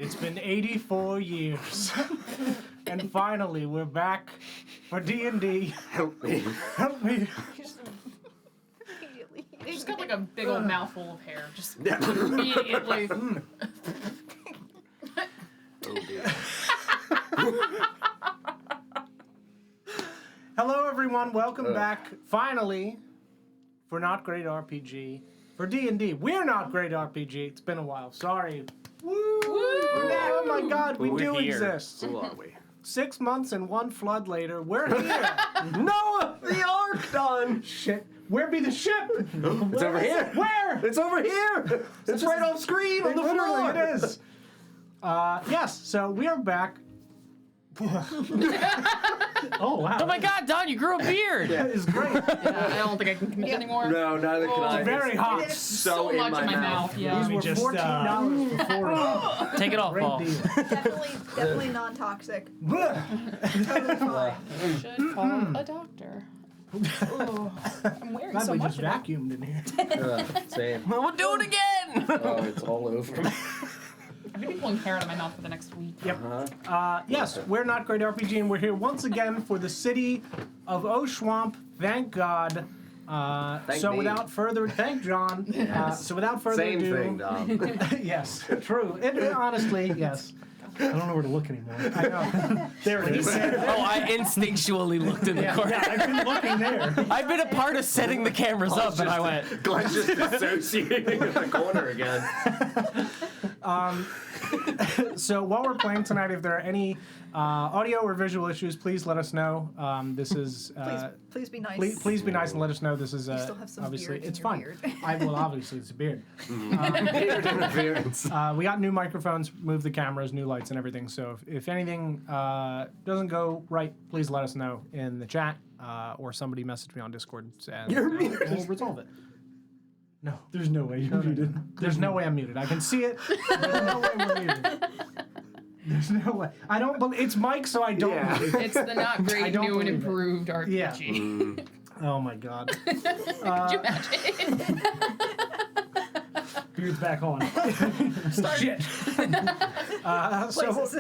It's been 84 years. And finally, we're back for D&D. Help me. Help me. Immediately. He's got like a big old mouthful of hair. Just Yeah. immediately. Oh dear. Hello, everyone. Welcome back, finally, for Not Great RPG. For D&D. We're Not Great RPG. It's been a while. Sorry. Woo! Oh my god, we do exist. Who are we? 6 months and one flood later, we're here. Noah, the ark done. Shit. Where be the ship? It's over here. Where? It's over here. It's right off screen on the floor. It is. Yes, so we are back. Oh, wow. Oh my god, Don, you grew a beard! That is great. Yeah, I don't think I can commit anymore. No, neither can I. It's very hot. It's So so in much my in my mouth. mouth. Yeah. These were $14 before. Take it off, Great Paul. deal. Definitely non-toxic. Blech. Totally fine. Should call a doctor. Oh, I'm wearing Glad so we much just of it. vacuumed in here. Same. We'll do it again! Oh, it's all over me. I'm gonna be pulling hair out of my mouth for the next week. Yep. Yes, we're Not Great RPG, and we're here once again for the City of Oshuamp. Thank God. Thank me. Without further, thank John. So without further Same ado, thing, Dom. yes, true. Honestly, yes. I don't know where to look anymore. I know. There it is. Oh, I instinctually looked in the corner. Yeah, I've been looking there. I've been a part of setting the cameras up, and I went. Glenn's just dissociating in the corner again. So while we're playing tonight, if there are any audio or visual issues, please let us know. This is Please be nice. please be nice and let us know. This is You still have some obviously beard in it's your fine. beard. Obviously it's a beard. Beard interference. We got new microphones, moved the cameras, new lights, and everything. So if anything doesn't go right, please let us know in the chat or somebody message me on Discord and we'll resolve it. No, there's no way you're muted. There's no way I'm muted. I can see it. There's no way we're muted. There's no way. I don't believe it's Mike, so I don't Yeah. believe it. It's the not I great don't new and believe it. improved RPG. Yeah. Oh my god. Could you imagine? Beard's back on. Shit. So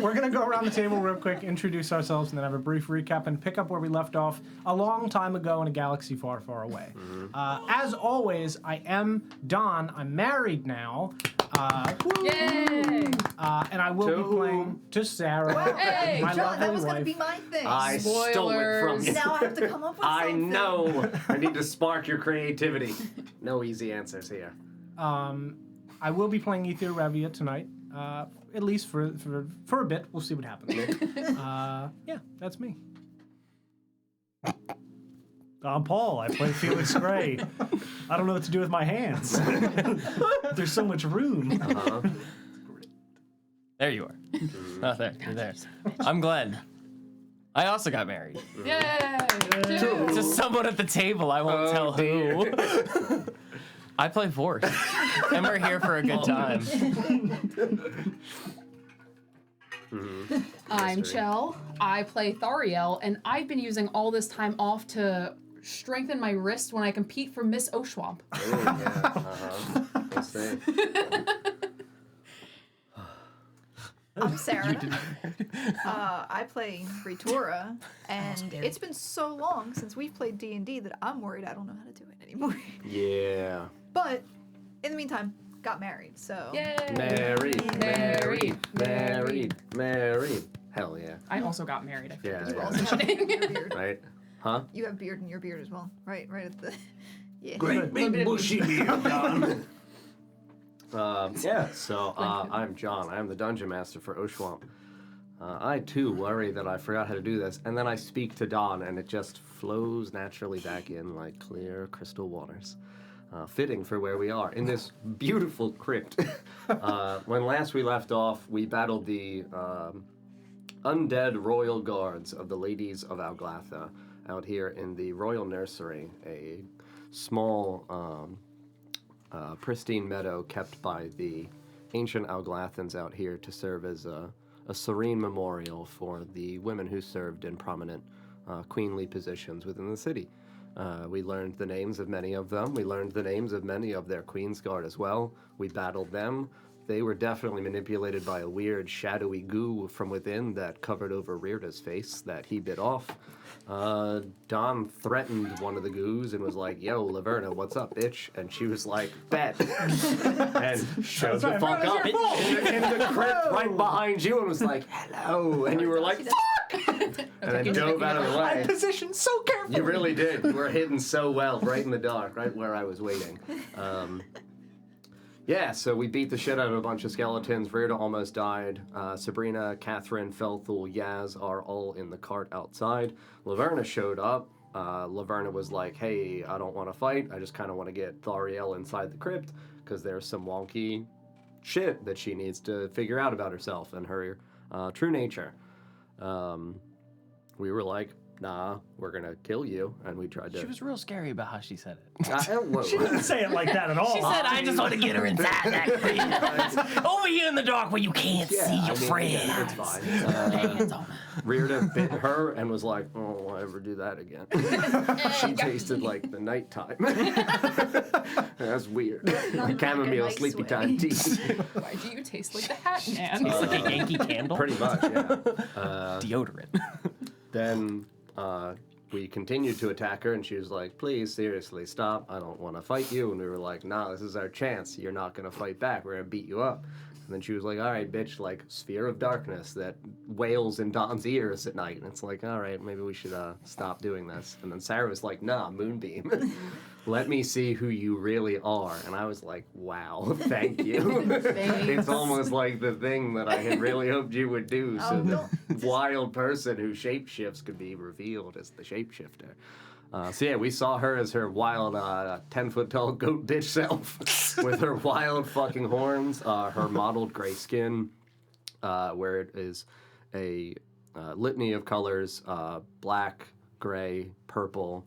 we're going to go around the table real quick, introduce ourselves, and then have a brief recap and pick up where we left off a long time ago in a galaxy far, far away. As always, I am Don. I'm married now. Yay! And I will be playing to Sarah, Hey, my John, that lovely was going to wife. be my thing. I stole it from you. Now I have to come up with I something. know. I need to spark your creativity. No easy answers here. I will be playing Ether Revia tonight, at least for a bit. We'll see what happens. Yeah, that's me. I'm Paul. I play Felix Gray. I don't know what to do with my hands. There's so much room. There you are. Oh, there. You're there. I'm Glenn. I also got married. Yay! To someone at the table, I won't tell who. I play Force, and we're here for a good time. I'm Chell. I play Thaurielle, and I've been using all this time off to strengthen my wrist when I compete for Miss Oshuamp. Oh, yeah. Let's see. I'm Sarah. I play Ritora, and it's been so long since we've played D&D that I'm worried I don't know how to do it anymore. Yeah. But in the meantime, got married, so Yay! Married. Hell yeah. I also got married. I Yeah, you yeah. also have beard in your beard. Right? Huh? You have beard in your beard as well, right at the yeah. Great big bushy beard, John. Yeah, so I'm John. I am the Dungeon Master for Oshuamp. I too worry that I forgot how to do this, and then I speak to Dawn, and it just flows naturally back in like clear crystal waters. Fitting for where we are, in this beautiful crypt. When last we left off, we battled the undead royal guards of the Ladies of Alglatha out here in the Royal Nursery, a small pristine meadow kept by the ancient Alglathans out here to serve as a serene memorial for the women who served in prominent queenly positions within the city. We learned the names of many of them. We learned the names of many of their Queen's Guard as well. We battled them. they were definitely manipulated by a weird shadowy goo from within that covered over Rearda's face that he bit off. Don threatened one of the goos and was like, "Yo, Laverna, what's up, bitch?" And she was like, "Bet." And showed the fuck up in the crypt right behind you and was like, "Hello." And you were like, "Fuck!" And then dove out of the way. I positioned so carefully. You really did. You were hidden so well, right in the dark, right where I was waiting. Yeah, so we beat the shit out of a bunch of skeletons. Rearda almost died. Sabrina, Catherine, Felthul, Yaz are all in the cart outside. Laverna showed up. Laverna was like, "Hey, I don't want to fight. I just kind of want to get Thaurielle inside the crypt because there's some wonky shit that she needs to figure out about herself and her true nature." We were like, "Nah, we're gonna kill you," and we tried to. She was real scary about how she said it. She didn't say it like that at all. She said, "I just want to get her inside that crypt. Over here in the dark where you can't see your friends." Yeah, it's fine. Rearda bit her and was like, "Oh, will I ever do that again?" She tasted like the nighttime. That's weird. Not Chamomile nice sleepy way. time tea. Why do you taste like the Hat Man? It's like a Yankee candle. Pretty much, yeah. Deodorant. Then we continued to attack her, and she was like, "Please, seriously, stop. I don't want to fight you." And we were like, "Nah, this is our chance. You're not going to fight back. We're going to beat you up." And then she was like, "All right, bitch," like sphere of darkness that wails in Don's ears at night. And it's like, all right, maybe we should stop doing this. And then Sarah was like, "Nah, Moonbeam. Let me see who you really are." And I was like, wow, thank you. It's almost like the thing that I had really hoped you would do, so the wild person who shapeshifts could be revealed as the shapeshifter. So yeah, we saw her as her wild 10-foot-tall goat bitch self with her wild fucking horns, her mottled gray skin, where it is a litany of colors, black, gray, purple.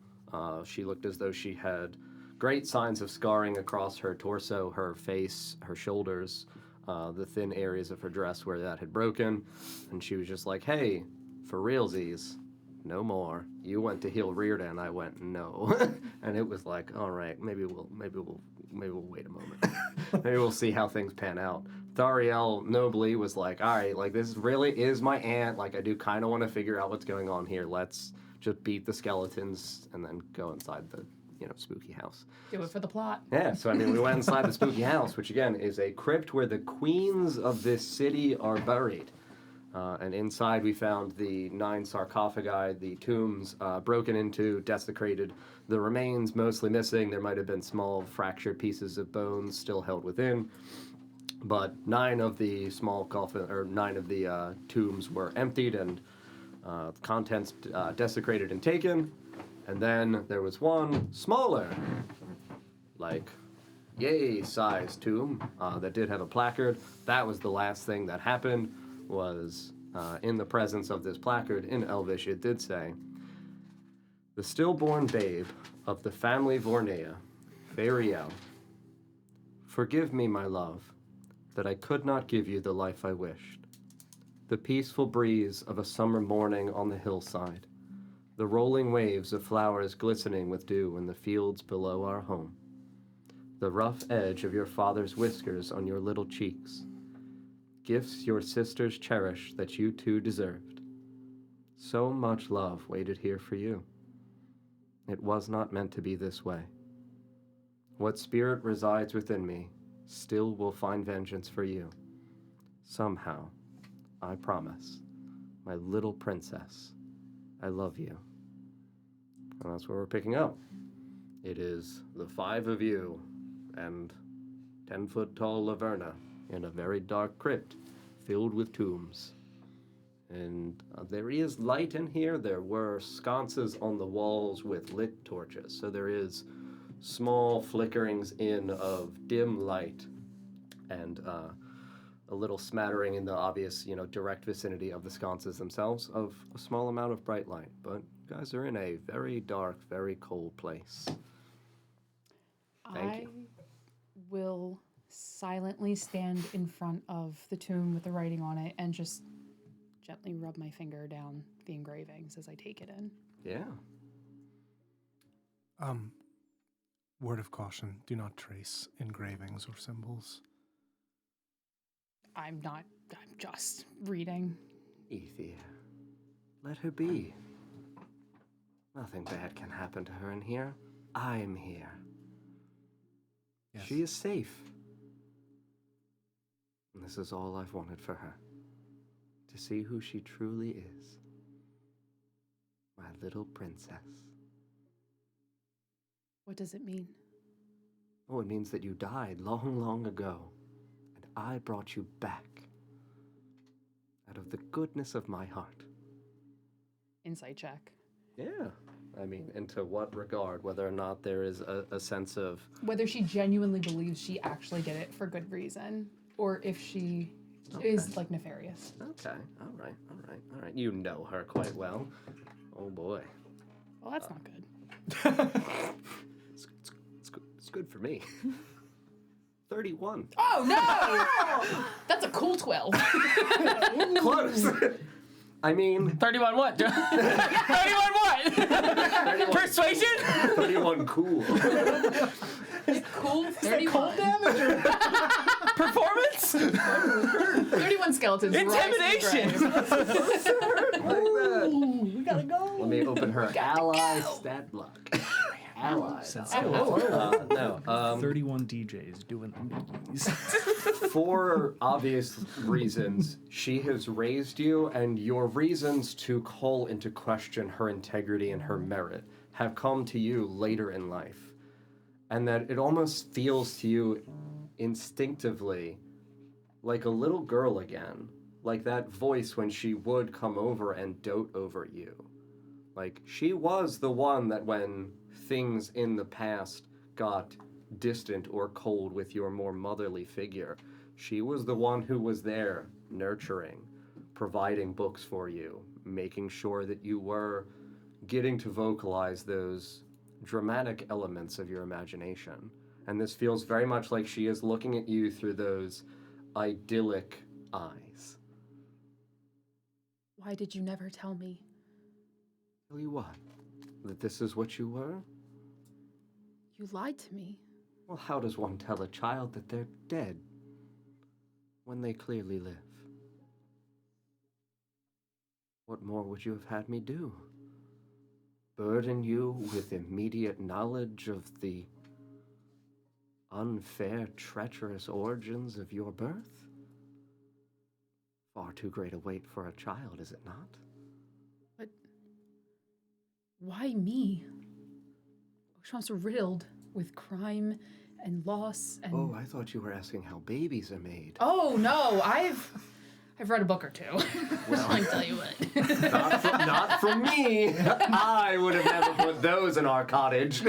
She looked as though she had great signs of scarring across her torso, her face, her shoulders, the thin areas of her dress where that had broken. And she was just like, "Hey, for realsies, no more. You went to heal Rearda," and I went, "No." And it was like, all right, maybe we'll wait a moment. Maybe we'll see how things pan out. Thaurielle nobly was like, "All right, like this really is my aunt. Like I do kind of want to figure out what's going on here. Let's just beat the skeletons and then go inside the, spooky house." Do it for the plot. Yeah, so I mean, we went inside the spooky house, which again is a crypt where the queens of this city are buried. And inside we found the 9 sarcophagi, the tombs broken into, desecrated, the remains mostly missing. There might have been small fractured pieces of bones still held within. But 9 of the tombs were emptied and contents desecrated and taken. And then there was one smaller, like yay-sized tomb that did have a placard. That was the last thing that happened. Was in the presence of this placard in Elvish, it did say, "The stillborn babe of the family Vornea, Faerielle. Forgive me, my love, that I could not give you the life I wished. The peaceful breeze of a summer morning on the hillside, the rolling waves of flowers glistening with dew in the fields below our home, the rough edge of your father's whiskers on your little cheeks, gifts your sisters cherished that you too deserved. So much love waited here for you. It was not meant to be this way. What spirit resides within me still will find vengeance for you. Somehow, I promise, my little princess, I love you." And that's where we're picking up. It is the 5 of you and 10-foot-tall Laverna in a very dark crypt filled with tombs. And there is light in here. There were sconces on the walls with lit torches. So there is small flickerings in of dim light and a little smattering in the obvious, direct vicinity of the sconces themselves of a small amount of bright light. But you guys are in a very dark, very cold place. Thank you. Will silently stand in front of the tomb with the writing on it and just gently rub my finger down the engravings as I take it in. Yeah. Word of caution, do not trace engravings or symbols. I'm just reading. Ethier, let her be. Nothing bad can happen to her in here. I'm here. Yes. She is safe. And this is all I've wanted for her. To see who she truly is. My little princess. What does it mean? Oh, it means that you died long, long ago. And I brought you back. Out of the goodness of my heart. Insight check. Yeah. I mean, into what regard? Whether or not there is a sense of... Whether she genuinely believes she actually did it for good reason, or if she is, like, nefarious. Okay. All right. You know her quite well. Oh, boy. Well, that's not good. It's good for me. 31. Oh, no! That's a cool 12. Close. I mean... 31 what? 31 what? 31, Persuasion? 31 cool. Cool 31. Damage or Performance? 31 skeletons. Intimidation. Like that. we gotta go. Let me open her ally stat block. Ally. No. 31 DJs doing these. For obvious reasons, she has raised you, and your reasons to call into question her integrity and her merit have come to you later in life. And that it almost feels to you instinctively like a little girl again. Like that voice when she would come over and dote over you. Like, she was the one that when things in the past got distant or cold with your more motherly figure, she was the one who was there, nurturing, providing books for you, making sure that you were getting to vocalize those dramatic elements of your imagination. And this feels very much like she is looking at you through those idyllic eyes. Why did you never tell me? Tell you what? That this is what you were? You lied to me. Well, how does one tell a child that they're dead when they clearly live? What more would you have had me do? Burden you with immediate knowledge of the unfair, treacherous origins of your birth? Far too great a weight for a child, is it not? But why me? Oshuamp's riddled with crime and loss and... Oh, I thought you were asking how babies are made. Oh, no, I've read a book or two. Well, I can tell you what. not from me. I would have never put those in our cottage.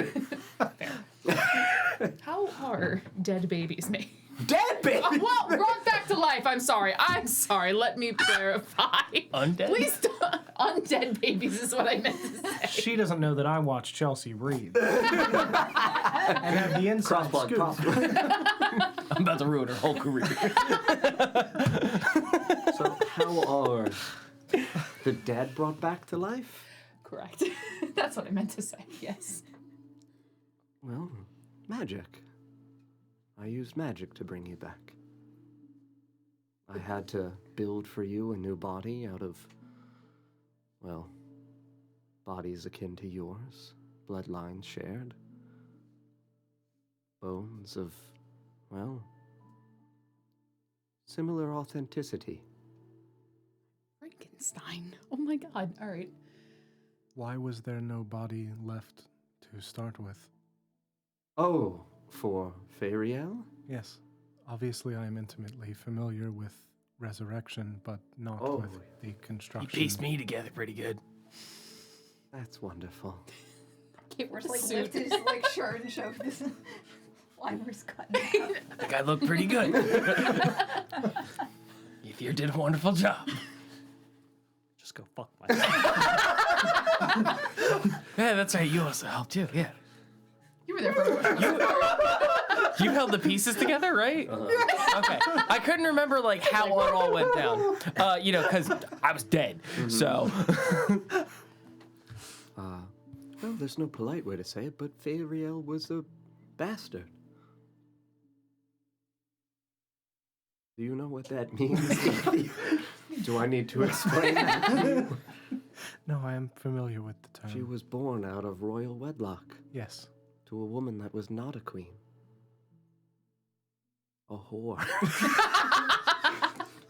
How are dead babies made? Dead babies? Well, brought back to life. I'm sorry. Let me clarify. Undead? Please don't. Undead babies is what I meant to say. She doesn't know that I watch Chelsea read. And have the inside Crossblood, scoop. crossblood. I'm about to ruin her whole career. So how are the dead brought back to life? Correct. That's what I meant to say. Yes. Well, magic. I used magic to bring you back. I had to build for you a new body out of, well, bodies akin to yours, bloodlines shared. Bones of, well, similar authenticity. Frankenstein. Oh my god. All right. Why was there no body left to start with? Oh, for Faerielle? Yes. Obviously, I am intimately familiar with resurrection, but not Oh. with the You construction. pieced me together pretty good. That's wonderful. We're like lift his like shirt and show this Limer's cutting. I think I look pretty good. You did a wonderful job. Just go fuck myself. Yeah, that's right. You also helped too. Yeah. You were there for You held the pieces together, right? Okay. I couldn't remember like how it all went down. Because I was dead. So. Well, there's no polite way to say it, but Faerielle was a bastard. Do you know what that means? Do I need to explain that to you? No, I am familiar with the term. She was born out of royal wedlock Yes. to a woman that was not a queen. A whore.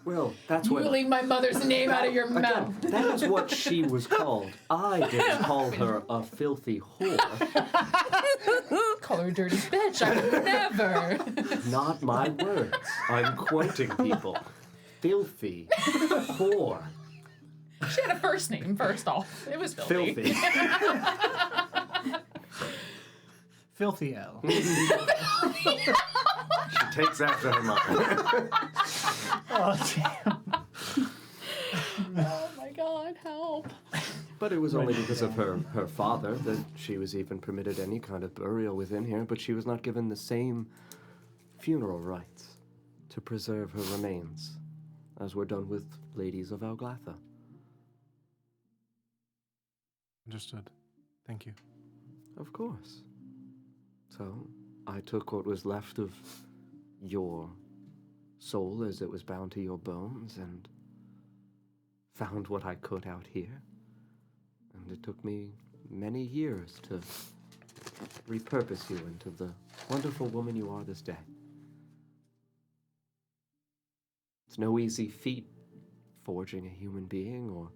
Well, that's You what... leave my mother's name out of your mouth. Again, that is what she was called. I didn't call her a filthy whore. Call her a dirty bitch. I would never. Not my words. I'm quoting people. Filthy whore. She had a first name, first off. It was filthy. Filthy. Faerielle. She takes after her mother. Oh, damn. Oh my god, help. But it was only because of her father that she was even permitted any kind of burial within here, but she was not given the same funeral rites to preserve her remains as were done with ladies of Alglatha. Understood. Thank you. Of course. So, I took what was left of your soul as it was bound to your bones and found what I could out here. And it took me many years to repurpose you into the wonderful woman you are this day. It's no easy feat forging a human being or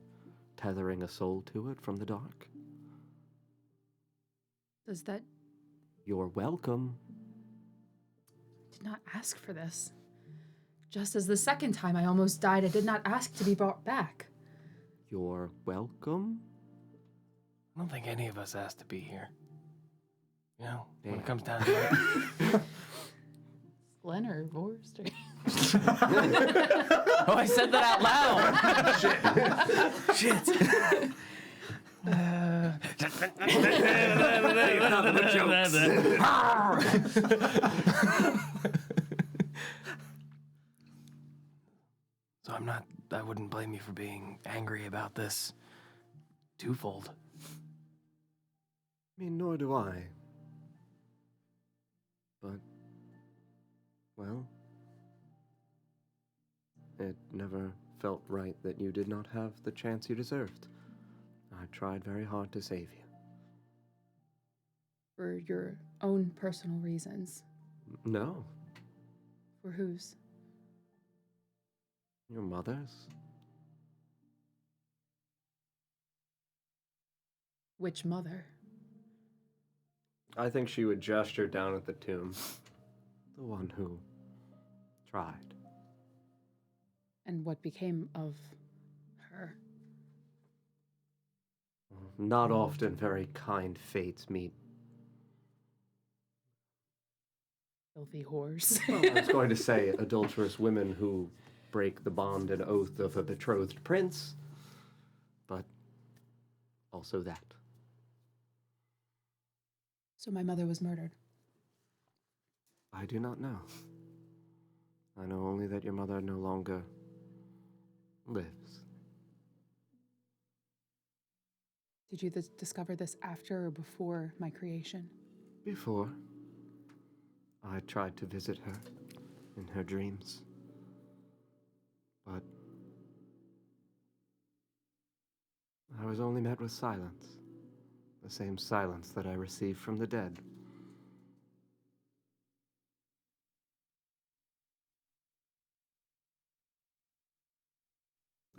tethering a soul to it from the dark. Does that... You're welcome. did not ask for this. Just as the second time I almost died, I did not ask to be brought back. You're welcome? I don't think any of us asked to be here. You know, when Yeah. it comes down to it. Leonard Vorster. Oh, I said that out loud. Shit. So I wouldn't blame you for being angry about this twofold. I mean, nor do I. But, well, it never felt right that you did not have the chance you deserved. I tried very hard to save you. For your own personal reasons. No, For whose? your mother's. Which mother? I think she would gesture down at the tomb. The one who tried. And what became of her? Not often very kind fates meet. Filthy whores. Well, I was going to say adulterous women who break the bond and oath of a betrothed prince, but also that. So my mother was murdered. I do not know. I know only that your mother no longer lives. Did you discover this after or before my creation? Before, I tried to visit her in her dreams, but I was only met with silence, the same silence that I received from the dead.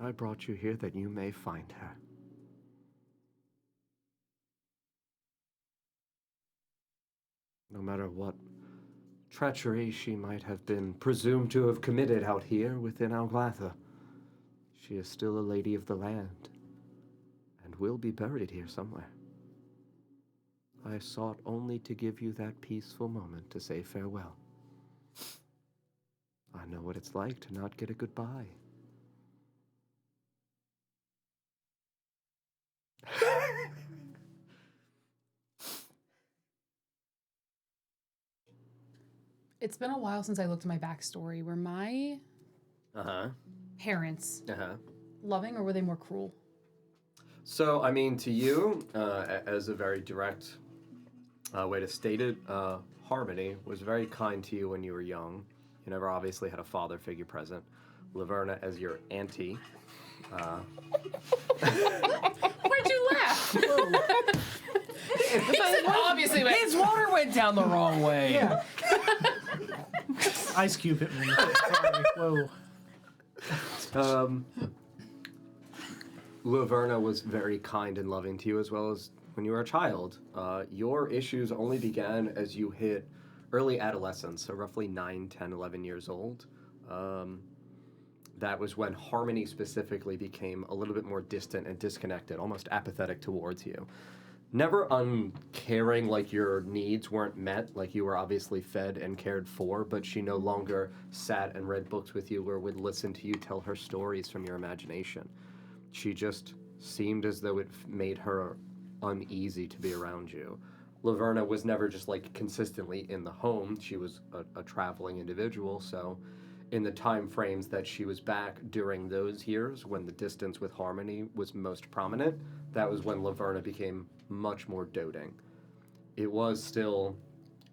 I brought you here that you may find her. No matter what treachery she might have been presumed to have committed out here within Alglatha, she is still a lady of the land, and will be buried here somewhere. I sought only to give you that peaceful moment to say farewell. I know what it's like to not get a goodbye. It's been a while since I looked at my backstory. Were my parents loving or were they more cruel? So, I mean, to you, as a very direct way to state it, Harmony was very kind to you when you were young, You never obviously had a father figure present. Laverna as your auntie. Why'd you laugh? Obviously, his water went down the wrong way. Yeah. Ice Cube hit me. Sorry. Whoa. Laverna was very kind and loving to you as well as when you were a child. Your issues only began as you hit early adolescence, so roughly 9, 10, 11 years old. That was when Harmony specifically became a little bit more distant and disconnected, almost apathetic towards you. Never uncaring, like your needs weren't met, like you were obviously fed and cared for, but she no longer sat and read books with you or would listen to you tell her stories from your imagination. She just seemed as though it made her uneasy to be around you. Laverna was never just like consistently in the home. She was a traveling individual, so in the time frames that she was back during those years when the distance with Harmony was most prominent, that was when Laverna became much more doting. It was still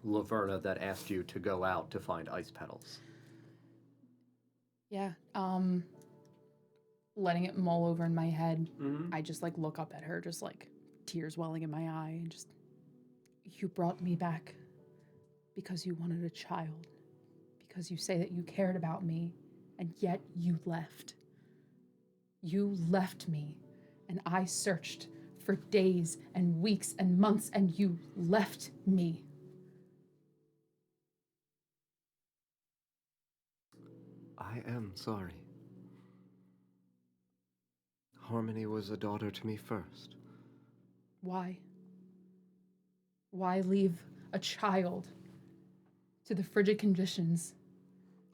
Laverna that asked you to go out to find ice petals. Yeah. Letting it mull over in my head, I just like look up at her, just like tears welling in my eye, and just, you brought me back because you wanted a child, because you say that you cared about me, and yet you left. You left me, and I searched for days and weeks and months, and you left me. I am sorry. Harmony was a daughter to me first. Why? Why leave a child to the frigid conditions?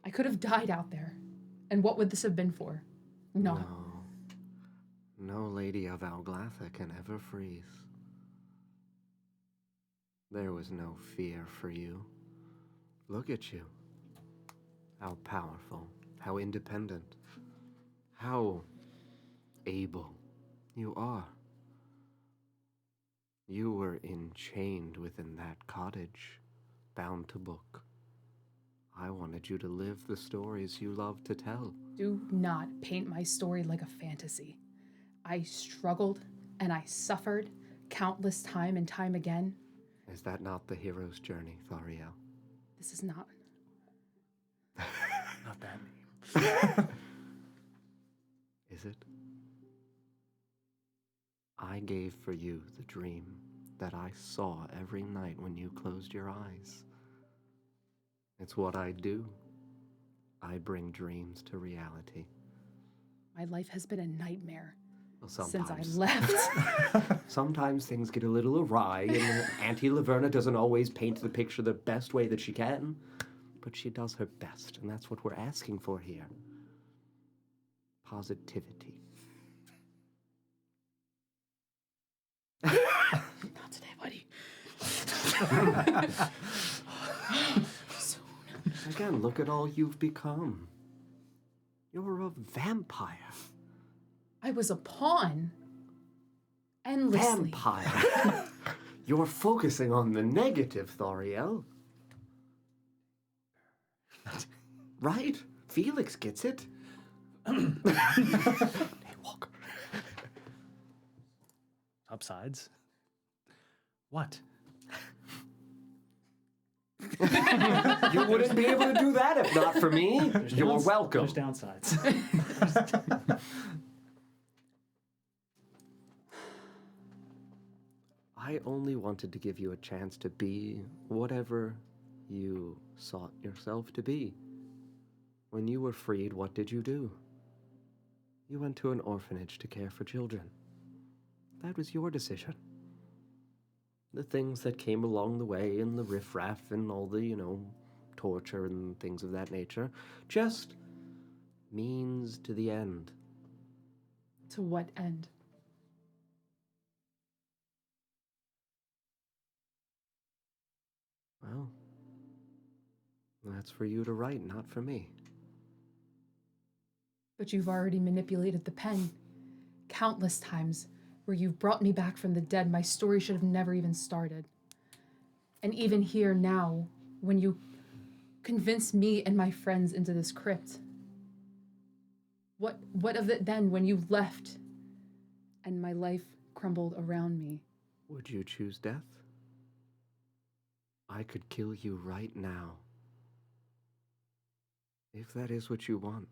I could have died out there. And what would this have been for? No. No lady of Alglatha can ever freeze. There was no fear for you. Look at you. How powerful, how independent, how able you are. You were enchained within that cottage, bound to book. I wanted you to live the stories you love to tell. Do not paint my story like a fantasy. I struggled and I suffered countless time and time again. Is that not the hero's journey, Thaurielle? This is not. Not that name. Is it? I gave for you the dream that I saw every night when you closed your eyes. It's what I do. I bring dreams to reality. My life has been a nightmare Well, since I sometimes. left. Sometimes things get a little awry, and Auntie Laverna doesn't always paint the picture the best way that she can, but she does her best, and that's what we're asking for here. Positivity. Not today, buddy. Again, look at all you've become. You're a vampire. I was a pawn. Endlessly. Vampire. You're focusing on the negative, Thaurielle. Right? Felix gets it. Hey, Walker. Upsides. What? You wouldn't be able to do that if not for me. You're welcome. There's downsides. I only wanted to give you a chance to be whatever you sought yourself to be. When you were freed, what did you do? You went to an orphanage to care for children. That was your decision. The things that came along the way and the riffraff and all the, torture and things of that nature, just means to the end. To what end? Well, that's for you to write, not for me. But you've already manipulated the pen countless times where you've brought me back from the dead. My story should have never even started. And even here now, when you convinced me and my friends into this crypt. What of it then when you left and my life crumbled around me? Would you choose death? I could kill you right now. If that is what you want,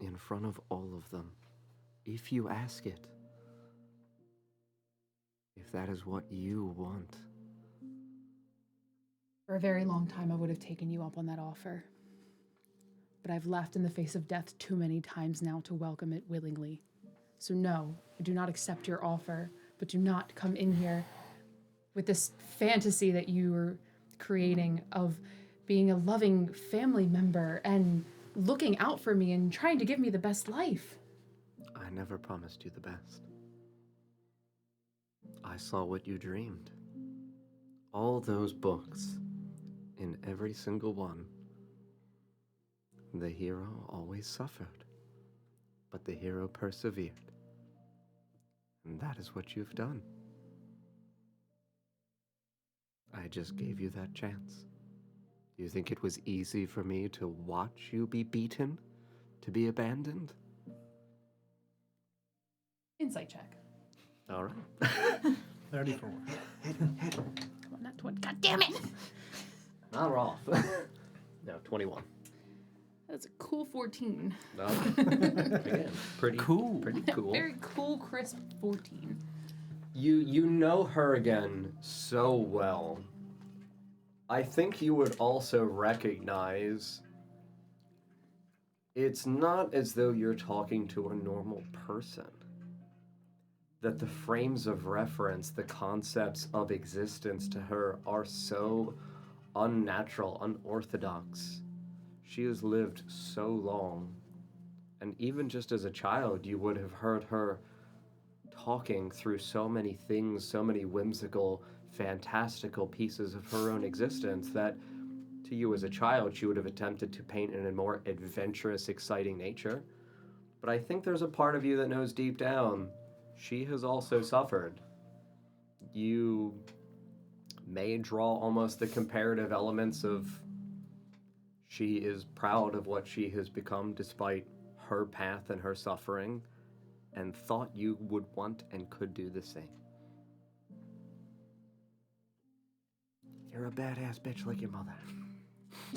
in front of all of them, if you ask it. If that is what you want. For a very long time, I would have taken you up on that offer. But I've laughed in the face of death too many times now to welcome it willingly. So no, I do not accept your offer, but do not come in here with this fantasy that you are creating of being a loving family member and looking out for me and trying to give me the best life. I never promised you the best. I saw what you dreamed. All those books, in every single one, the hero always suffered, but the hero persevered. And that is what you've done. I just gave you that chance. Do you think it was easy for me to watch you be beaten, to be abandoned? Insight check. All right. 34. Come on, not 20. God damn it! Not off. No, 21. That's a cool 14. No. Again, pretty Cool. Pretty cool. Very cool, crisp 14. You know her again so well. I think you would also recognize it's not as though you're talking to a normal person. That the frames of reference, the concepts of existence to her are so unnatural, unorthodox. She has lived so long. And even just as a child, you would have heard her talking through so many things, so many whimsical, fantastical pieces of her own existence that to you as a child, she would have attempted to paint in a more adventurous, exciting nature. But I think there's a part of you that knows deep down she has also suffered. You may draw almost the comparative elements of she is proud of what she has become despite her path and her suffering, and thought you would want and could do the same. You're a badass bitch like your mother.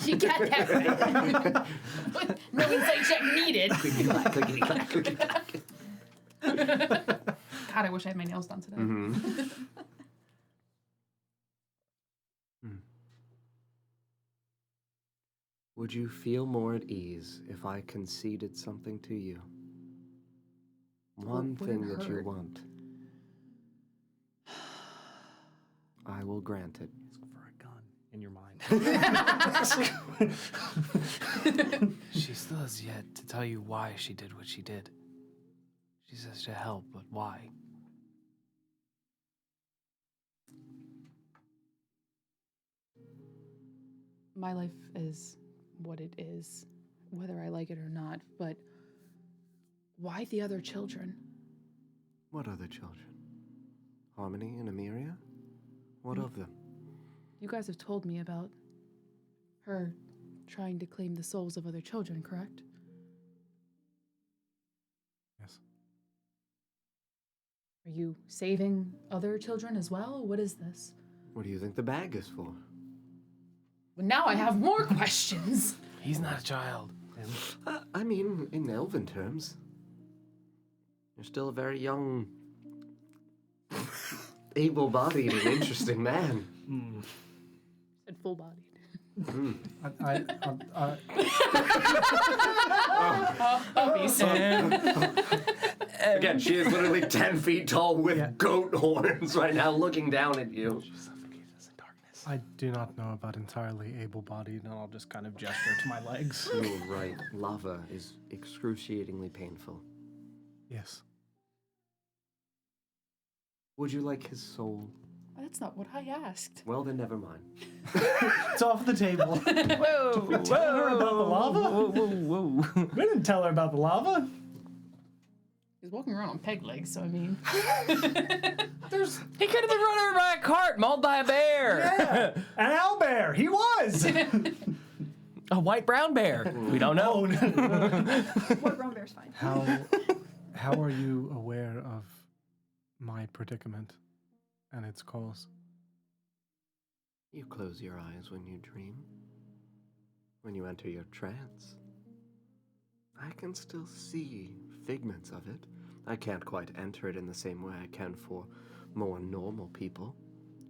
You got that right. No insight check needed. Clickety-clack, clickety-clack, clickety-clack. God, I wish I had my nails done today. Mm-hmm. Would you feel more at ease if I conceded something to you? One What would thing it that you hurt? want. I will grant it. Ask for a gun in your mind. She still has yet to tell you why she did what she did. She says to help, but why? My life is what it is, whether I like it or not, but why the other children? What other children? Harmony and Emiria? What of them? You guys have told me about her trying to claim the souls of other children, correct? Yes. Are you saving other children as well? What is this? What do you think the bag is for? Well, now I have more questions. He's not a child. I mean, in elven terms. You're still a very young, able-bodied and interesting man. Said full-bodied. Again, she is literally 10 feet tall with goat horns right now looking down at you. She suffocates us in darkness. I do not know about entirely able-bodied. And I'll just kind of gesture to my legs. You're right. Lava is excruciatingly painful. Yes. Would you like his soul? That's not what I asked. Well, then never mind. It's off the table. Whoa! We tell her about the lava? Whoa! We didn't tell her about the lava. He's walking around on peg legs, so I mean... He could have been run over by a cart, mauled by a bear. Yeah, an owlbear. He was. A white brown bear. We don't know. What brown bear's fine. How are you aware of my predicament and its cause? You close your eyes when you dream. When you enter your trance. I can still see figments of it. I can't quite enter it in the same way I can for more normal people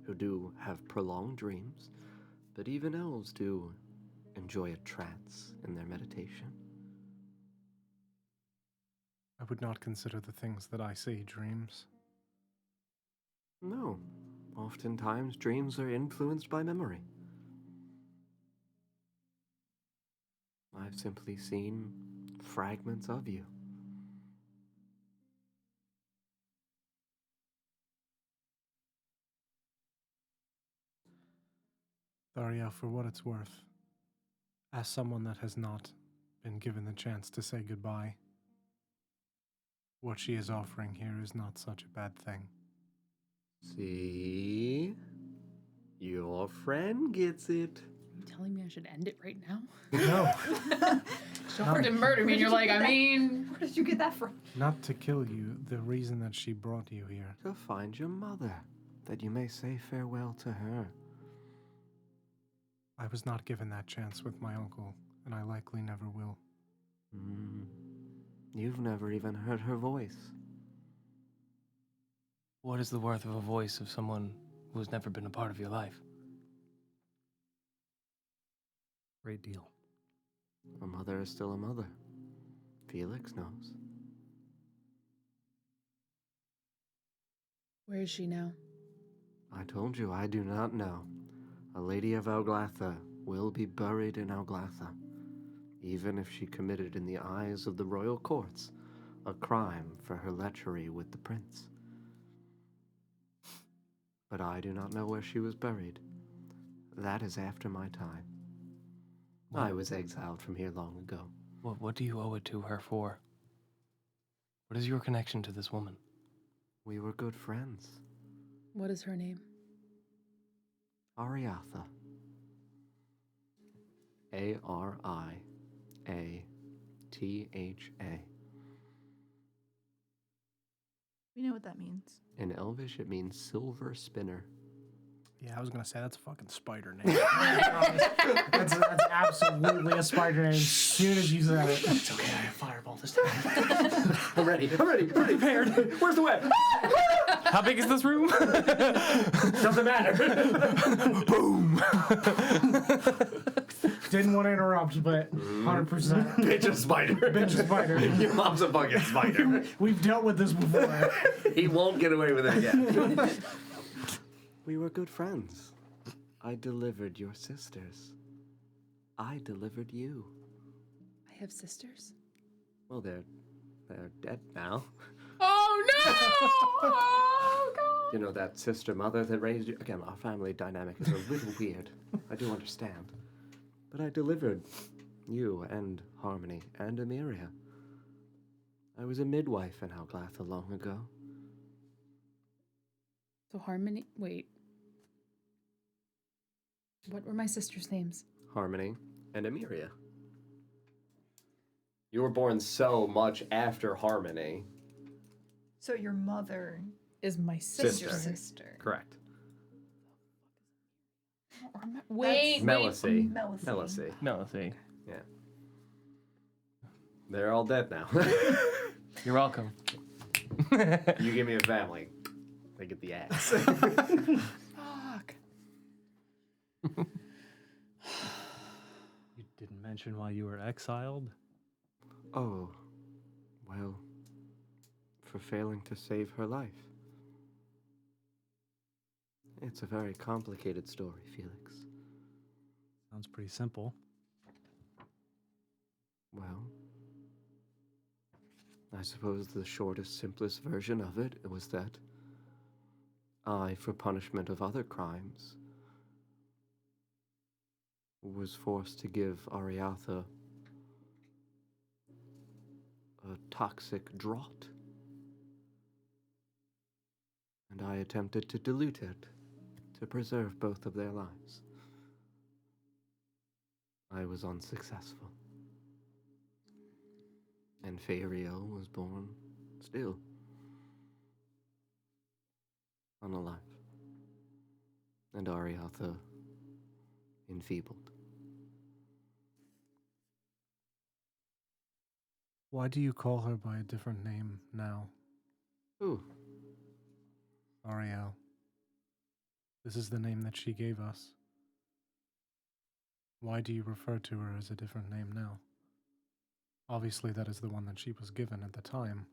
who do have prolonged dreams, but even elves do enjoy a trance in their meditation. I would not consider the things that I see dreams. No, oftentimes dreams are influenced by memory. I've simply seen fragments of you. Thaurielle, for what it's worth, as someone that has not been given the chance to say goodbye, what she is offering here is not such a bad thing. See? Your friend gets it. You telling me I should end it right now? No, Don't freaking murder me. And you're like, I mean, Where did you get that from? not to kill you. The reason that she brought you here. To find your mother, that you may say farewell to her. I was not given that chance with my uncle, and I likely never will. You've never even heard her voice. What is the worth of a voice of someone who's never been a part of your life? Great deal. A mother is still a mother. Felix knows. where is she now? I told you I do not know. A lady of Alglatha will be buried in Alglatha, even if she committed in the eyes of the royal courts a crime for her lechery with the prince. But I do not know where she was buried. That is after my time. I was exiled from here long ago. What do you owe it to her for? What is your connection to this woman? We were good friends. What is her name? Ariatha. A-R-I-A-T-H-A. We know what that means. In Elvish, it means silver spinner. Yeah, I was gonna say that's a fucking spider name. that's absolutely a spider name. As soon as you said it, it's okay. I have fireball this time. I'm ready. Prepared. Where's the web? How big is this room? Doesn't matter. Boom! Didn't want to interrupt, but 100%. Bitch a spider. Bitch a spider. Your mom's a bucket spider. We've dealt with this before. He won't get away with it again. We were good friends. I delivered your sisters. I delivered you. I have sisters? Well, they're dead now. Oh no! Oh god! You know, that sister mother that raised you. Again, our family dynamic is a little weird. I do understand. But I delivered you and Harmony and Emiria. I was a midwife in Alglatha long ago. So Harmony, wait. What were my sisters' names? Harmony and Emiria. You were born so much after Harmony. So your mother Is my is sister. your sister. Correct. Wait, Melisy. Melisy. Melisy. No, see. Yeah. They're all dead now. You're welcome. You give me a family, they get the axe. Fuck. You didn't mention why you were exiled? Oh, well, for failing to save her life. It's a very complicated story, Felix. Sounds pretty simple. Well, I suppose the shortest, simplest version of it was that I, for punishment of other crimes, was forced to give Ariatha a toxic draught. And I attempted to dilute it to preserve both of their lives. I was unsuccessful. And Faerielle was born still. Unalive. And Ariatha enfeebled. Why do you call her by a different name now, Ooh, Ariel? This is the name that she gave us. Why do you refer to her as a different name now? Obviously, that is the one that she was given at the time.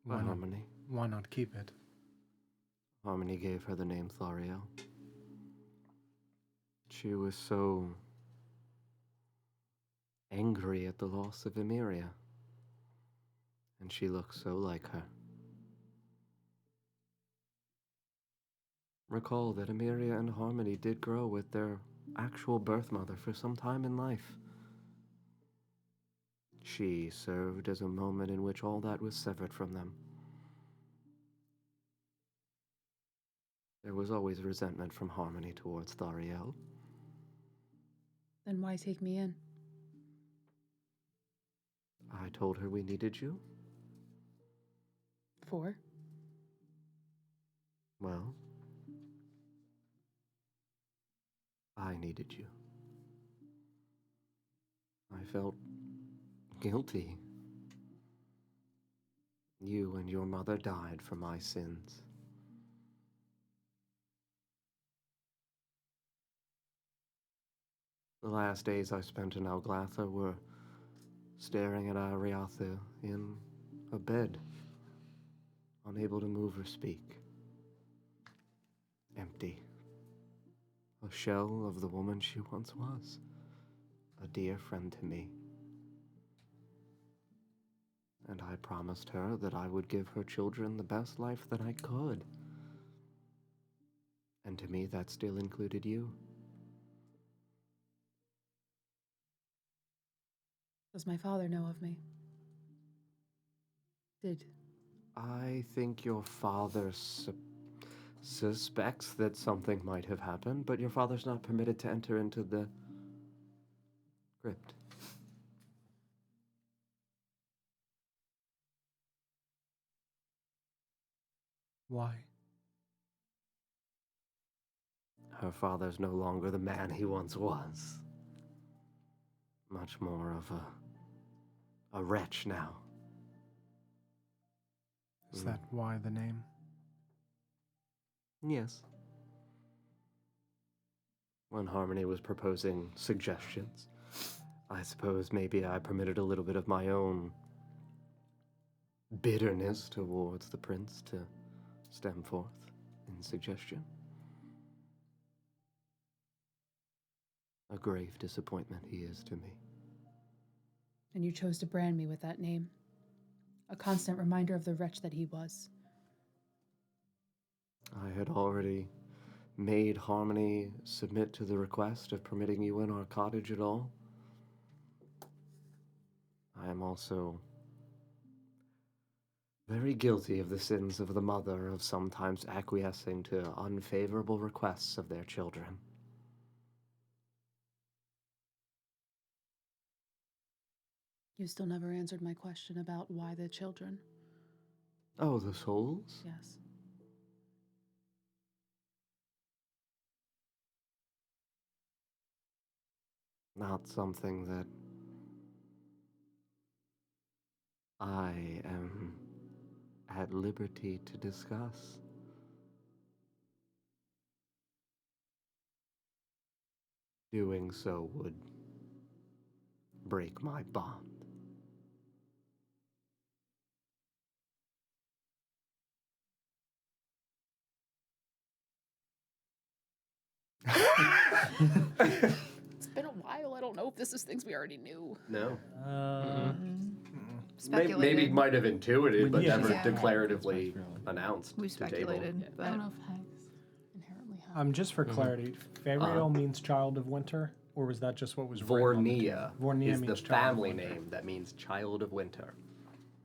by Harmony. Why not keep it? Harmony gave her the name Thaurielle. She was so angry at the loss of Emeria. And she looked so like her. Recall that Emeria and Harmony did grow with their actual birth mother for some time in life. She served as a moment in which all that was severed from them. There was always resentment from Harmony towards Thaurielle. Then why take me in? I told her we needed you. For? Well, I needed you. I felt guilty. You and your mother died for my sins. The last days I spent in Alglatha were staring at Ariatha in a bed, unable to move or speak. Empty. A shell of the woman she once was. A dear friend to me. And I promised her that I would give her children the best life that I could. And to me, that still included you. Does my father know of me? Did. I think your father suspects that something might have happened, but your father's not permitted to enter into the crypt. Why? Her father's no longer the man he once was. Much more of a wretch now. Is that why the name? Yes. When Harmony was proposing suggestions, I suppose maybe I permitted a little bit of my own bitterness towards the prince to stem forth in suggestion. A grave disappointment he is to me. And you chose to brand me with that name. A constant reminder of the wretch that he was. I had already made Harmony submit to the request of permitting you in our cottage at all. I am also very guilty of the sins of the mother of sometimes acquiescing to unfavorable requests of their children. You still never answered my question about why the children. Oh, the souls? Yes. Not something that I am at liberty to discuss. Doing so would break my bond. It's been a while. I don't know if this is things we already knew. No. Speculated. Maybe might have intuited, but Yeah. never Yeah. declaratively announced We to table. speculated, I but don't know if hags inherently have. Just for clarity, Faerielle means child of winter, or was that just what was written on the Vornea tin? Vornea is the means child of family winter. name that means child of winter.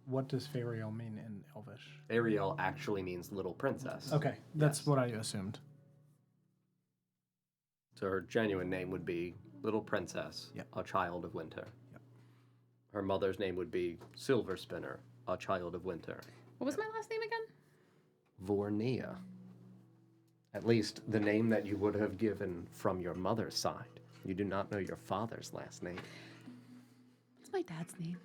What does Faerielle mean in Elvish? Faerielle actually means little princess. Okay, that's Yes. what I assumed. So her genuine name would be little princess, Yep. a child of winter. Yep. Her mother's name would be Silver Spinner, a child of winter. What was my last name again? Vornea. At least the name that you would have given from your mother's side. You do not know your father's last name. What's my dad's name?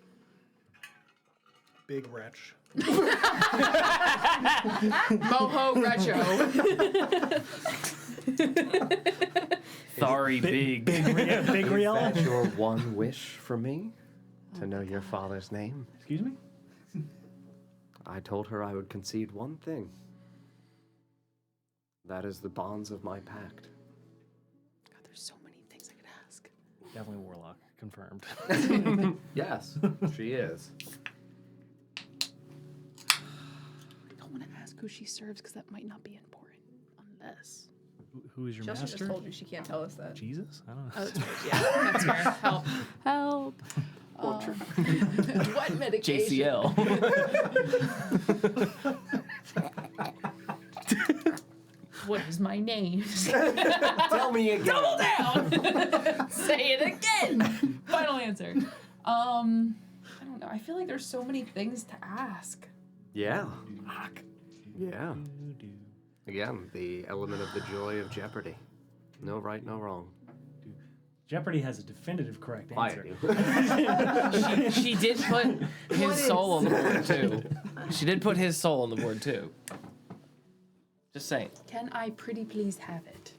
Big wretch. Moho Recho. Sorry, big. Faerielle? That's your one wish for me? To know your father's name? Excuse me? I told her I would concede one thing. That is the bonds of my pact. God, there's so many things I could ask. Definitely warlock. Confirmed. Yes, she is. I don't want to ask who she serves because that might not be important unless. Who is your She also master? just told you she can't tell us that. Jesus? I don't know. Oh, that's right. Yeah, that's fair. Help. Help. What medication? JCL. What is my name? Tell me again. Double down. Say it again. Final answer. I don't know. I feel like there's so many things to ask. Yeah. Yeah. Again, the element of the joy of jeopardy. No right, no wrong. Jeopardy has a definitive correct Quiet answer. you. She did put his soul on the board too. She did put his soul on the board too. Just saying. Can I pretty please have it?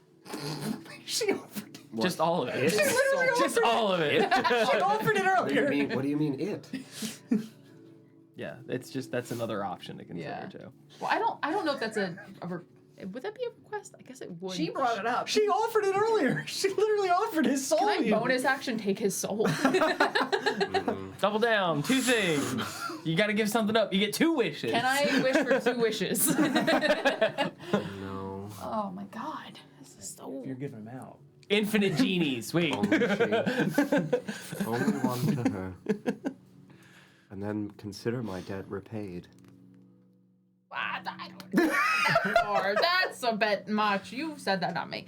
Just all of it. It? Just all of it. She offered it What do you earlier. mean? What do you mean it? Yeah, it's just that's another option to consider Yeah. too. Well, I don't know if that's would that be a request? I guess it would. She brought it up. She offered it earlier. She literally offered his soul. Can I to you. bonus action take his soul? Double down, 2 things. You got to give something up. You get 2 wishes. Can I wish for 2 wishes? No. Oh my god. This is so. You're giving him out. Infinite genies. Wait. Only she. Only one to her. And then consider my debt repaid. I don't or that's a bit much. You said that, not me.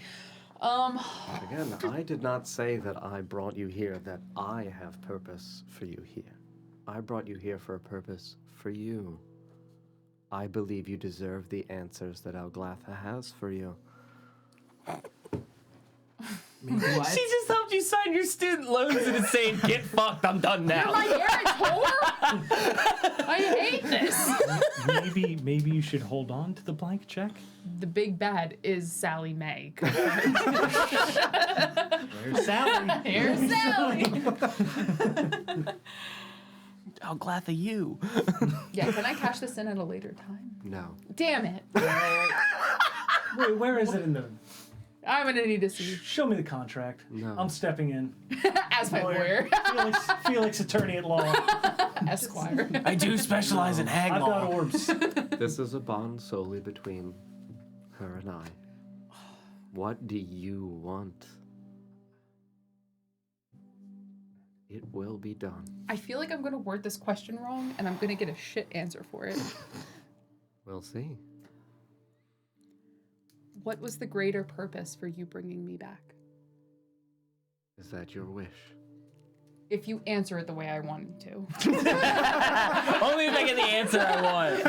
Again, I did not say that I brought you here, that I have purpose for you here. I brought you here for a purpose for you. I believe you deserve the answers that Alglatha has for you. She just helped you sign your student loans and is saying, "Get fucked, I'm done now." My guarantor? I hate this. Maybe you should hold on to the blank check. The big bad is Sally Mae. There's Sally. Here's Sally. I'll glatha you. Yeah, can I cash this in at a later time? No. Damn it. Wait, where is it in the? I'm gonna need to see. Show me the contract. No. I'm stepping in. As my lawyer. Felix, attorney at law. Esquire. I do specialize in hag I've got law. orbs. This is a bond solely between her and I. What do you want? It will be done. I feel like I'm gonna word this question wrong and I'm gonna get a shit answer for it. We'll see. What was the greater purpose for you bringing me back? Is that your wish? If you answer it the way I want you to. Only if I get the answer I want.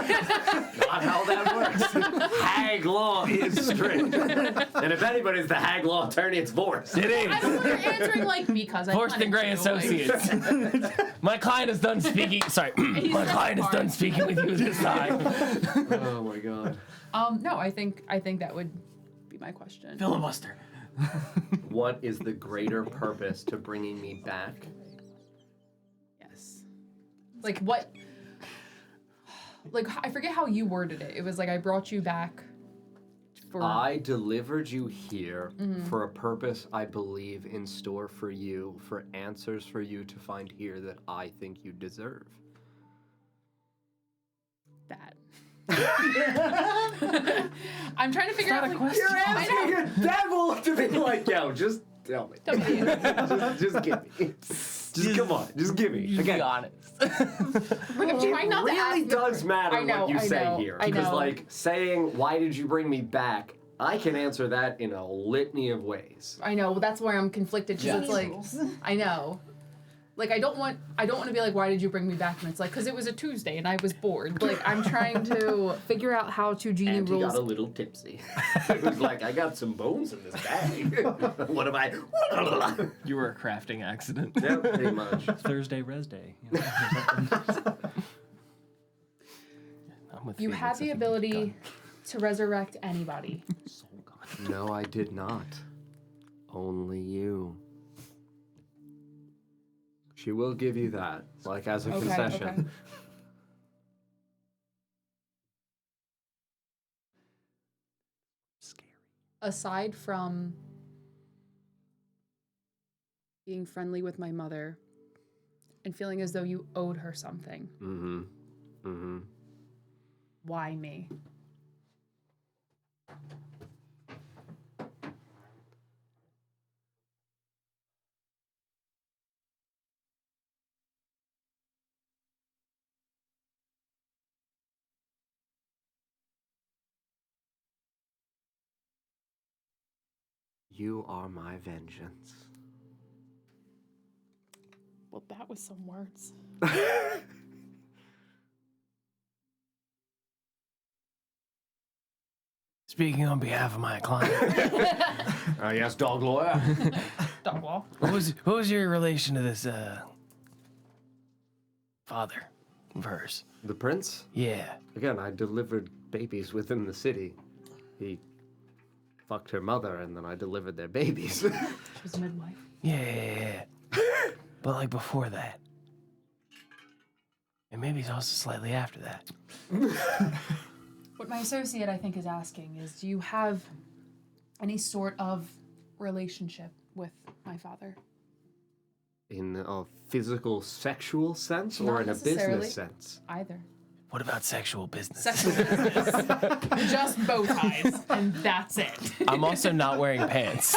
Not how that works. Hag law is strict. And if anybody's the hag law attorney, it's Vorst. It I don't want her answering like me, cause I Forst wanted and Gray to, Associates. My client is done speaking. Sorry, my client is done speaking with you this time. Oh my god. No, I think that would be my question. Filibuster. What is the greater purpose to bringing me back? Yes. Like what? Like I forget how you worded it. It was like I brought you back. For I delivered you here for a purpose I believe in store for you, for answers for you to find here that I think you deserve. that. I'm trying to figure out. Like, You're asking a devil to be like, yo, just tell me. Tell me. just give me. Just come on, just give me. Just be honest. Like I'm trying not to It really ask. does matter I know, what you I say know, here. I Because know. like saying, why did you bring me back? I can answer that in a litany of ways. I know, that's where I'm conflicted because it's like, I know. Like, I don't want to be like, why did you bring me back? And it's like, because it was a Tuesday and I was bored. Like, I'm trying to figure out how to genie And rules. he got a little tipsy. It was like, I got some bones in this bag. What am I? You were a crafting accident. Yeah, pretty much. Thursday res day. I'm with You Felix, have I the think ability to resurrect anybody. No, I did not. Only you. She will give you that, like as a concession. Okay. Aside from being friendly with my mother and feeling as though you owed her something, why me? You are my vengeance. Well, that was some words. Speaking on behalf of my client, Yes, dog lawyer. Dog wall. what was your relation to this father of hers? The prince? Yeah. Again, I delivered babies within the city. He fucked her mother, and then I delivered their babies. She was a midwife. Yeah. But like before that. And maybe it's also slightly after that. What my associate, I think, is asking is, do you have any sort of relationship with my father? In a physical, sexual sense, or Not in a necessarily. business sense? Either. What about sexual business? Sexual business. Just bow ties, and that's it. I'm also not wearing pants.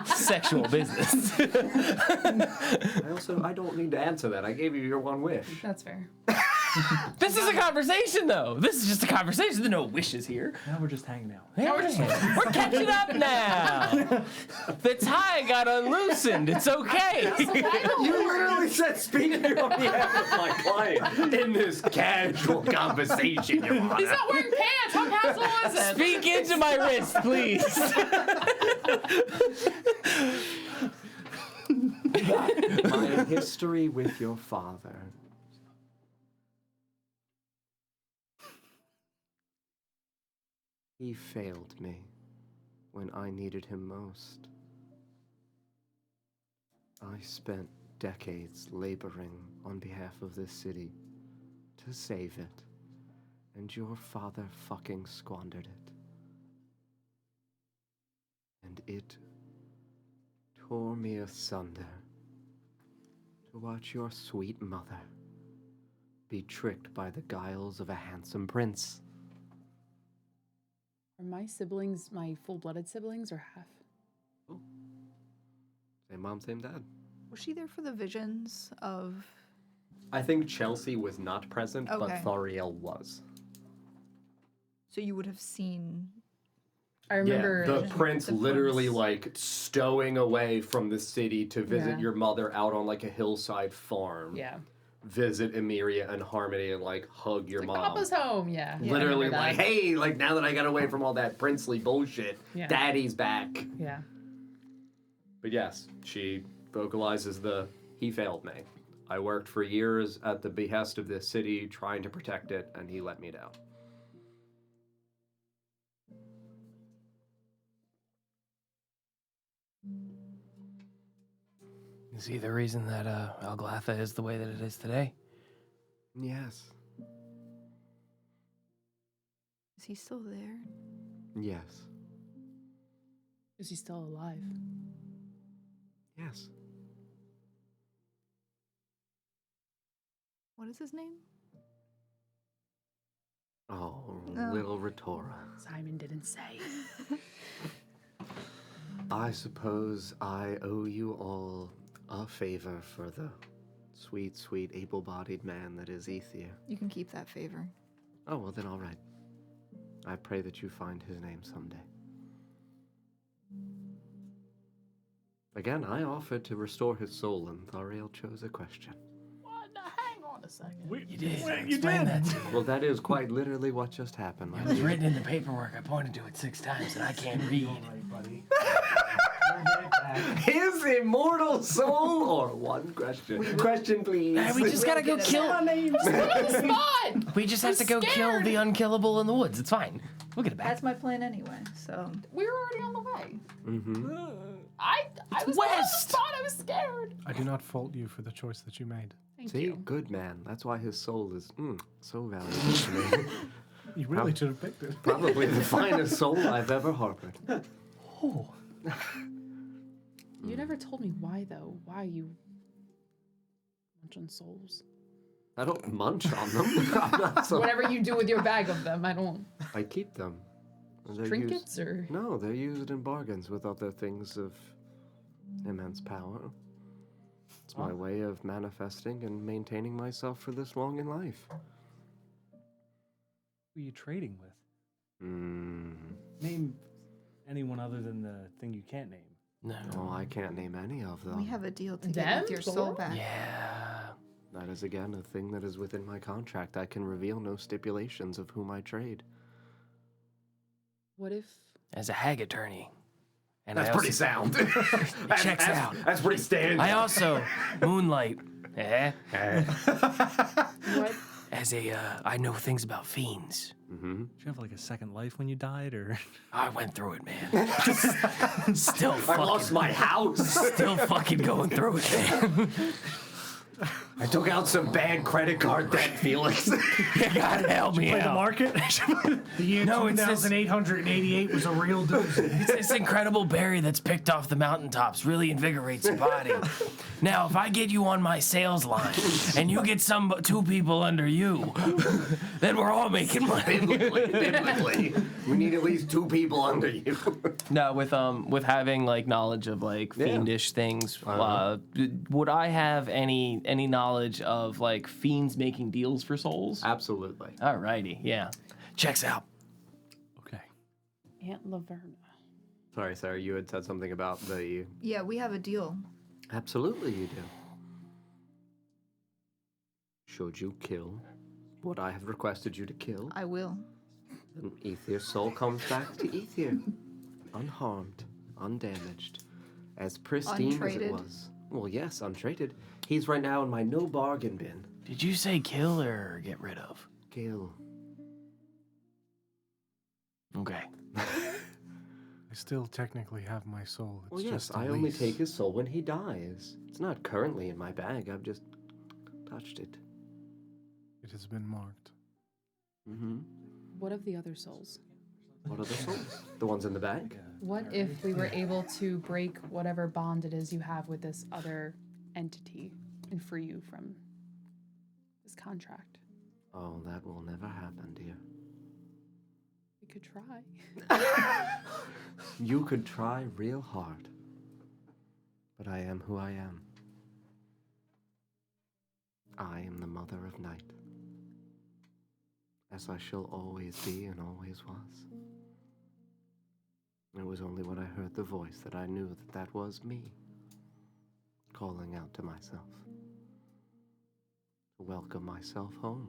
Sexual business. I don't need to answer that. I gave you your one wish. That's fair. This is a conversation, though. This is just a conversation. There's no wishes here. Now we're just hanging out. Yeah, we're catching up now. The tie got unloosened. It's okay. You literally said speaking on behalf of my client in this casual conversation, Your Honor. He's not wearing pants. How casual is it? Speak into my wrist, please. My history with your father. He failed me when I needed him most. I spent decades laboring on behalf of this city to save it, and your father fucking squandered it. And it tore me asunder to watch your sweet mother be tricked by the guiles of a handsome prince. Are my siblings my full-blooded siblings or half? Same mom, same dad. Was she there for the visions of? I think Chelsea was not present, but Okay. Thaurielle was. So you would have seen. I remember. The prince The literally prince. like stowing away from the city to visit Yeah. your mother out on like a hillside farm. Yeah. Visit Emiria and Harmony and like hug your Like, mom. Papa's home. Yeah. I Literally remember like, that. hey, like now that I got away from all that princely bullshit, Yeah. Daddy's back. Yeah. But yes, she vocalizes the he failed me. I worked for years at the behest of this city trying to protect it, and he let me down. Is he the reason that Alglatha is the way that it is today? Yes. Is he still there? Yes. Is he still alive? Yes. What is his name? Oh, No. little Retora. Simon didn't say. I suppose I owe you all a favor for the sweet, sweet, able-bodied man that is Ethier. You can keep that favor. Oh, well then all right. I pray that you find his name someday. Again, I offered to restore his soul, and Thaurielle chose a question. What? Now, hang on a second. You did. You Explain that to me. Well, that is quite literally what just happened. It was written in the paperwork. I pointed to it 6 times, and I can't read. His immortal soul, or one question? Question, please. Hey, we just gotta go kill. Spot! We just have to go kill the unkillable in the woods. It's fine. We'll get it back. That's my plan anyway. So We were already on the way. Mm-hmm. I was west. on the spot. I was scared. I do not fault you for the choice that you made. Thank See, you. good man. That's why his soul is so valuable to me. You really should have picked it. Probably the finest soul I've ever harbored. Oh. You never told me why, though. Why you munch on souls? I don't munch on them. I'm not so- Whatever you do with your bag of them, I don't. I keep them. They're Trinkets or. No, they're used in bargains with other things of immense power. It's my way of manifesting and maintaining myself for this long in life. Who are you trading with? Hmm. Name anyone other than the thing you can't name. No. Oh, I can't name any of them. we have a deal to Them? get with your soul Plural? back. Yeah. That is again a thing that is within my contract. I can reveal no stipulations of whom I trade. What if. As a hag attorney. And That's I also, pretty sound. checks out. That's pretty standard. I also moonlight. What? As a, I know things about fiends. Mm-hmm. Did you have like a second life when you died, or? I went through it, man. Still I fucking. lost my house. Still fucking going through it, man. I took out some bad credit card debt, Felix. You gotta help me Play the out. market. The year No, it's this- 2888 was a real doozy. It's this incredible berry that's picked off the mountaintops. Really invigorates your body. Now, if I get you on my sales line and you get 2 people under you, then we're all making money. Biblically, we need at least 2 people under you. No, with having like knowledge of like fiendish things, would I have any knowledge of like fiends making deals for souls? Absolutely. Alrighty, yeah. Checks out. Okay. Aunt Laverna. Sorry, Sarah, you had said something about the... Yeah, we have a deal. Absolutely you do. Should you kill what I have requested you to kill, I will. then Aethir's soul comes back to Aethir. Unharmed, undamaged, as pristine as Untraded. it was. Well, yes, untraded. He's right now in my no bargain bin. Did you say kill or get rid of? Kill. Okay. I still technically have my soul. It's Well, yes, just a I only lease. take his soul when he dies. It's not currently in my bag. I've just touched it. It has been marked. Mm-hmm. What of the other souls? What are the souls? The ones in the bag? What if we were able to break whatever bond it is you have with this other entity and free you from this contract? Oh, that will never happen, dear. We could try. You could try real hard. But I am who I am. I am the mother of night. As I shall always be and always was. It was only when I heard the voice that I knew that that was me, calling out to myself, to welcome myself home.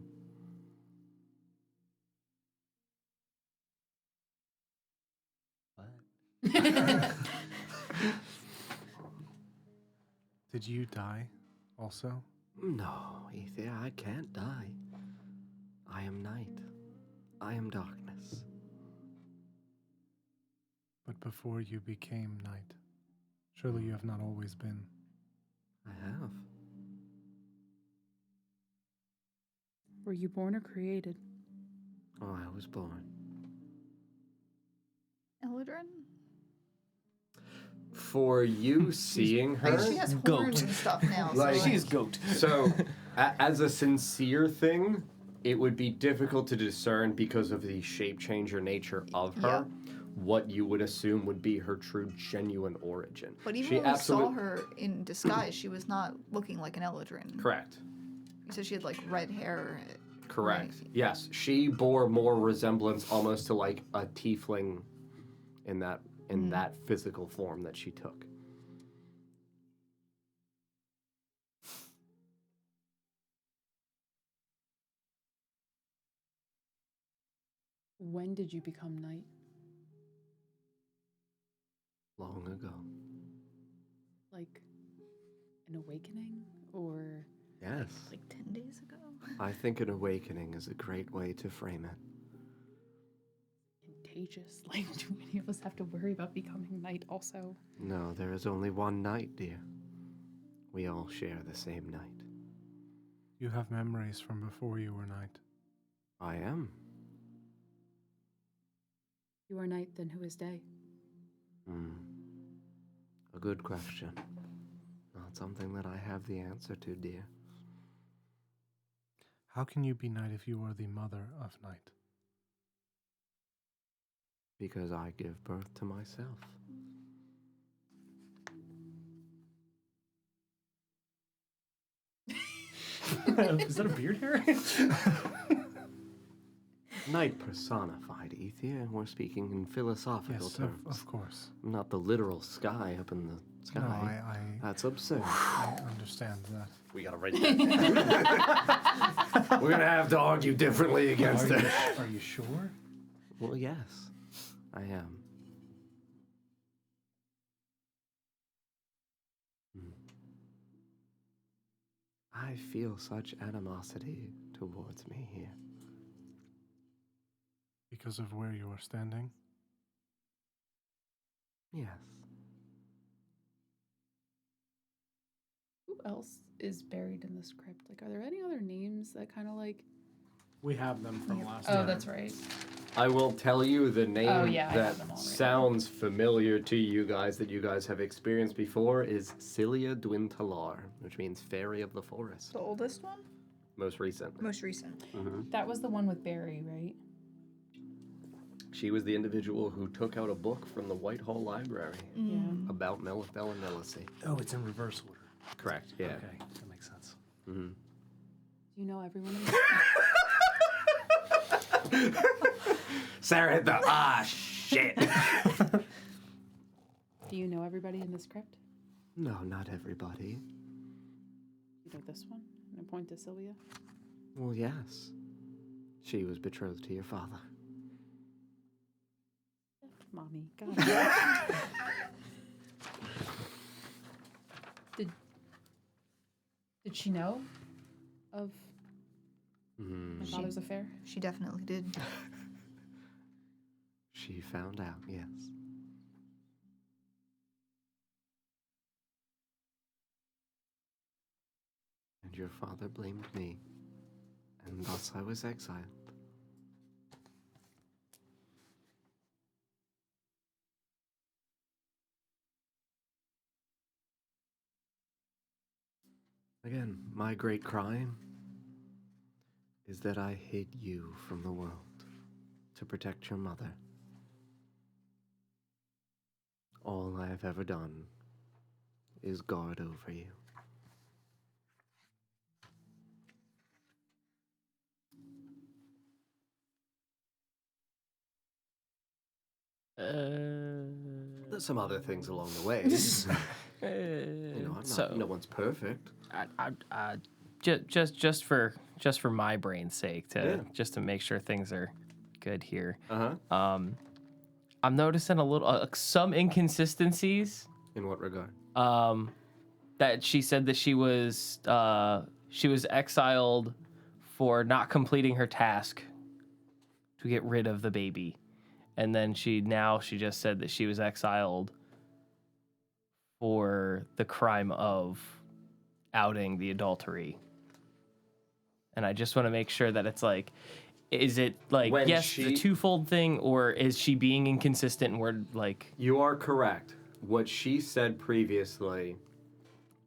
Did you die also? No, Aethir, I can't die. I am night. I am darkness. But before you became night, surely you have not always been. I have. Were you born or created? Oh, I was born. Eldrin? For you seeing I her, guess she has horns and stuff now. Like- so She's goat. so as a sincere thing, it would be difficult to discern because of the shape changer nature of her. What you would assume would be her true, genuine origin. But even She when we saw absolute- her in disguise, she was not looking like an Eldrin. Correct. You said she had like red hair. Correct. Right. Yes, she bore more resemblance almost to like a tiefling in that physical form that she took. When did you become knight? Long ago. Like an awakening or Yes. Like 10 days ago. I think an awakening is a great way to frame it. contagious? Like, do any of us have to worry about becoming knight also? No, there is only one night, dear. We all share the same night. You have memories from before you were knight. I am. You are knight, then who is day? A good question. Not something that I have the answer to, dear. How can you be knight if you are the mother of night? Because I give birth to myself. Is that a beard hair? Night personified, Ethier, and we're speaking in philosophical Yes, terms. of course. Not the literal sky up in the sky. No, I That's absurd. understand that. We gotta write that. We're gonna have to argue differently against it. Are you sure? Well, yes, I am. I feel such animosity towards me here. Because of where you are standing? Yes. Who else is buried in this crypt? Like, are there any other names that kind of like... We have them from last Oh, time. that's right. I will tell you the name Oh, yeah, I have that them all right now. sounds familiar to you guys that you guys have experienced before is Cilia Dwintalar, which means Fairy of the Forest. The oldest one? Most recent. Most recent. That was the one with Barry, right? She was the individual who took out a book from the Whitehall Library Yeah. about Melithel and Melicy. Oh, it's in reverse order. Correct, yeah. Okay, that makes sense. Do you know everyone in this Sarah hit the shit. Do you know everybody in this crypt? No, not everybody. You know this one? And I point to Sylvia. Well, yes. She was betrothed to your father. Mommy, got it. Did she know of my father's affair? She definitely did. She found out, yes. And your father blamed me, and thus I was exiled. Again, my great crime is that I hid you from the world to protect your mother. All I have ever done is guard over you. There's some other things along the way. You know, I'm not, no one's perfect. Just for my brain's sake, just to make sure things are good here. I'm noticing a little some inconsistencies. In what regard? That she said that she was exiled for not completing her task to get rid of the baby, and then she just said that she was exiled for the crime of outing the adultery. And I just want to make sure that it's like, is it like, When yes, the twofold thing, or is she being inconsistent and we're like... You are correct. What she said previously,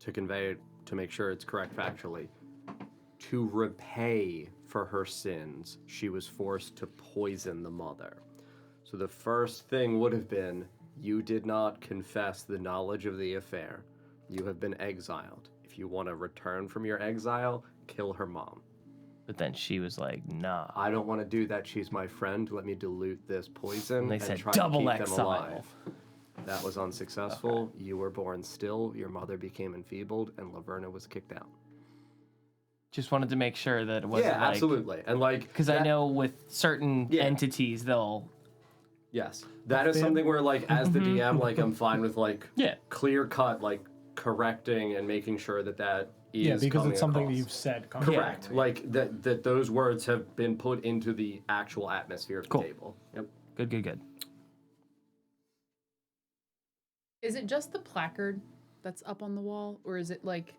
to convey it, to make sure it's correct factually, to repay for her sins, she was forced to poison the mother. So the first thing would have been, you did not confess the knowledge of the affair. You have been exiled. If you want to return from your exile, kill her mom. But then she was like, nah. I don't want to do that. She's my friend. Let me dilute this poison And they said, try "Double to keep them exile." alive. That was unsuccessful. You were born still. Your mother became enfeebled, and Laverna was kicked out. Just wanted to make sure that it wasn't Yeah, like... absolutely. And like... Because I know with certain entities, they'll... Yes. That is something where, like, as the DM, like, I'm fine with, like, Yeah. clear cut, like, correcting and making sure that that is Yeah, because coming it's something that across. you've said. Correct. concretely. Like, that those words have been put into the actual atmosphere of the table. Yep. Good. Is it just the placard that's up on the wall, or is it like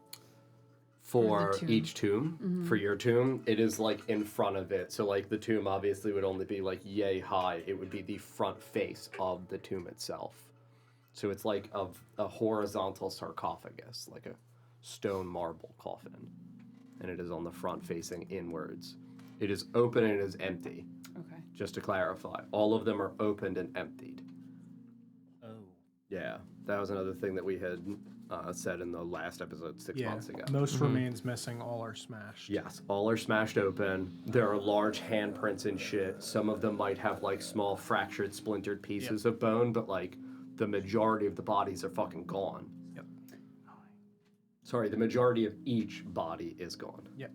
For tomb? each tomb, for your tomb, it is like in front of it. So like the tomb obviously would only be like yay high. It would be the front face of the tomb itself. So it's like a horizontal sarcophagus, like a stone marble coffin. And it is on the front facing inwards. It is open and it is empty. Okay. Just to clarify, all of them are opened and emptied. Oh. Yeah, that was another thing that we had said in the last episode 6 months ago. Most remains missing, all are smashed. Yes, all are smashed open. There are large handprints and shit. Some of them might have like small fractured, splintered pieces of bone, but like the majority of the bodies are fucking gone. Yep. Sorry, the majority of each body is gone. Yep.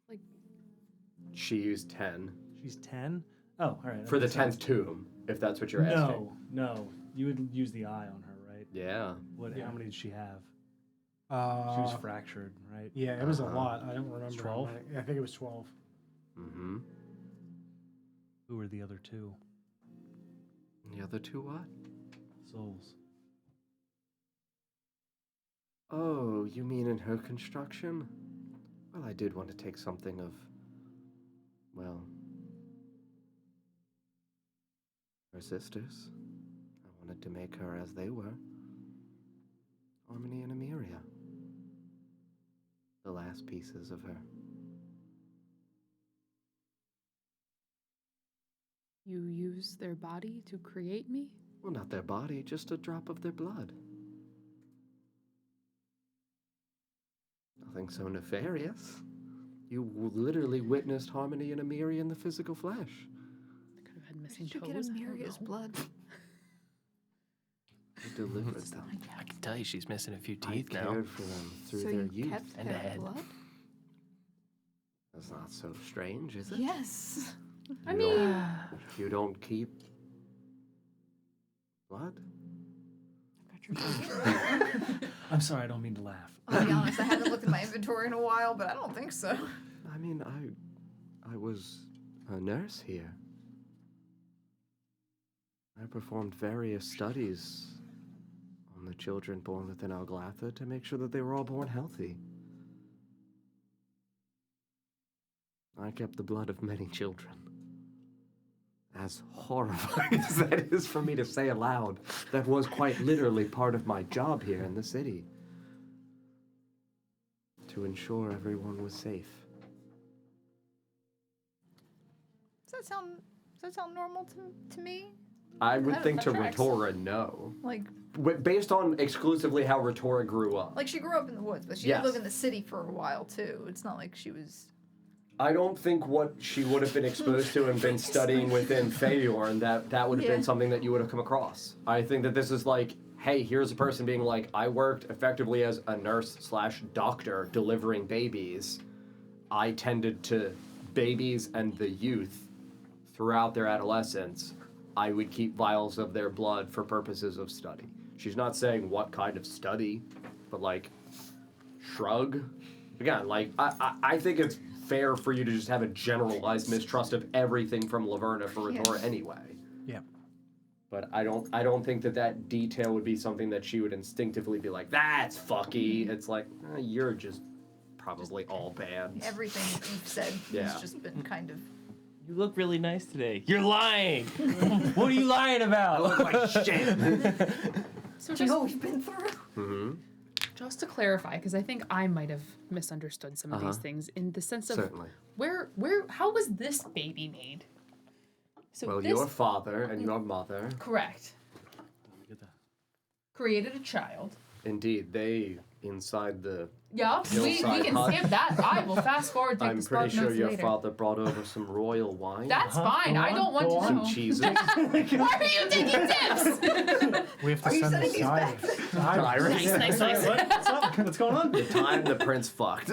Like She used 10 She's 10? Oh, all right. for the 10th tomb, if that's what you're asking. No. You would use the eye on her, right? Yeah. How many did she have? She Uh, was fractured, right? yeah, it was a lot. I don't remember. 12? I think it was 12. Mm-hmm. Who were the other two? The other two what? Souls. Oh, you mean in her construction? Well, I did want to take something of, well, her sisters. I wanted to make her as they were. Harmony and Emeria. The last pieces of her. you use their body to create me? Well, not their body, just a drop of their blood. Nothing so nefarious. You literally witnessed Harmony and Emeria in the physical flesh. I could have had missing Did you toes. get I don't Amelia's know. blood? You delivered them. I can tell you she's missing a few I teeth now. cared for them through So their you youth. kept and their a head. blood? That's not so strange, is it? Yes. I mean, You don't keep blood? I'm sorry, I don't mean to laugh. I'll be honest, I haven't looked at my inventory in a while, but I don't think so. I mean, I was a nurse here. I performed various studies on the children born within Alglatha to make sure that they were all born healthy. I kept the blood of many children. As horrifying as that is for me to say aloud, that was quite literally part of my job here in the city. To ensure everyone was safe. Does that sound normal to me? I would That- think that to tracks. Retora, no. Like Based on exclusively how Retora grew up. she grew up in the woods, but she Yes. did live in the city for a while too. It's not like she was. I don't think what she would have been exposed to and been studying within Faerielle, that would have been Yeah. something that you would have come across. I think that this is like, hey, here's a person being like, I worked effectively as a nurse/doctor delivering babies. I tended to babies and the youth throughout their adolescence. I would keep vials of their blood for purposes of study. She's not saying what kind of study, but like, shrug. Again, like, I think it's fair for you to just have a generalized mistrust of everything from Laverna for Retora anyway. Yep. But I don't think that detail would be something that she would instinctively be like, that's fucky. It's like, you're just probably all bad. Everything that you've said Yeah. has just been kind of. You look really nice today. You're lying. What are you lying about? look like shit. so Do you just, know what we've been through? Mm-hmm. just to clarify, because I think I might have misunderstood some of these things in the sense of Certainly. how was this baby made? So Well, this, your father and your mother, correct, Get that. created a child. indeed, they inside the... Yeah, we Hillside can hut. skip that. I will fast forward. Take I'm the spark pretty sure notes your later. father brought over some royal wine. That's fine. Go I on, don't want go to on. know. some cheeses. Why are you taking tips? We have to Are you send sending the these back? Cyrus. Nice. What's up? What's going on? The time the prince fucked.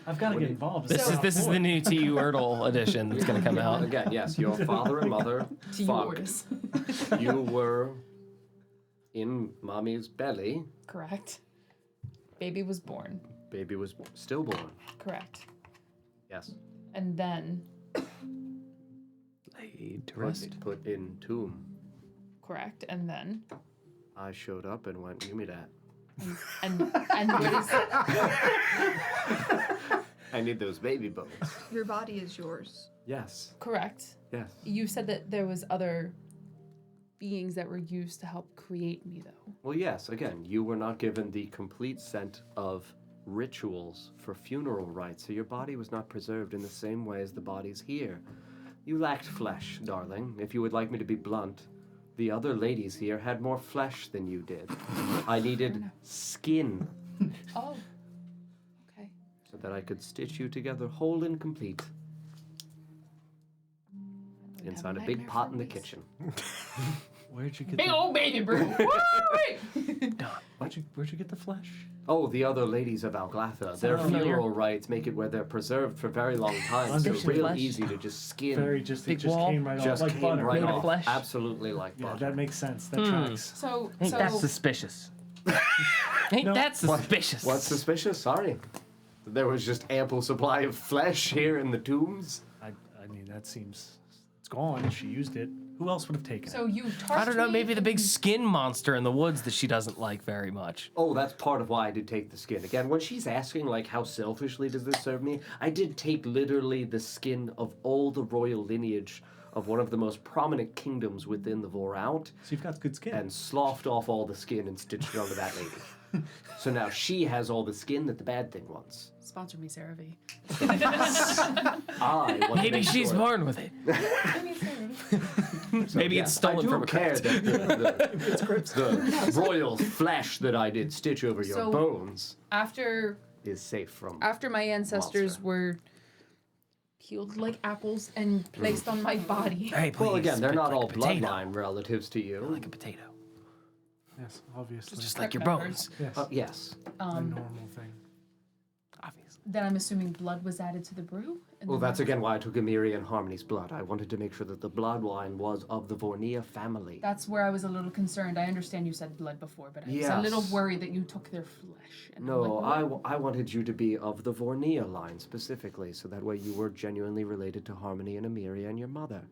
I've got to get involved. This is the new TU Erdl edition that's gonna come out. Again, yes, your father and mother To you fucked. orders. You were in mommy's belly. Correct. Baby was born. Baby was stillborn. Correct. Yes. And then, Laid to rest. Put in tomb. correct. And then, I showed up and went, give me that. and what is I need those baby bones. Your body is yours. Yes. correct? Yes. You said that there was other beings that were used to help create me, though. Well, yes, again, you were not given the complete set of rituals for funeral rites, so your body was not preserved in the same way as the bodies here. You lacked flesh, darling. If you would like me to be blunt, the other ladies here had more flesh than you did. I needed skin Oh. Okay. so that I could stitch you together whole and complete inside a big pot in the kitchen. Where'd you get Big the, old baby brew. where'd you get the flesh? Oh, the other ladies of Alglatha. Their familiar. funeral rites make it where they're preserved for very long time, so Understood. real Flesh. easy to just skin. Very just Big it just wall. came right Just off like came butter. right Made of off. flesh? Absolutely like Yeah, butter. that makes sense. That tracks. So, Ain't that so suspicious? Ain't No. that suspicious? What's suspicious? Sorry. There was just ample supply of flesh here in the tombs. I mean, that seems it's gone. She used it. Who else would have taken so it? you touched I don't know, me maybe the big and- skin monster in the woods that she doesn't like very much. Oh, that's part of why I did take the skin. Again, when she's asking, like, how selfishly does this serve me, I did take literally the skin of all the royal lineage of one of the most prominent kingdoms within the Vornea So you've got good skin. and sloughed off all the skin and stitched it onto that lady. So now she has all the skin that the bad thing wants. Sponsor me, Sarah V. I want to Maybe make she's sure. born with it. Maybe Yeah, it's stolen I do from a care crypt. that the royal flesh that I did stitch over your So- bones After is safe from. my ancestors Monster. were peeled like apples and placed on my body. Hey, please. Well, again, they're spit not like all a potato. bloodline relatives to you. Like a potato. Yes, obviously. Just like your members. bones. Yes, Yes. a normal thing. Obviously. Then I'm assuming blood was added to the brew. And Well, then that's again why I took Amiri and Harmony's blood. I wanted to make sure that the bloodline was of the Vornea family. That's where I was a little concerned. I understand you said blood before, but I was a Yes. little worried that you took their flesh. And I'm No, like, what? I wanted you to be of the Vornea line specifically, so that way you were genuinely related to Harmony and Amiri and your mother.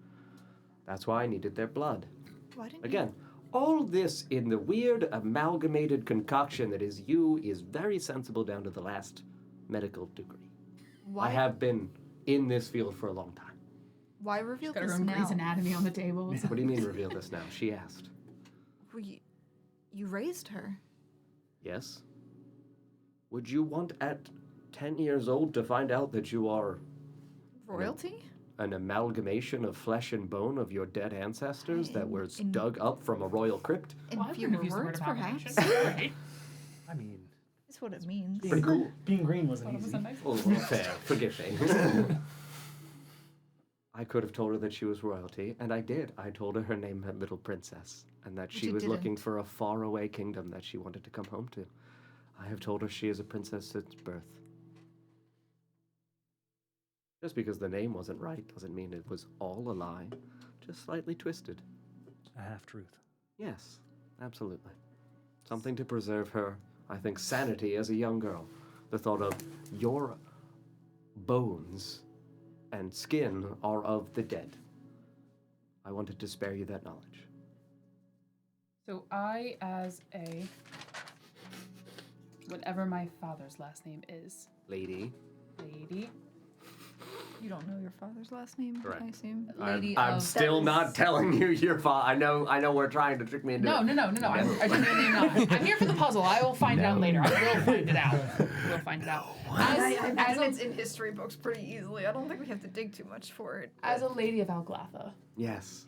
That's why I needed their blood. Why didn't Again, all this in the weird amalgamated concoction that is you is very sensible down to the last medical degree. Why? I have been in this field for a long time. Why reveal Got her this own now? Grey's Anatomy on the table. What do you mean reveal this now? She asked. Well, you raised her. Yes? Would you want at 10 years old to find out that you are Royalty? an amalgamation of flesh and bone of your dead ancestors that was In- dug up from a royal crypt? In Well, I fewer wouldn't have used the word words, amalgamation. perhaps. Right? I mean, That's what it means. Pretty cool. being green wasn't Thought it was easy. a nice Oh, well, fair. Forgive me. I could have told her that she was royalty, and I did. I told her her name meant Little Princess, and that But she you was looking didn't. for a faraway kingdom that she wanted to come home to. I have told her she is a princess since birth. Just because the name wasn't right doesn't mean it was all a lie, just slightly twisted. A half-truth. Yes, absolutely. Something to preserve her, I think, sanity as a young girl. The thought of your bones and skin are of the dead. I wanted to spare you that knowledge. So I, as a whatever my father's last name is, Lady. lady, You don't know your father's last name, Correct. I assume. lady I'm of. still not telling you your father. I know we're trying to trick me into No. it. I genuinely am not. I'm here for the puzzle. I will find it out later. I will find it out. We'll find it out. I As imagine a, it's in history books pretty easily. I don't think we have to dig too much for it. as a lady of Alglatha, Yes.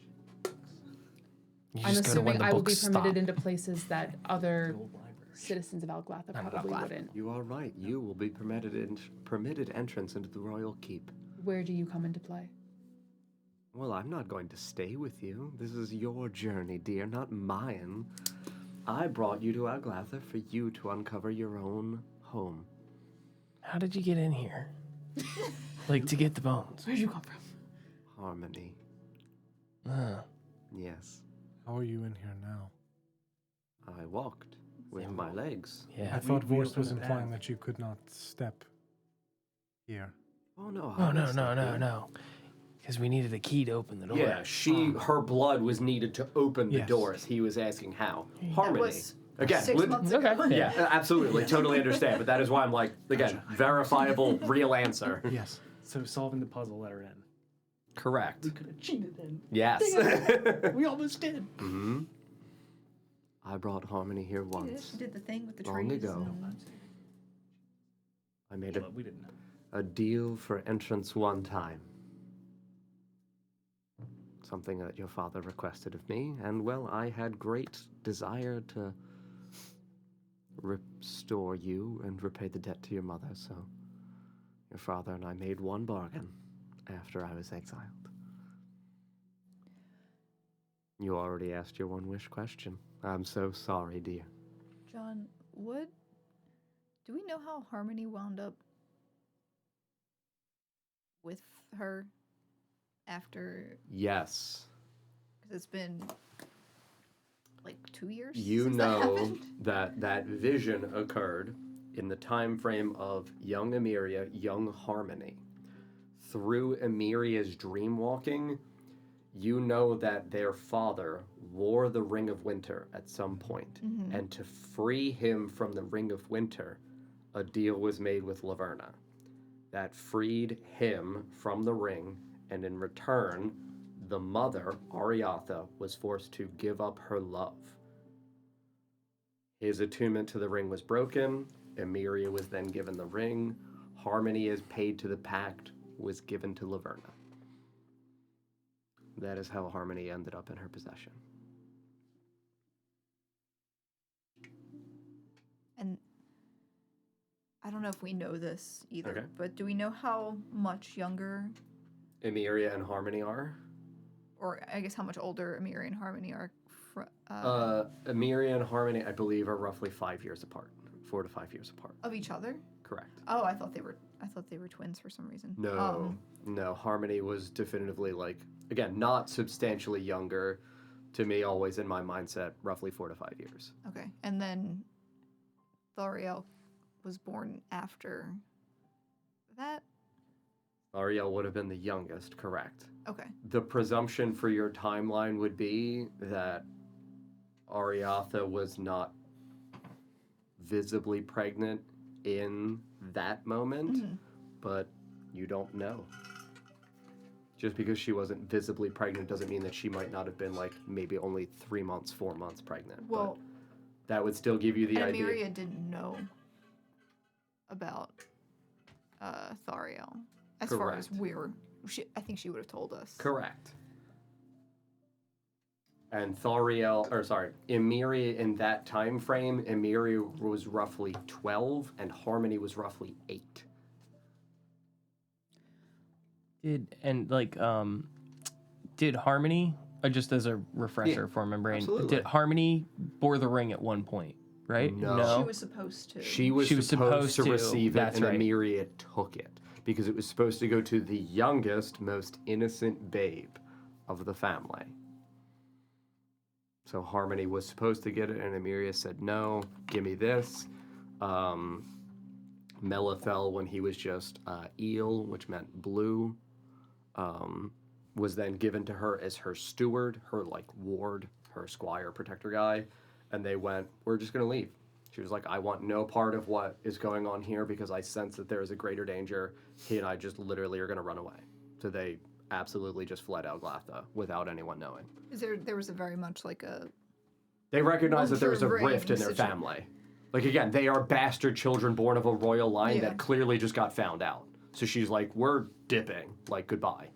You I'm just go to when assuming the I will be books permitted stop. into places that other citizens of Alglatha Not probably Alglatha. wouldn't. You are right. You will be permitted entrance into the royal keep. Where do you come into play? Well, I'm not going to stay with you. This is your journey, dear, not mine. I brought you to Alglatha for you to uncover your own home. How did you get in here? Like, to get the bones? Where'd you come from? Harmony. Yes. How are you in here now? I walked with my legs. Yeah. I thought we Vorst was opened the implying path. that you could not step here. Oh, no. Oh, no. Because we needed a key to open the door. Yeah, her blood was needed to open the Yes. doors. He was asking how. That Harmony. was Again, 6 months ago. Okay. yeah, absolutely. Totally understand. But that is why I'm like, again, verifiable, real answer. Yes. So solving the puzzle let her in. Correct. We could have cheated then. Yes. We almost did. hmm I brought Harmony here Yeah, once. she did the thing with the Long trees. ago. and- I made But we didn't. a deal for entrance one time. Something that your father requested of me, and well, I had great desire to restore you and repay the debt to your mother, so your father and I made one bargain after I was exiled. You already asked your one wish question. I'm so sorry, dear. John, do we know how Harmony wound up with her after? Yes. Because it's been like 2 years. You since that know happened. that vision occurred in the time frame of young Emeria, young Harmony. Through Emeria's dream walking, you know that their father wore the Ring of Winter at some point. And to free him from the Ring of Winter, a deal was made with Laverna that freed him from the ring, and in return, the mother, Ariatha, was forced to give up her love. His attunement to the ring was broken. Emeria was then given the ring. Harmony, as paid to the pact, was given to Laverna. That is how Harmony ended up in her possession. And I don't know if we know this either, Okay. but do we know how much younger, Emeria and Harmony are? or I guess how much older Amiri and Harmony are? Emeria and Harmony, I believe, are roughly 5 years apart. 4 to 5 years apart. Of each other? Correct. Oh, I thought they were twins for some reason. No, Harmony was definitively, like, again, not substantially younger. To me, always in my mindset, roughly 4 to 5 years. Okay, and then Thaurielle was born after that. Ariel would have been the youngest, correct. Okay. The presumption for your timeline would be that Ariatha was not visibly pregnant in that moment, but you don't know. Just because she wasn't visibly pregnant doesn't mean that she might not have been, like, maybe only 3 months, 4 months pregnant. Well, but that would still give you the and idea. Emiria didn't know about Thaurielle. As far as Correct. I think she would have told us. Correct. And Emiria in that time frame, Emiria was roughly 12 and Harmony was roughly 8. Did Harmony, just as a refresher for my brain, absolutely. did Harmony bore the ring at one point, right? No. She was supposed to. She was supposed to receive it, that's and right. Emiria took it because it was supposed to go to the youngest, most innocent babe of the family. So Harmony was supposed to get it, and Emiria said, "No, give me this." Melithel, when he was just eel, which meant blue, was then given to her as her steward, her like ward, her squire, protector guy, and they went, "We're just gonna leave." She was like, "I want no part of what is going on here because I sense that there is a greater danger. He and I just literally are gonna run away." So they absolutely just fled Alglatha without anyone knowing. There was a very much like a. They recognized that there was a Ring rift in their situation. family. Like, again, they are bastard children born of a royal line Yeah. that clearly just got found out. So she's like, "We're dipping. Like, goodbye."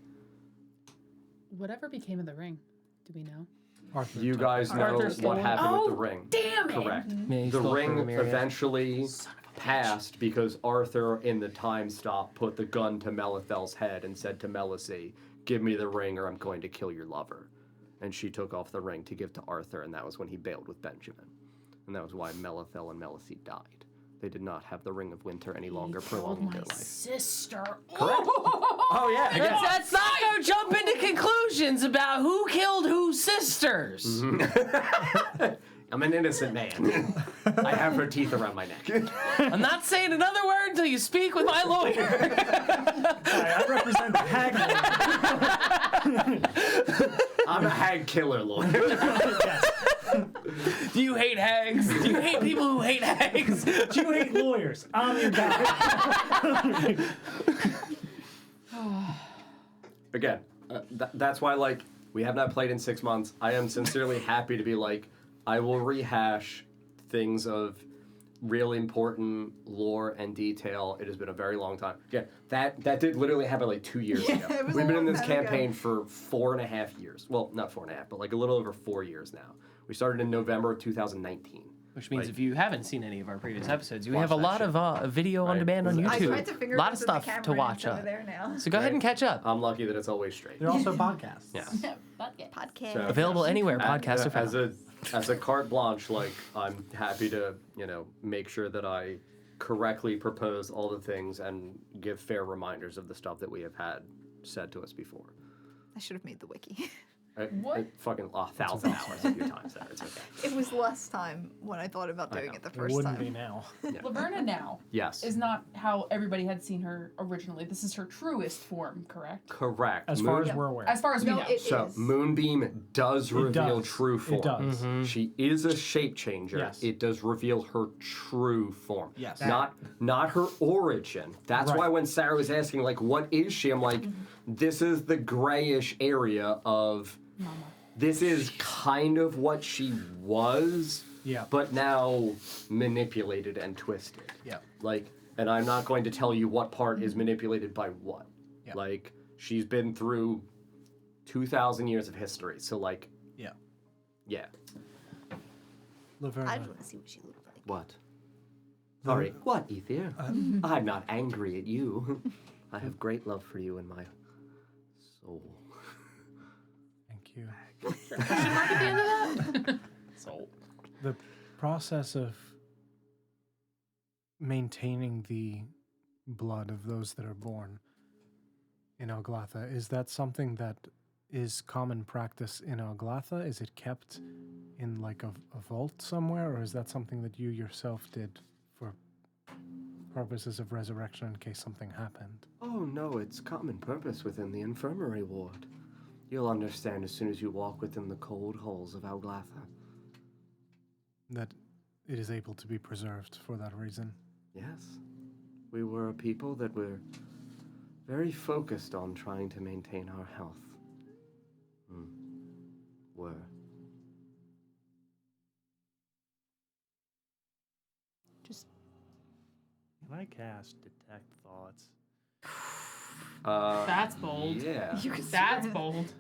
Whatever became of the ring? Do we know? Arthur. You guys know Arthur what stole it. happened with the Oh, ring. damn it! Correct. Yeah, he The stole it ring from Miriam. eventually passed because Arthur, in the time stop, put the gun to Melithel's head and said to Melisy, "Give me the ring or I'm going to kill your lover." And she took off the ring to give to Arthur, and that was when he bailed with Benjamin. And that was why Melithel and Melisy died. They did not have the Ring of Winter any longer, prolonging their life. Sister. Correct. Oh yeah. Again. Let's not go jump into conclusions about who killed whose sisters. I'm an innocent man. I have her teeth around my neck. I'm not saying another word until you speak with my lawyer. I represent the hag. I'm a hag killer lawyer. Yes. Do you hate hags? Do you hate people who hate hags? Do you hate lawyers? I'm your guy. Again, that's why, like, we have not played in 6 months. I am sincerely happy to be like, I will rehash things of really important lore and detail. It has been a very long time. Yeah, that did literally happen like 2 years ago. it was We've a been in long this time ago. campaign for 4.5 years. Well, not 4.5, but like a little over 4 years now. We started in November of 2019. Which means if you haven't seen any of our previous episodes, we Watch have a that lot shit. of video on demand on I YouTube. tried to A finger lot of the stuff camera to and watch it's over up. there now. So go ahead and catch up. I'm lucky that it's always straight. They're also podcasts. Yeah. Podcast. So- Available anywhere podcasts are found. As a carte blanche, like, I'm happy to, make sure that I correctly propose all the things and give fair reminders of the stuff that we have had said to us before. I should have made the wiki. What? Fucking 1,000 hours of your time there. It's okay. It was less time when I thought about doing know. it the It first wouldn't time. be now. Laverna now Yes. is not how everybody had seen her originally. This is her truest form, correct? Correct. As far as we're aware. As far as we No, know. it So is. Moonbeam does reveal does. true form. It does. She is a shape changer. Yes. It does reveal her true form. Yes. Not her origin. That's Right. why when Sarah was asking, like, what is she? I'm like, this is the grayish area of. This is kind of what she was. Yeah. But now manipulated and twisted. Yeah. Like, and I'm not going to tell you what part is manipulated by what. Yeah. Like, she's been through 2,000 years of history. So, like, Yeah. yeah. I Laverna, just want to see what she looked like. What? Sorry. What, Ether? I'm not angry at you. I have great love for you in my soul. thank you. Question mark at the end of that? So, The process of maintaining the blood of those that are born in Oglatha, is that something that is common practice in Oglatha? Is it kept in like a vault somewhere, or is that something that you yourself did for purposes of resurrection in case something happened? Oh, no, it's common purpose within the infirmary ward. You'll understand as soon as you walk within the cold halls of Oglatha. That it is able to be preserved for that reason? Yes. We were a people that were very focused on trying to maintain our health. Were. Just Can I cast detect thoughts? That's bold. Yeah. you can That's swear. bold.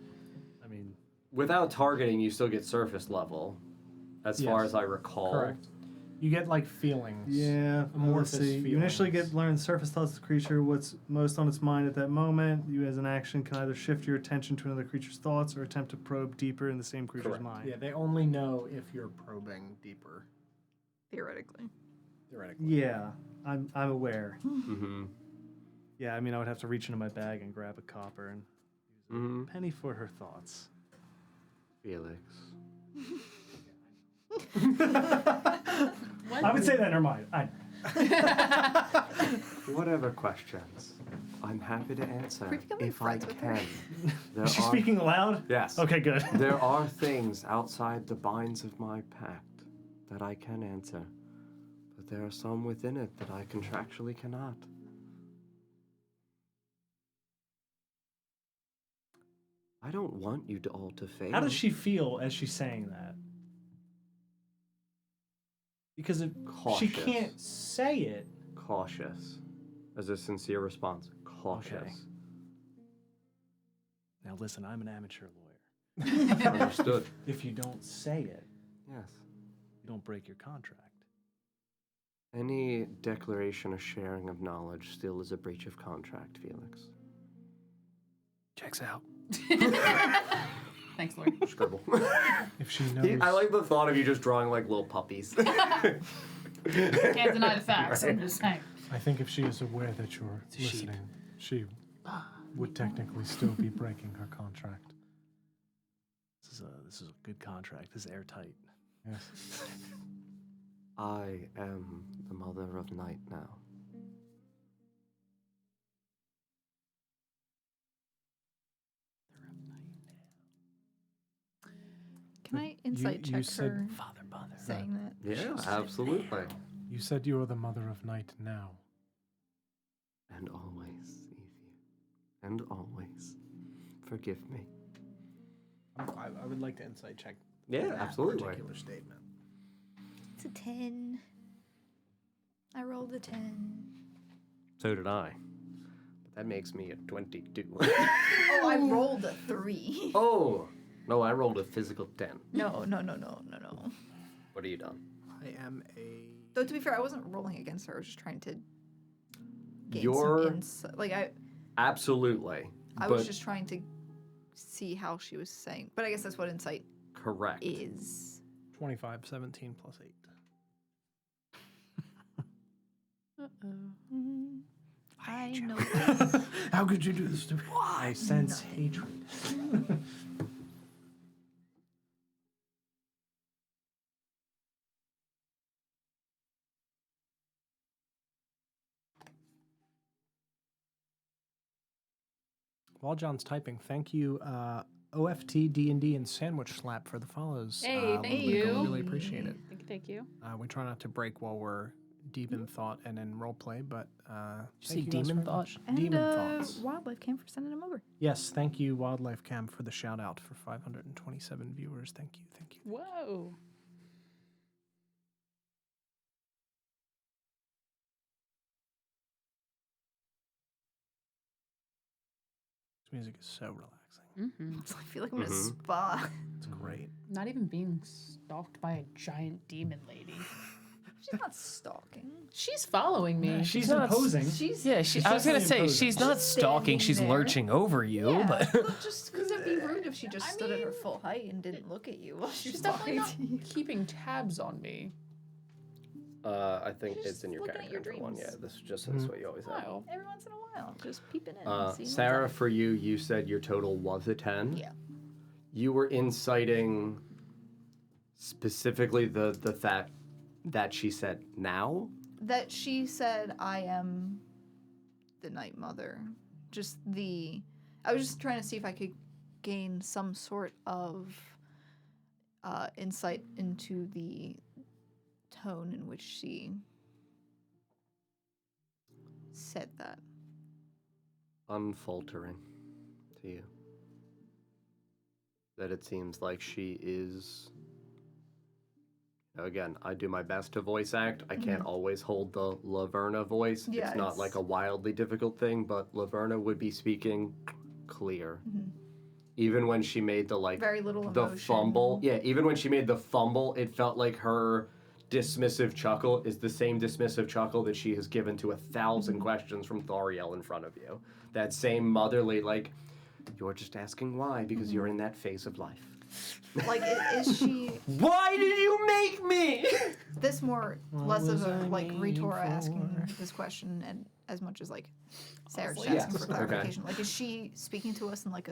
I mean, Without targeting, you still get surface level, as far Yes. as I recall. Correct. You get like feelings. Yeah, Amorphous let's see. You initially feelings. learn surface thoughts of the creature, what's most on its mind at that moment. You, as an action, can either shift your attention to another creature's thoughts or attempt to probe deeper in the same creature's Correct. mind. Yeah, they only know if you're probing deeper. Theoretically. Theoretically. Yeah, I'm aware. Mm-hmm. Yeah, I mean, I would have to reach into my bag and grab a copper and use Mm-hmm. a penny for her thoughts. Felix. I would say that in her mind. Whatever questions, I'm happy to answer we becoming if I friends with her? can. There Is she are- speaking aloud? Yes. Okay, good. There are things outside the binds of my pact that I can answer, but there are some within it that I contractually cannot. I don't want you to all to fail. How does she feel as she's saying that? Because she Cautious. can't say it. Cautious. As a sincere response. Cautious. Okay. Now listen, I'm an amateur lawyer. Understood. If you don't say it, Yes. you don't break your contract. Any declaration or sharing of knowledge still is a breach of contract, Felix. Checks out. Thanks, Lord. Scribble. If she knows, I like the thought of you just drawing like little puppies. Can't deny the facts. I'm just saying. I think if she is aware that you're a sheep. listening, she would technically still be breaking her contract. This is a good contract. This is airtight. Yes. I am the mother of night now. Can I insight you check said her Father, mother. saying that? Yeah, absolutely. You said you are the mother of night now. And always, Evie. And always. Forgive me. I would like to insight check. Yeah, that absolutely. Particular statement. It's a 10. I rolled a 10. So did I. But that makes me a 22. Oh, I rolled a 3. Oh! No, I rolled a physical 10. No. What have you done? I am a. Though to be fair, I wasn't rolling against her. I was just trying to gain You're- some insight. Like Absolutely. I but was just trying to see how she was saying. But I guess that's what insight correct. is. 25, 17 plus 8. I know. How could you do this to me? I sense hatred. While John's typing, thank you, OFT, D&D, and Sandwich Slap for the follows. Hey, thank we you. Really appreciate it. Thank you. We try not to break while we're deep in thought and in roleplay, but you say thank guys demon very thought? much. And Demon thoughts. Wildlife Cam for sending them over. Yes, thank you, Wildlife Cam, for the shout out for 527 viewers. Thank you. Whoa. This music is so relaxing. Mm-hmm. I feel like I'm in a spa. It's great. Not even being stalked by a giant demon lady. She's not stalking. She's following me. She's not- imposing. She's Yeah, I was gonna say imposing. she's not She's stalking. standing She's there. lurching over you, yeah, but just because it'd be rude if she just stood at her full height and didn't look at you while she She's was definitely talking not to you. keeping tabs on me. I think She's it's in your looking at character your info one. Yeah, dreams. this just says what you always have. Wow. Every once in a while, just peeping in. and seeing what's Sarah, up. for you said your total was a 10. Yeah. You were inciting specifically the fact that she said now. That she said, I am the Night Mother. I was just trying to see if I could gain some sort of insight into the tone in which she said that. Unfaltering to you. That it seems like she is. Again, I do my best to voice act. I can't always hold the Laverna voice. Yeah, it's not it's- like a wildly difficult thing, but Laverna would be speaking clear. Even when she made the Very little the emotion. fumble. Yeah, even when she made the fumble, it felt like her dismissive chuckle is the same dismissive chuckle that she has given to 1,000 questions from Thaurielle in front of you. That same motherly, you're just asking why because you're in that phase of life. Like, is she Why did you make me? this less of a made Ritora asking for? this question, and as much as Sarah just Honestly, asking yes. for Okay. clarification? Like, is she speaking to us in a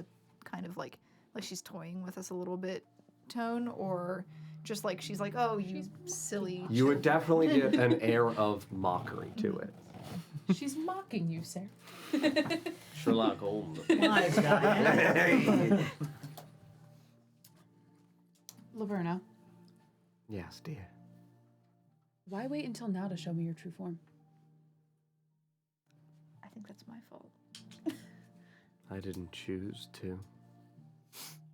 kind of like she's toying with us a little bit tone, or just she's like, oh, you silly. You would definitely get an air of mockery to it. She's mocking you, Sarah. Sherlock Holmes. Wise guy. Laverna, Yes, dear. why wait until now to show me your true form? I think that's my fault. I didn't choose to.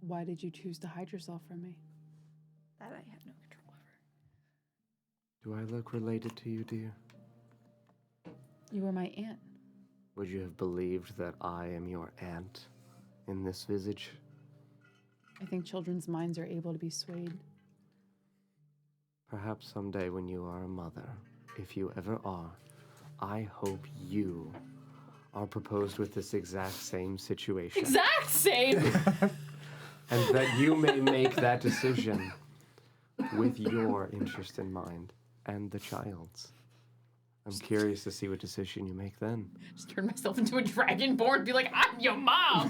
Why did you choose to hide yourself from me? That I have no control over. Do I look related to you, dear? You were my aunt. Would you have believed that I am your aunt in this visage? I think children's minds are able to be swayed. Perhaps someday when you are a mother, if you ever are, I hope you are proposed with this exact same situation. Exact same! And that you may make that decision with your interest in mind and the child's. I'm curious to see what decision you make then. Just turn myself into a dragonborn and be like, I'm your mom!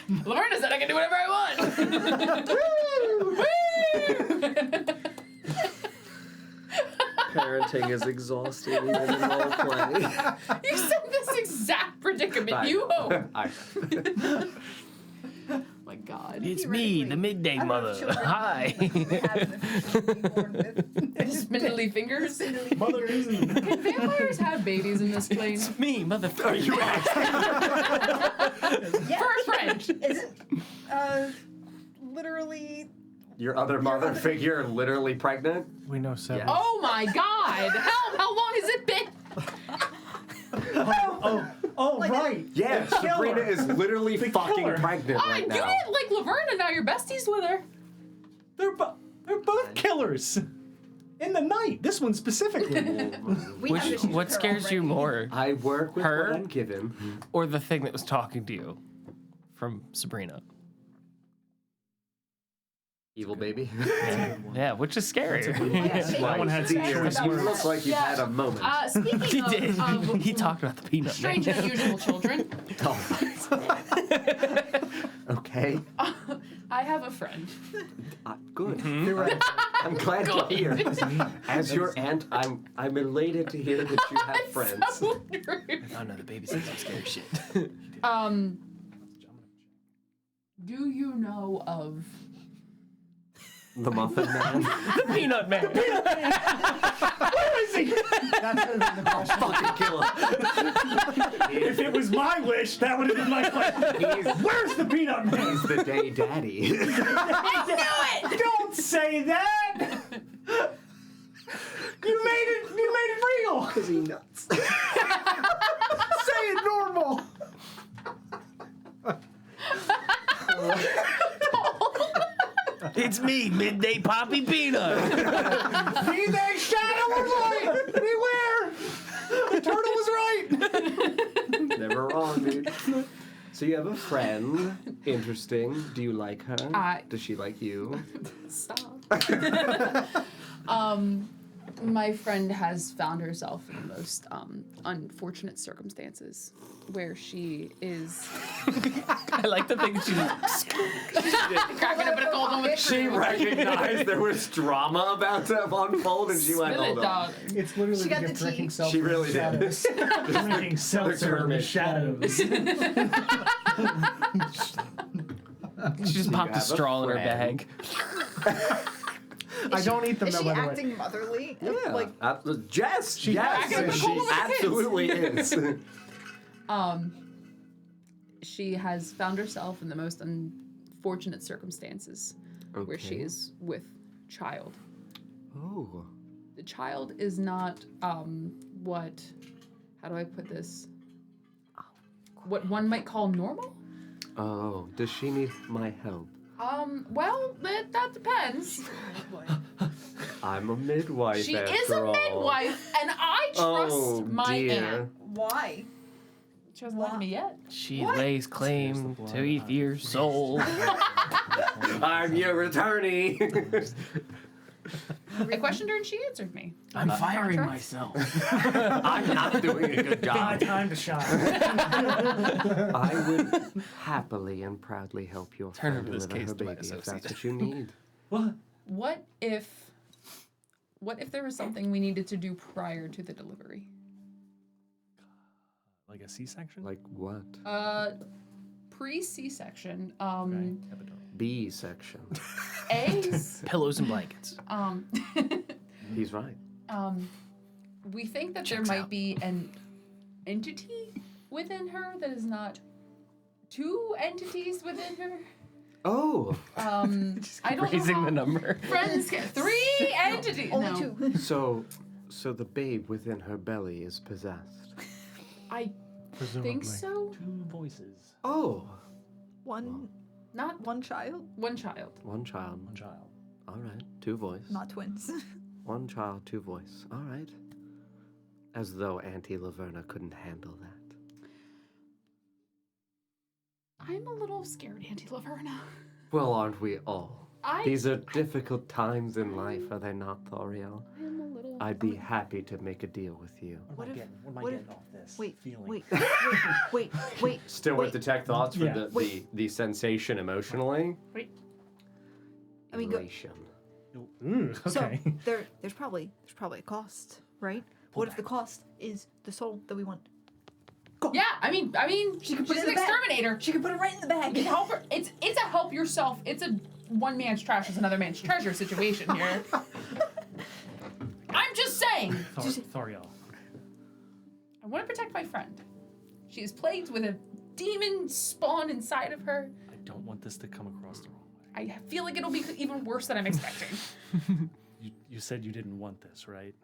Laverna said I can do whatever I want! Parenting is exhausting even in roleplay. You said this exact predicament, you hope! My God. It's me, the midday mother. Hi. Spindly fingers. Mothers and Can vampires have babies in this plane? It's me, motherfucker. First friend. Isn't literally Your other mother figure literally pregnant? We know several. Oh my God! How long has it been? right. Yeah, Sabrina is literally fucking killer. pregnant right You now. didn't like Laverna, now you're besties with her. They're both killers. In the night. This one specifically. What scares you more? I work with Her? what I'm given. Or the thing that was talking to you from Sabrina? Evil baby. Yeah, which is scarier. That one had some choice You words. look like you've had a moment. Speaking He did. of He talked about the peanut strange man. and unusual children, Okay. I have a friend. Good. Theoretically. I'm glad to hear. As your aunt, I'm elated to hear that you have friends. So rude. Oh no, the baby said some scary shit. Do you know of The Muffin Man. The peanut man. Where is he? That should have been the question. Fucking kill him. If it was my wish, that would have been my question. Where's the peanut man? He's the day daddy. I knew it! Don't say that. You made it real. Is he nuts? Say it normal. It's me, midday Poppy Peanut. Be that shadow or light. Beware. The turtle was right. Never wrong, dude. So you have a friend. Interesting. Do you like her? Does she like you? Stop. My friend has found herself in the most unfortunate circumstances where she is I like to think she's cracking up in a cold one with She recognized there was drama about to unfold, and she went, Spill it, hold on. dog. It's literally She got like the drinking tea. seltzer. She really in the did. shadows. Drinking seltzer in the shadows. She just popped a have a straw in her friend. bag. I don't eat them Is though, she by the way. acting motherly? Yeah. Like, Yes, She yes, cracking up a cold one with the kids. absolutely is. She has found herself in the most unfortunate circumstances where she Okay. is with child. Oh. The child is not how do I put this? What one might call normal? Oh, does she need my help? Well, that depends. I'm a midwife. She is after a all. midwife, and I trust Oh, my dear. aunt. why? She hasn't let me yet. She lays claim to your soul. I'm your attorney. I questioned her and she answered me. I'm firing contract? myself. I'm not doing a good My job. time to shine. I would happily and proudly help your Turn friend over this deliver case her to my baby if that's associate. what you need. What if there was something we needed to do prior to the delivery? Like a C-section? Like what? Pre C-section. B section. A's. Pillows and blankets. He's right. We think that there Checks might out. be an entity within her that is not two entities within her. Oh, I don't Raising know the number. Friends, three entities. Only No. two. so the babe within her belly is possessed. I Presumably. think so. Two voices. Oh, Not one child, one child. One child. One child. All right. 2 voice. not twins. One child, 2 voice. All right. As though Auntie Laverna couldn't handle that. I'm a little scared, Auntie Laverna. Well, aren't we all? These are difficult times in life, are they not, Thaurielle? I'm a little. I'd be happy to make a deal with you. What am I getting off this feeling? Wait. Still with detect thoughts for Yeah. the sensation emotionally? Wait. I mean, go, Elation. Ooh, okay. so there's probably a cost, right? What if the cost is the soul that we want? Yeah, I mean, She can put she's it an in the bag. exterminator. She can put it right in the bag. You can help her. It's a help yourself. It's a one man's trash is another man's treasure situation here. I'm just saying. Thaurielle. I want to protect my friend. She is plagued with a demon spawn inside of her. I don't want this to come across the wrong way. I feel like it'll be even worse than I'm expecting. You said you didn't want this, right?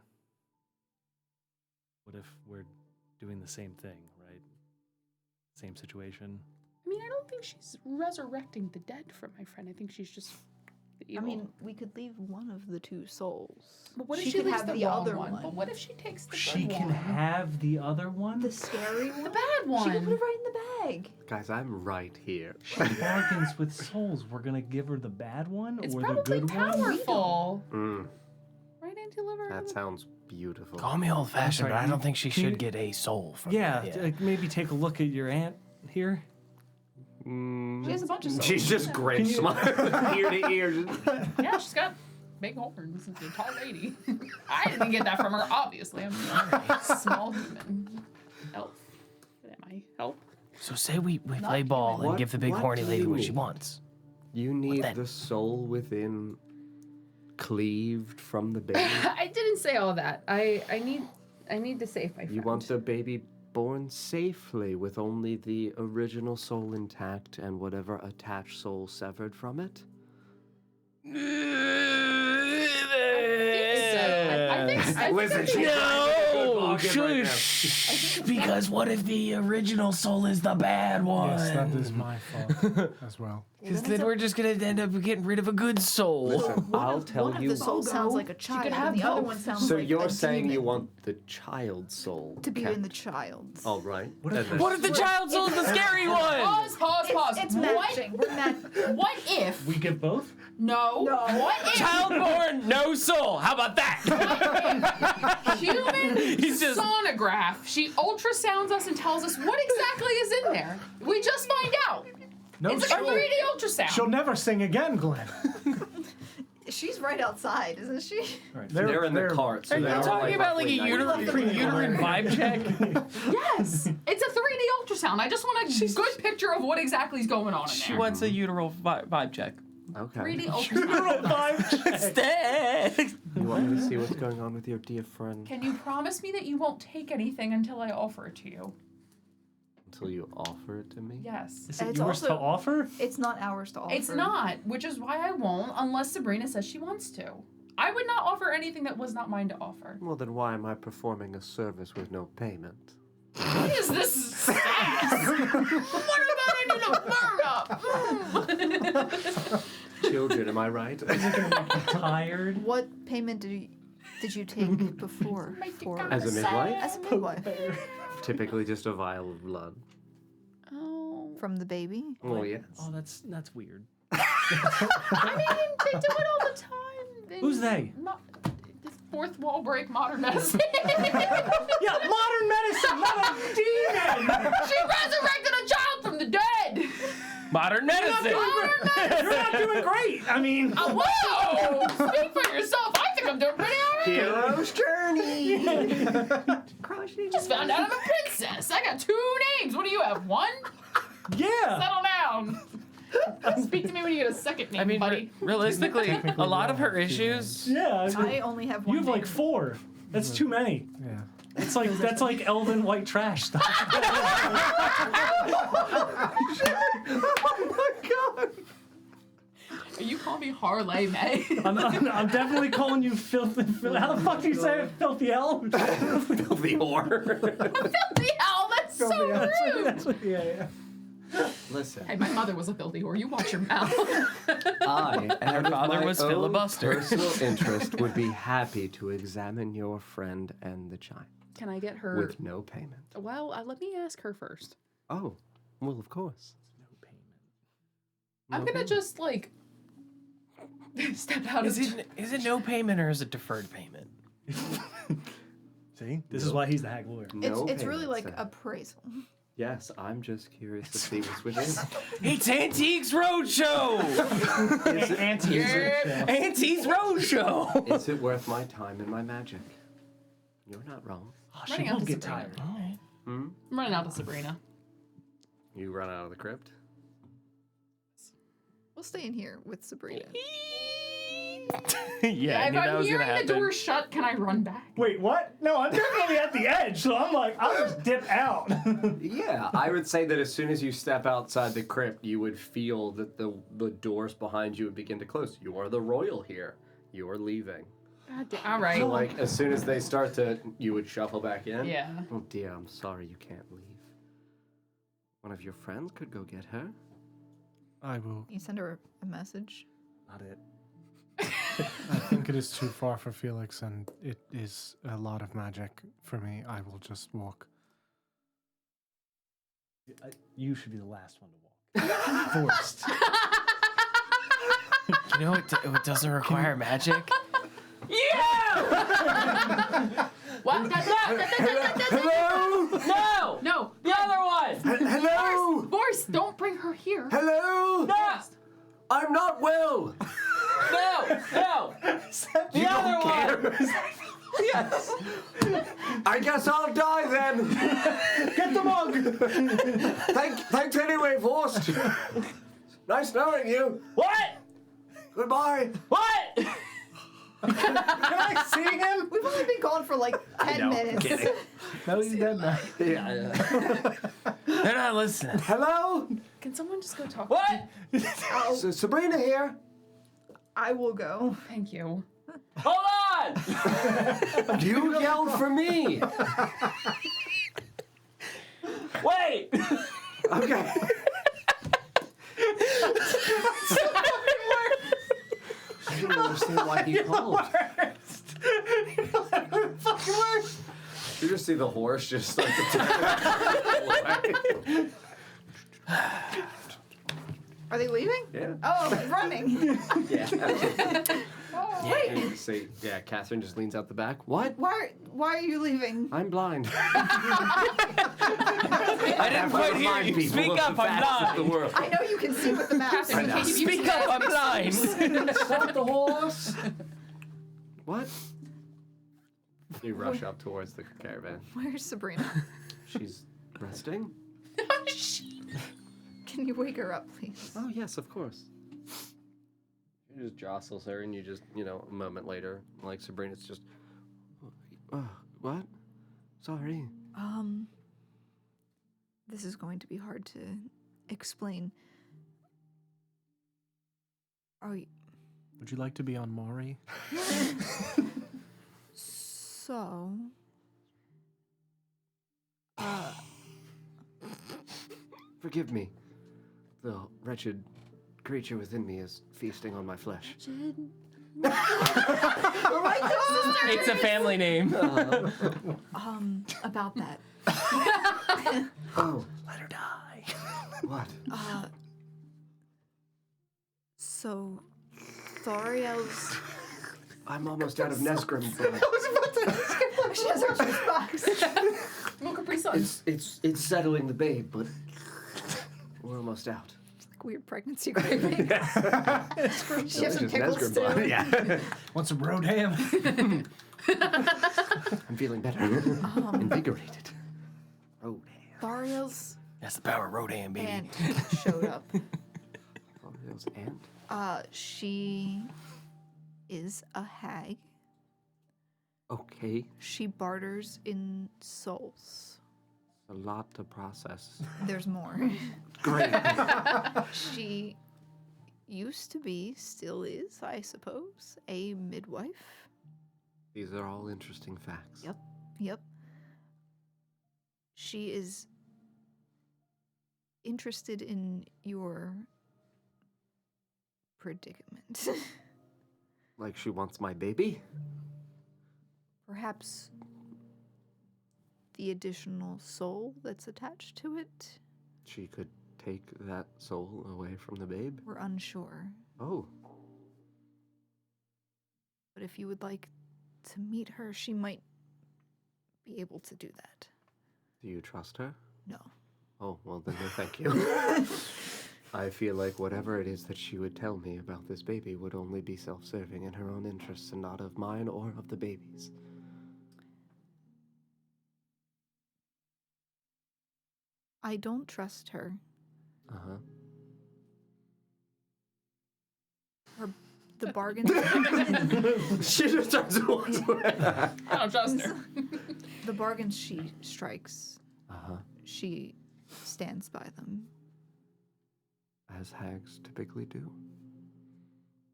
What if we're doing the same thing, right? Same situation? I mean, I don't think she's resurrecting the dead from my friend. I think she's just I mean, we could leave one of the 2 souls. but what if she could leaves have the the wrong other one? one. But what if she takes the She good can one? have the other one? The scary one? The bad one. She can put it right in the bag. Guys, I'm right here. She bargains with souls. We're gonna give her the bad one It's or the probably good one? powerful. Mm, Right, Auntie Liver? that sounds beautiful. Call me old-fashioned, sorry, but I don't think she can you- should get a soul from Yeah, that. like maybe take a look at your aunt here. Mm, She has a bunch of souls. she's just great, smile ear to ear. Yeah, she's got big horns. She's a tall lady. I didn't get that from her, obviously. I'm a small human. Elf. Am I help? So say we play ball and What- give the big what horny do lady you what she need? wants. You need then? the soul within cleaved from the baby. I didn't say all that. I need to save my friend. You want the baby born safely with only the original soul intact and whatever attached soul severed from it? Listen, she's No, shush. Because what if the original soul is the bad one? Yes, that is my fault as well. Because then we're just gonna end up getting rid of a good soul. Listen, I'll tell One you. of the souls sounds like a child, have and the other both. one sounds So like you're a saying you demon want the child soul to be kept. in the child's. Oh, right. What if- What if the child soul is the scary one? Pause. It's matching. We're matching. What if? We get both? No. What if? Childborn, no soul. How about that? Human He's just- sonograph. She ultrasounds us and tells us what exactly is in there. We just find out. No, It's like a 3D ultrasound. she'll never sing again, Glenn. She's right outside, isn't she? They're in the cart. So Are you they're talking about like a uterine vibe check? Yes, it's a 3D ultrasound. I just want a good picture of what exactly is going on in She there. wants a uteral vibe check. Okay. 3D ultrasound. Stay. You want me to see what's going on with your dear friend Can you promise me that you won't take anything until I offer it to you? until you offer it to me? Yes. Is it It's yours to also- offer? It's not ours to offer. It's not, which is why I won't unless Sabrina says she wants to. I would not offer anything that was not mine to offer. Well, then why am I performing a service with no payment? What is this sass? What about I need a burn-up? Children, am I right? Tired. What payment did you take before? As a midwife? As a midwife. Typically just a vial of blood. Oh. From the baby? Oh, yes. Oh, that's weird. I mean, they do it all the time. Who's they? The fourth wall break modern medicine. Yeah, modern medicine, not a demon! She resurrected a child from the dead. Modern medicine. You're not doing great! I mean... Whoa! Speak for yourself. I think I'm doing pretty all right. Hero's journey! Just found out I'm a princess. I got 2 names. What do you have? 1? Yeah! Settle down. Speak to me when you get a second name, I mean, buddy. realistically, a lot of her issues. Yeah, I only have one you have like name. 4. That's too many. Yeah. That's like elven white trash stuff. Are you calling me Harley May? I'm definitely calling you filthy. How the fuck do you say it? Filthy elf? Filthy whore. Filthy hell, that's so rude. That's what, yeah. Listen. Hey, my mother was a filthy whore. You watch your mouth. I, and father my was own filibuster. personal interest, would be happy to examine your friend and the child Can I get her? with no payment. Well, let me ask her first. Oh, well, of course. No payment. I'm gonna just like step out. Is it no payment or is it deferred payment? See, this is why he's the hag lawyer. No It's really payment, like sir. appraisal. Yes, I'm just curious to see what's within. It's Antiques Roadshow! Antiques Roadshow! Is it worth my time and my magic? You're not wrong. Oh, she Running out won't to get Sabrina. tired. I'm running out to Sabrina. You run out of the crypt? We'll stay in here with Sabrina. Yeah, I If knew that I'm was gonna hearing the happen. door shut, can I run back? Wait, what? No, I'm definitely at the edge, so I'm like, I'll just dip out. Yeah, I would say that as soon as you step outside the crypt, you would feel that the doors behind you would begin to close. You are the royal here. You are leaving. God damn. All right. So, like, as soon as they start to, you would shuffle back in. Yeah. Oh dear, I'm sorry you can't leave. One of your friends could go get her. I will. You send her a message. Not it. I think it is too far for Felix, and it is a lot of magic for me. I will just walk. You should be the last one to walk. Forced. You know it doesn't require magic? What? Hello? No! No. The other one! Hello? Boris, don't bring her here. Hello? No! I'm not well. No! No! The other one! Yes. I guess I'll die then. Get the mug! Thanks anyway, Forst. Nice knowing you. What? Goodbye. What? Can I see him? We've only been gone for like 10 minutes. No, he's dead now. Yeah. They're not listening. Hello? Can someone just go talk? What? Sabrina here. I will go. Thank you. Hold on! You yelled for me. Wait! Okay. I don't understand why he called. You just see the horse just like Are they leaving? Yeah. Oh, running. Yeah. Wait. See, yeah, Catherine just leans out the back. What? Why are you leaving? I'm blind. I didn't quite hear you. Speak up, I'm blind. I know you can see with the map. Catherine, in case you've used Speak up, I'm blind. Stop the horse. What? You rush up towards the caravan. Where's Sabrina? She's resting? Can you wake her up, please? Oh, yes, of course. You just jostles her, and you just, a moment later, like Sabrina's just, what? Sorry. This is going to be hard to explain. Are you... Would you like to be on Maury? So... Forgive me. The wretched creature within me is feasting on my flesh. It's a family name. About that. Oh, Let her die. what? So... Thaurielle's... I'm almost out of Nesgrim. She has her juice box. Milk Capri Sun. It's settling the babe, but we're almost out. It's like weird pregnancy craving. She has some Delicious pickles Nesgrim too. bar. Yeah. Want some road ham? I'm feeling better. Invigorated. Oh, damn. Thaurielle's That's the power of Rodan, baby. aunt showed up. Those aunt? She is a hag. Okay. She barters in souls. A lot to process. There's more. Great. She used to be, still is, I suppose, a midwife. These are all interesting facts. Yep. She is interested in your predicament. Like she wants my baby? Perhaps the additional soul that's attached to it? She could take that soul away from the babe? We're unsure. Oh. But if you would like to meet her, she might be able to do that. Do you trust her? No. Oh, well then no thank you. I feel like whatever it is that she would tell me about this baby would only be self-serving in her own interests and not of mine or of the baby's. I don't trust her. Uh-huh. The bargain. She just starts to walk away. I don't trust her. The bargains she strikes, Uh-huh. she stands by them. As hags typically do.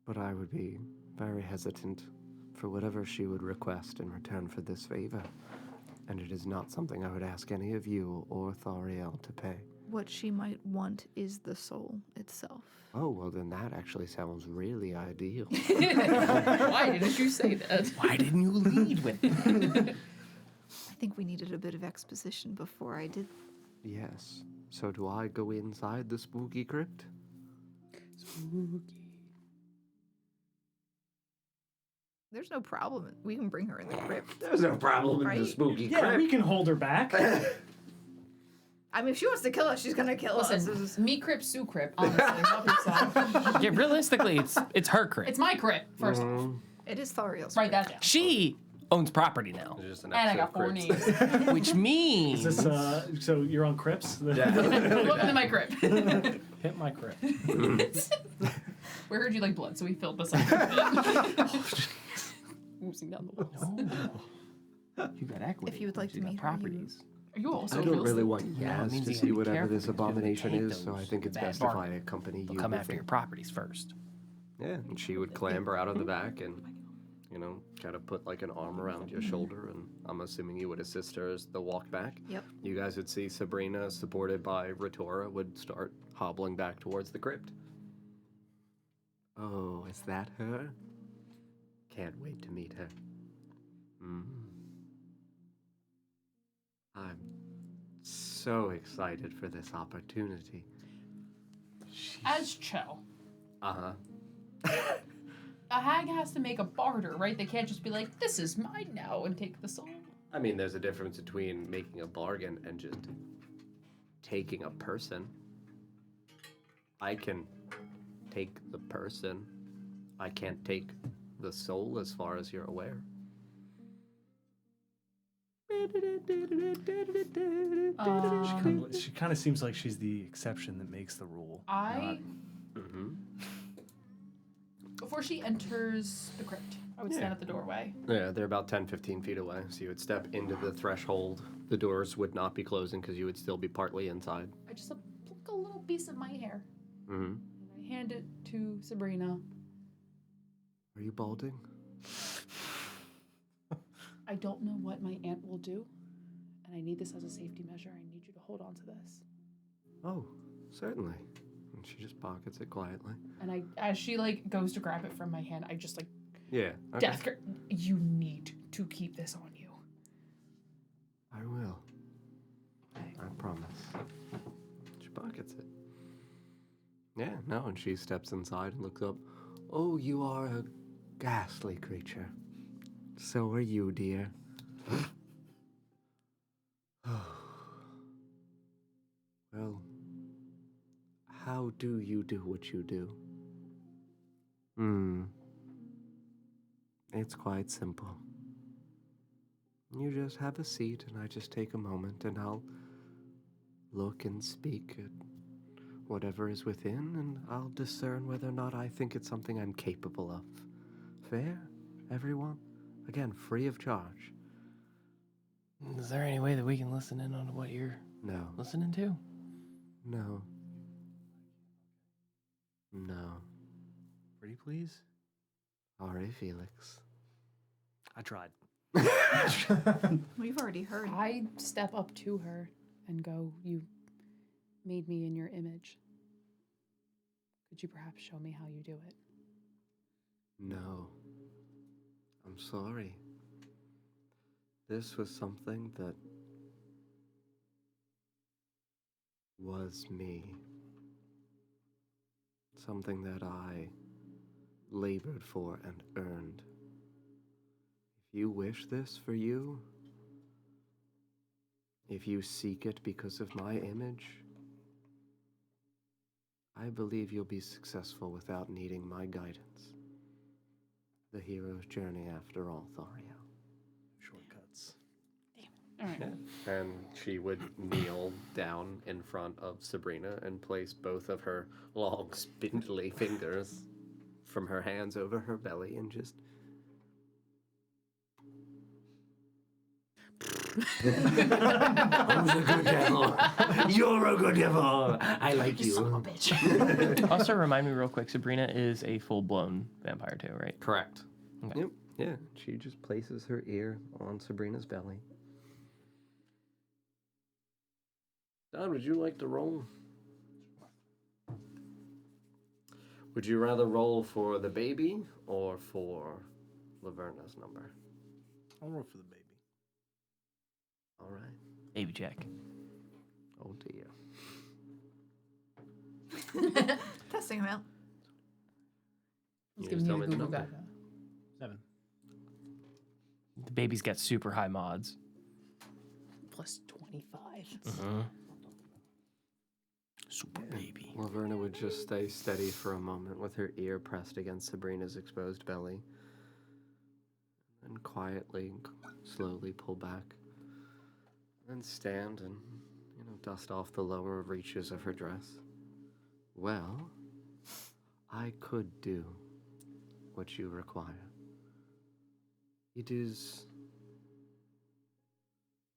But I would be very hesitant for whatever she would request in return for this favor. And it is not something I would ask any of you or Thaurielle to pay. What she might want is the soul itself. Oh, well then that actually sounds really ideal. Why didn't you say that? Why didn't you lead with it? I think we needed a bit of exposition before I did. Yes. So do I go inside the spooky crypt? Spooky. There's no problem. We can bring her in the crypt. There's no problem Right? spooky Yeah, we can hold her back. I mean, if she wants to kill us, she's gonna kill us. Listen, me crypt, Sue crypt, honestly, help yourself. Yeah, realistically, it's her crypt. It's my crypt, first off. It is Thaurielle's Write crypt. that down. She owns property now, It's just an And I episode got 4 of names. which means Is this, so you're on Crips? Yeah. Welcome to my crypt. Hit my crypt. We heard you like blood, so we filled beside you. Oozing down the walls. no. You got equity. If you would like you to got meet her, you- properties. Are you also I a don't real really estate- want Yeah, it Yaz means to you see gotta be whatever careful this because you're gonna abomination take is, so I those think it's bad best if I bargains. accompany They'll you come with after it. your properties first. Yeah, and she would clamber out of the back and, kind of put like an arm around your shoulder, and I'm assuming you would assist her as the walk back. Yep. You guys would see Sabrina, supported by Ritora, would start hobbling back towards the crypt. Oh, is that her? Can't wait to meet her. I'm so excited for this opportunity. As Cho, Uh-huh. a hag has to make a barter, right? They can't just be like, this is mine now, and take the soul. I mean, there's a difference between making a bargain and just taking a person. I can take the person. I can't take the soul, as far as you're aware. She kind of seems like she's the exception that makes the rule. Before she enters the crypt, I would stand at the doorway. Yeah, they're about 10, 15 feet away. So you would step into the threshold. The doors would not be closing because you would still be partly inside. I just pluck a little piece of my hair. Mm-hmm. And I hand it to Sabrina. Are you balding? I don't know what my aunt will do, and I need this as a safety measure. I need you to hold on to this. Oh, certainly. And she just pockets it quietly. And as she goes to grab it from my hand, I just Yeah. Okay. death. You need to keep this on you. I will. I promise. She pockets it. Yeah, no, and she steps inside and looks up. Oh, you are a ghastly creature. So are you, dear. Well, how do you do what you do? It's quite simple. You just have a seat, and I just take a moment, and I'll look and speak at whatever is within, and I'll discern whether or not I think it's something I'm capable of. Fair, everyone? Again, free of charge. Is there any way that we can listen in on what you're No. listening to? No. No. Pretty please? Sorry, Felix. I tried. We've already heard. I step up to her and go, you made me in your image. Could you perhaps show me how you do it? No. I'm sorry. This was something that was me. Something that I labored for and earned. If you wish this for you, if you seek it because of my image, I believe you'll be successful without needing my guidance. The hero's journey after all, Thaurielle. Shortcuts. All right. And she would kneel down in front of Sabrina and place both of her long, spindly fingers from her hands over her belly and just... Who's a good devil? You're a good devil. I like you. Son of a bitch. Also, remind me real quick, Sabrina is a full-blown vampire too, right? Correct. Okay. Yep. Yeah. She just places her ear on Sabrina's belly. Don, would you like to roll? Would you rather roll for the baby or for Laverna's number? I'll roll for the baby. All right. Baby check. Oh dear. Testing him out. He's You giving just you tell the me the Google number. Gaga. 7. The baby's got super high mods. Plus 25. Super baby. Laverna would just stay steady for a moment with her ear pressed against Sabrina's exposed belly. And quietly, slowly pull back. And stand and, dust off the lower reaches of her dress. Well, I could do what you require. It is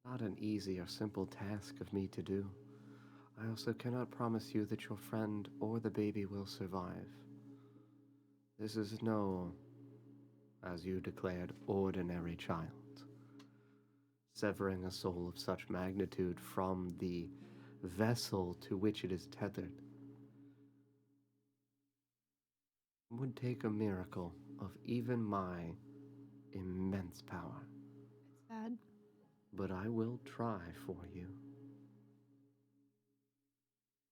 not an easy or simple task of me to do. I also cannot promise you that your friend or the baby will survive. This is no, as you declared, ordinary child. Severing a soul of such magnitude from the vessel to which it is tethered would take a miracle of even my immense power. It's sad. But I will try for you.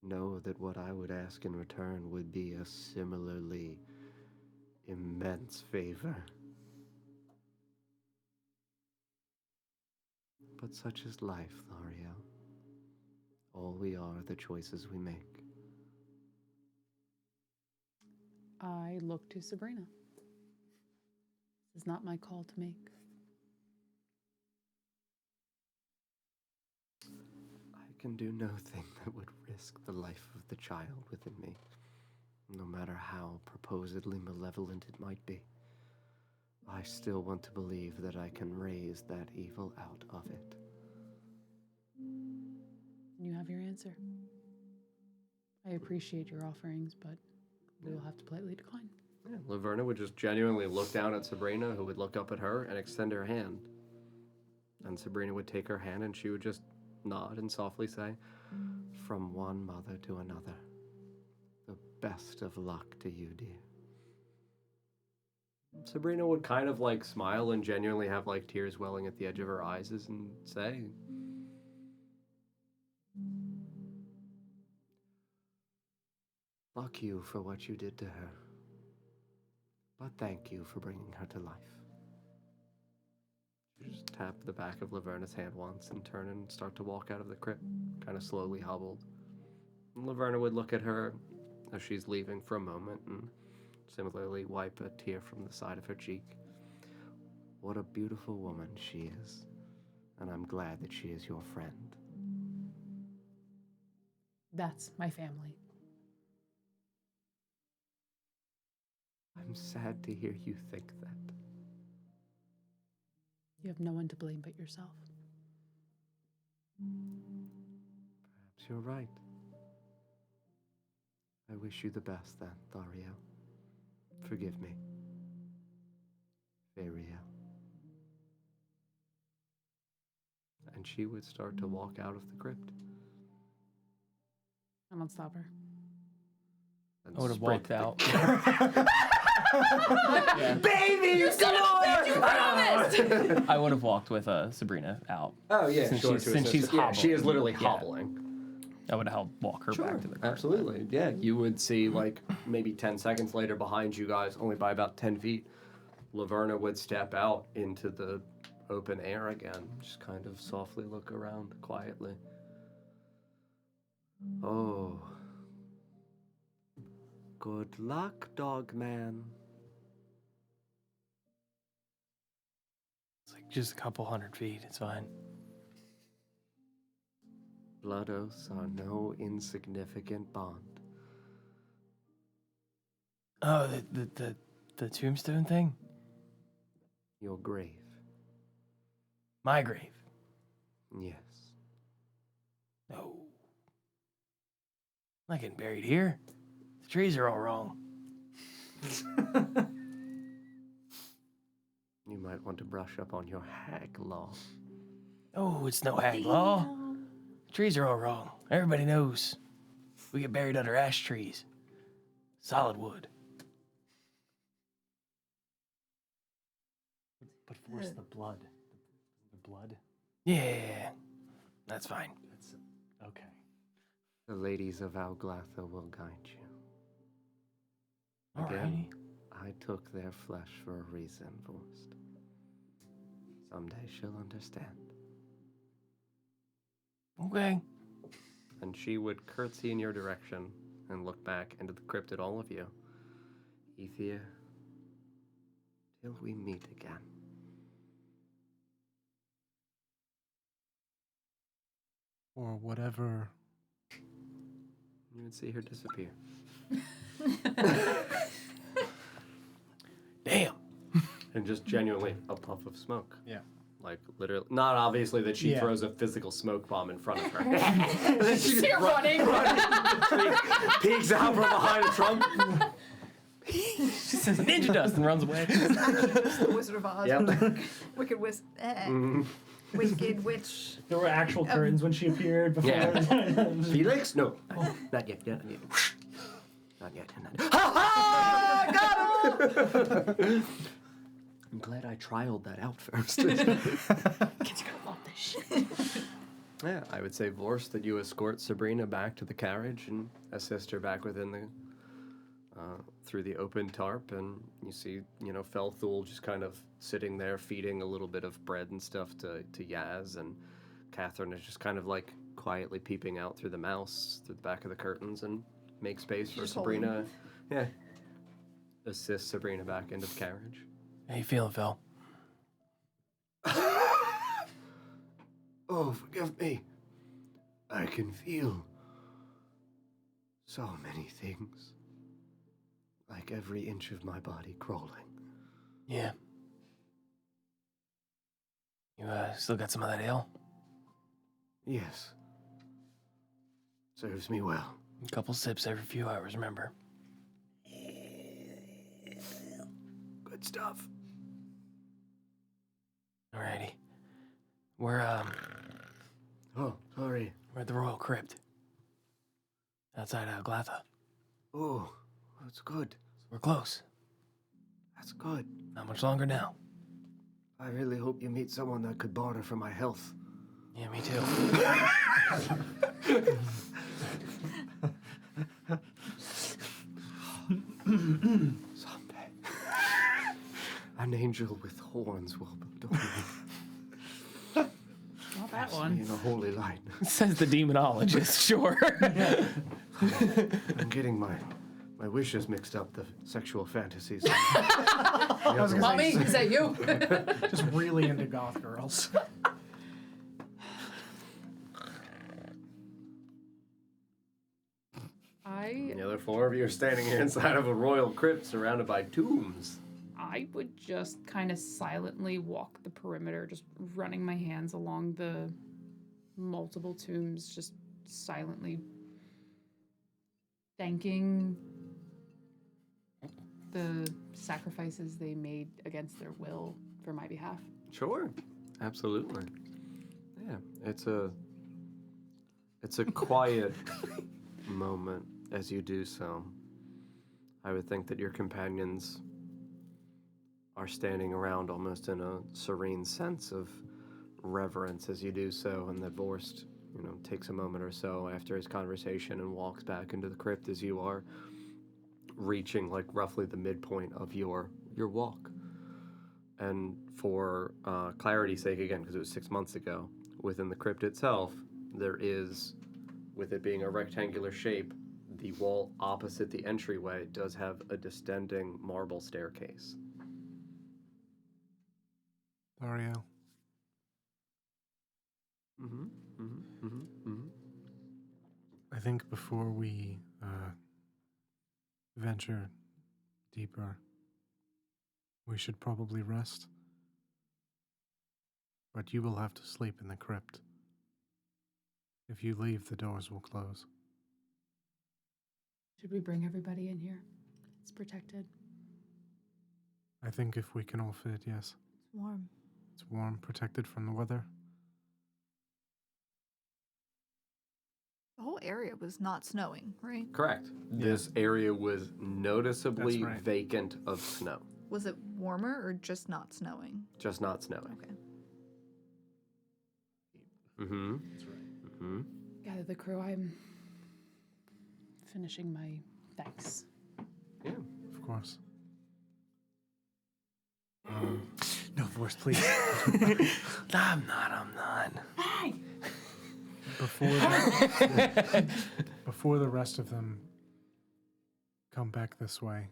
Know that what I would ask in return would be a similarly immense favor. But such is life, Thaurielle. All we are the choices we make. I look to Sabrina. This is not my call to make. I can do no thing that would risk the life of the child within me, no matter how proposedly malevolent it might be. I still want to believe that I can raise that evil out of it. You have your answer. I appreciate your offerings, but we will have to politely decline. Yeah, Laverna would just genuinely look down at Sabrina, who would look up at her and extend her hand. And Sabrina would take her hand and she would just nod and softly say, "From one mother to another, the best of luck to you, dear." Sabrina would kind of smile and genuinely have tears welling at the edge of her eyes and say, "Fuck you for what you did to her. But thank you for bringing her to life." You just tap the back of Laverna's hand once and turn and start to walk out of the crypt, kind of slowly hobbled. And Laverna would look at her as she's leaving for a moment and similarly wipe a tear from the side of her cheek. What a beautiful woman she is, and I'm glad that she is your friend. That's my family. I'm sad to hear you think that. You have no one to blame but yourself. Perhaps you're right. I wish you the best then, Thaurielle. Forgive me. Faerielle. And she would start to walk out of the crypt. I won't stop her. And I would have sprint walked the- out. Baby, you son of a bitch! You promised! I would have walked with Sabrina out. Oh yeah, Since sure. she's- to since assist she's her. Yeah, she is hobbling. literally Yeah. hobbling. I would have helped walk her back to the car. Absolutely. Yeah, you would see like maybe 10 seconds later behind you guys, only by about 10 feet, Laverna would step out into the open air again, just kind of softly look around quietly. Oh. Good luck, dog man. It's like just a couple 100 feet. It's fine. Blood oaths are no insignificant bond. Oh, the tombstone thing? Your grave. My grave. Yes. No. I'm not getting buried here. The trees are all wrong. You might want to brush up on your hag law. Oh, it's no hag law. The trees are all wrong. Everybody knows. We get buried under ash trees. Solid wood. But force the blood. The blood? Yeah, that's fine. That's okay. The ladies of Alglatha will guide you. Alrighty. Again, I took their flesh for a reason, Vorst. Someday she'll understand. Okay. And she would curtsy in your direction and look back into the crypt at all of you. Ethier, till we meet again. Or whatever. You would see her disappear. Damn. And just genuinely a puff of smoke. Yeah. Like literally, not obviously that she Yeah. throws a physical smoke bomb in front of her. And then she just You're running. peeks out from behind a trunk. She says ninja dust and runs away. It's the Wizard of Oz. Yep. Wicked Wicked Witch. There were actual curtains when she appeared before. Yeah. Felix? No. Not yet. Not yet. Not yet. Not yet. Ha ha! Got him! I'm glad I trialed that out first. Kids are gonna love this shit. Yeah, I would say, Vorst, that you escort Sabrina back to the carriage and assist her back within the, through the open tarp, and you see, Felthul just kind of sitting there feeding a little bit of bread and stuff to Yaz, and Catherine is just kind of like quietly peeping out through the mouse, through the back of the curtains, and make space for just Sabrina. Yeah. Assist Sabrina back into the carriage. How you feeling, Phil? Oh, forgive me. I can feel so many things. Like every inch of my body crawling. Yeah. You still got some of that ale? Yes. Serves me well. A couple sips every few hours, remember? Good stuff. Alrighty. We're Oh, sorry. we're at the Royal Crypt. Outside Glatha. Oh, that's good. We're close. That's good. Not much longer now. I really hope you meet someone that could barter for my health. Yeah, me too. Someday. An angel with horns will adorn me. Not that Me one. in a holy light. Says the demonologist, sure. I'm getting my wishes mixed up, the sexual fantasies. Mommy, is that you? Just really into goth girls. The other four of you are standing here inside of a royal crypt surrounded by tombs. I would just kind of silently walk the perimeter, just running my hands along the multiple tombs, just silently thanking the sacrifices they made against their will for my behalf. Sure, absolutely. Yeah, it's a quiet moment as you do so. I would think that your companions are standing around almost in a serene sense of reverence as you do so, and that Vorst, takes a moment or so after his conversation and walks back into the crypt as you are reaching like roughly the midpoint of your walk. And for clarity's sake, again, because it was 6 months ago, within the crypt itself, there is, with it being a rectangular shape, the wall opposite the entryway does have a distending marble staircase. Thaurielle. I think before we venture deeper, we should probably rest. But you will have to sleep in the crypt. If you leave, the doors will close. Should we bring everybody in here? It's protected. I think if we can all fit, yes. It's warm. It's warm, protected from the weather. The whole area was not snowing, right? Correct. This area was noticeably vacant of snow. Was it warmer or just not snowing? Just not snowing. Okay. Mm-hmm. That's right. Mm-hmm. Gather the crew. I'm finishing my thanks. Yeah. Of course. No, Vorst, please. I'm not. Before the rest of them come back this way,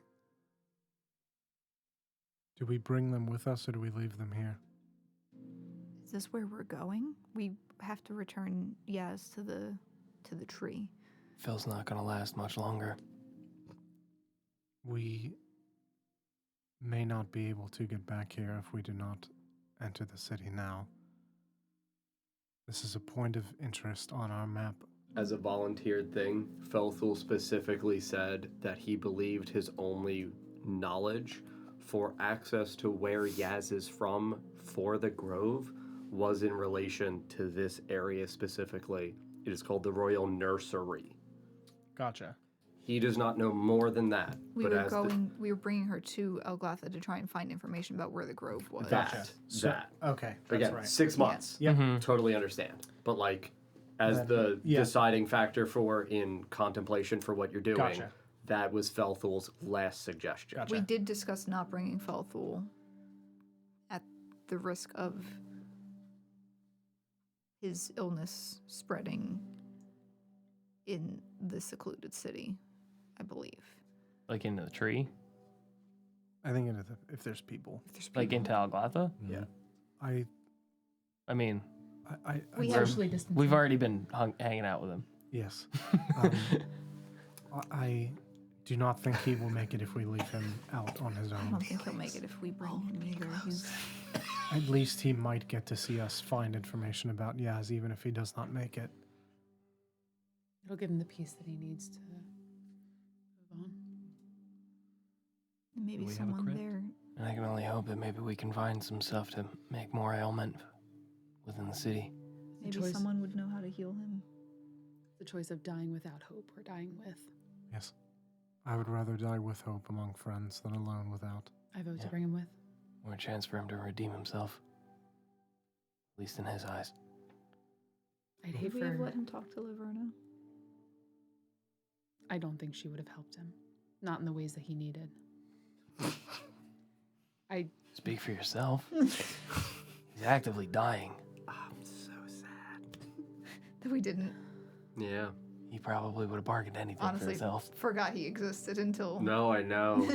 do we bring them with us or do we leave them here? Is this where we're going? We have to return Yaz to the tree. Phil's not gonna last much longer. We may not be able to get back here if we do not enter the city now. This is a point of interest on our map. As a volunteered thing, Felthul specifically said that he believed his only knowledge for access to where Yaz is from for the Grove was in relation to this area specifically. It is called the Royal Nursery. Gotcha. He does not know more than that. We were bringing her to Elglatha to try and find information about where the Grove was. That. Okay, that's Again, right. 6 months. Yep. Totally understand. But as the deciding factor for in contemplation for what you're doing, Gotcha. that was Felthul's last suggestion. Gotcha. We did discuss not bringing Felthul at the risk of his illness spreading in the secluded city, I believe. Like into the tree? I think if there's people. Like into Alglatha? Yeah. I mean, We Socially distancing. we've already been hanging out with him. yes. I do not think he will make it if we leave him out on his I own. don't think he'll make it if we bring him either. He's At least he might get to see us find information about Yaz, even if he does not make it. It'll give him the peace that he needs to move on. maybe we have a someone crypt? there. And I can only hope that maybe we can find some stuff to make more ailment within the city. Maybe choice. someone would know how to heal him. The choice of dying without hope or dying with. Yes. I would rather die with hope among friends than alone without. I vote to Yeah. bring him with. More chance for him to redeem himself. At least in his eyes. I'd Would hate we have for. let him talk to Laverna? I don't think she would have helped him. Not in the ways that he needed. Speak for yourself. He's actively dying. I'm so sad. That we didn't. Yeah. He probably would have bargained anything for Honestly, himself. forgot he existed until. No, I know.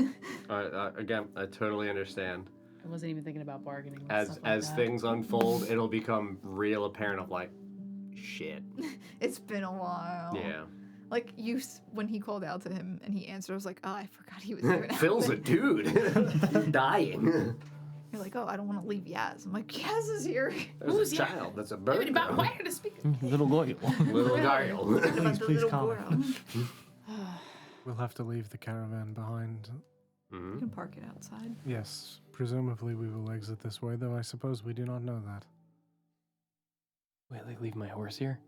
Again, I totally understand. I wasn't even thinking about bargaining. With As stuff like that. things unfold, it'll become real apparent of like, shit. It's been a while. Yeah. Like when he called out to him and he answered, I was like, oh, I forgot he was even out Phil's there. a dude. Dying. You're like, oh, I don't want to leave Yaz. I'm like, Yaz is here. There's a child. That's a bird. About though. where to speak. Little Goyle. Little Guile. About the please little calm girl. We'll have to leave the caravan behind. You can park it outside. Yes, presumably we will exit this way, though I suppose we do not know that. Wait, like leave my horse here?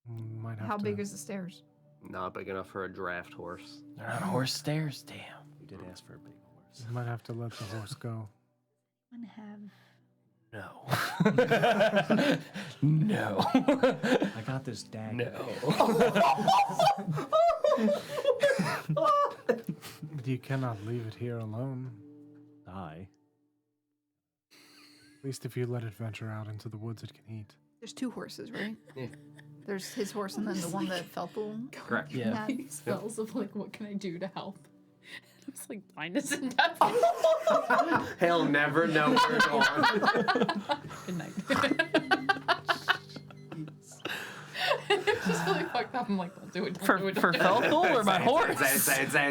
Might might have How to. big is the stairs? Not big enough for a draft horse. They're not horse stairs. Damn. You did ask for a big horse. You might have to let the horse go. I'm gonna have. No. No. I got this dagger. No. You cannot leave it here alone. Die. At least if you let it venture out into the woods, it can eat. There's 2 horses, right? Yeah. There's his horse and then the one that Felthul. Correct. Yeah. had. Spells of like, what can I do to help? It's like blindness and death. He'll never know where it's going. Good night. It's just really fucked up. I'm like, don't do it. Don't For do it. for Felthul or my horse? Say it. I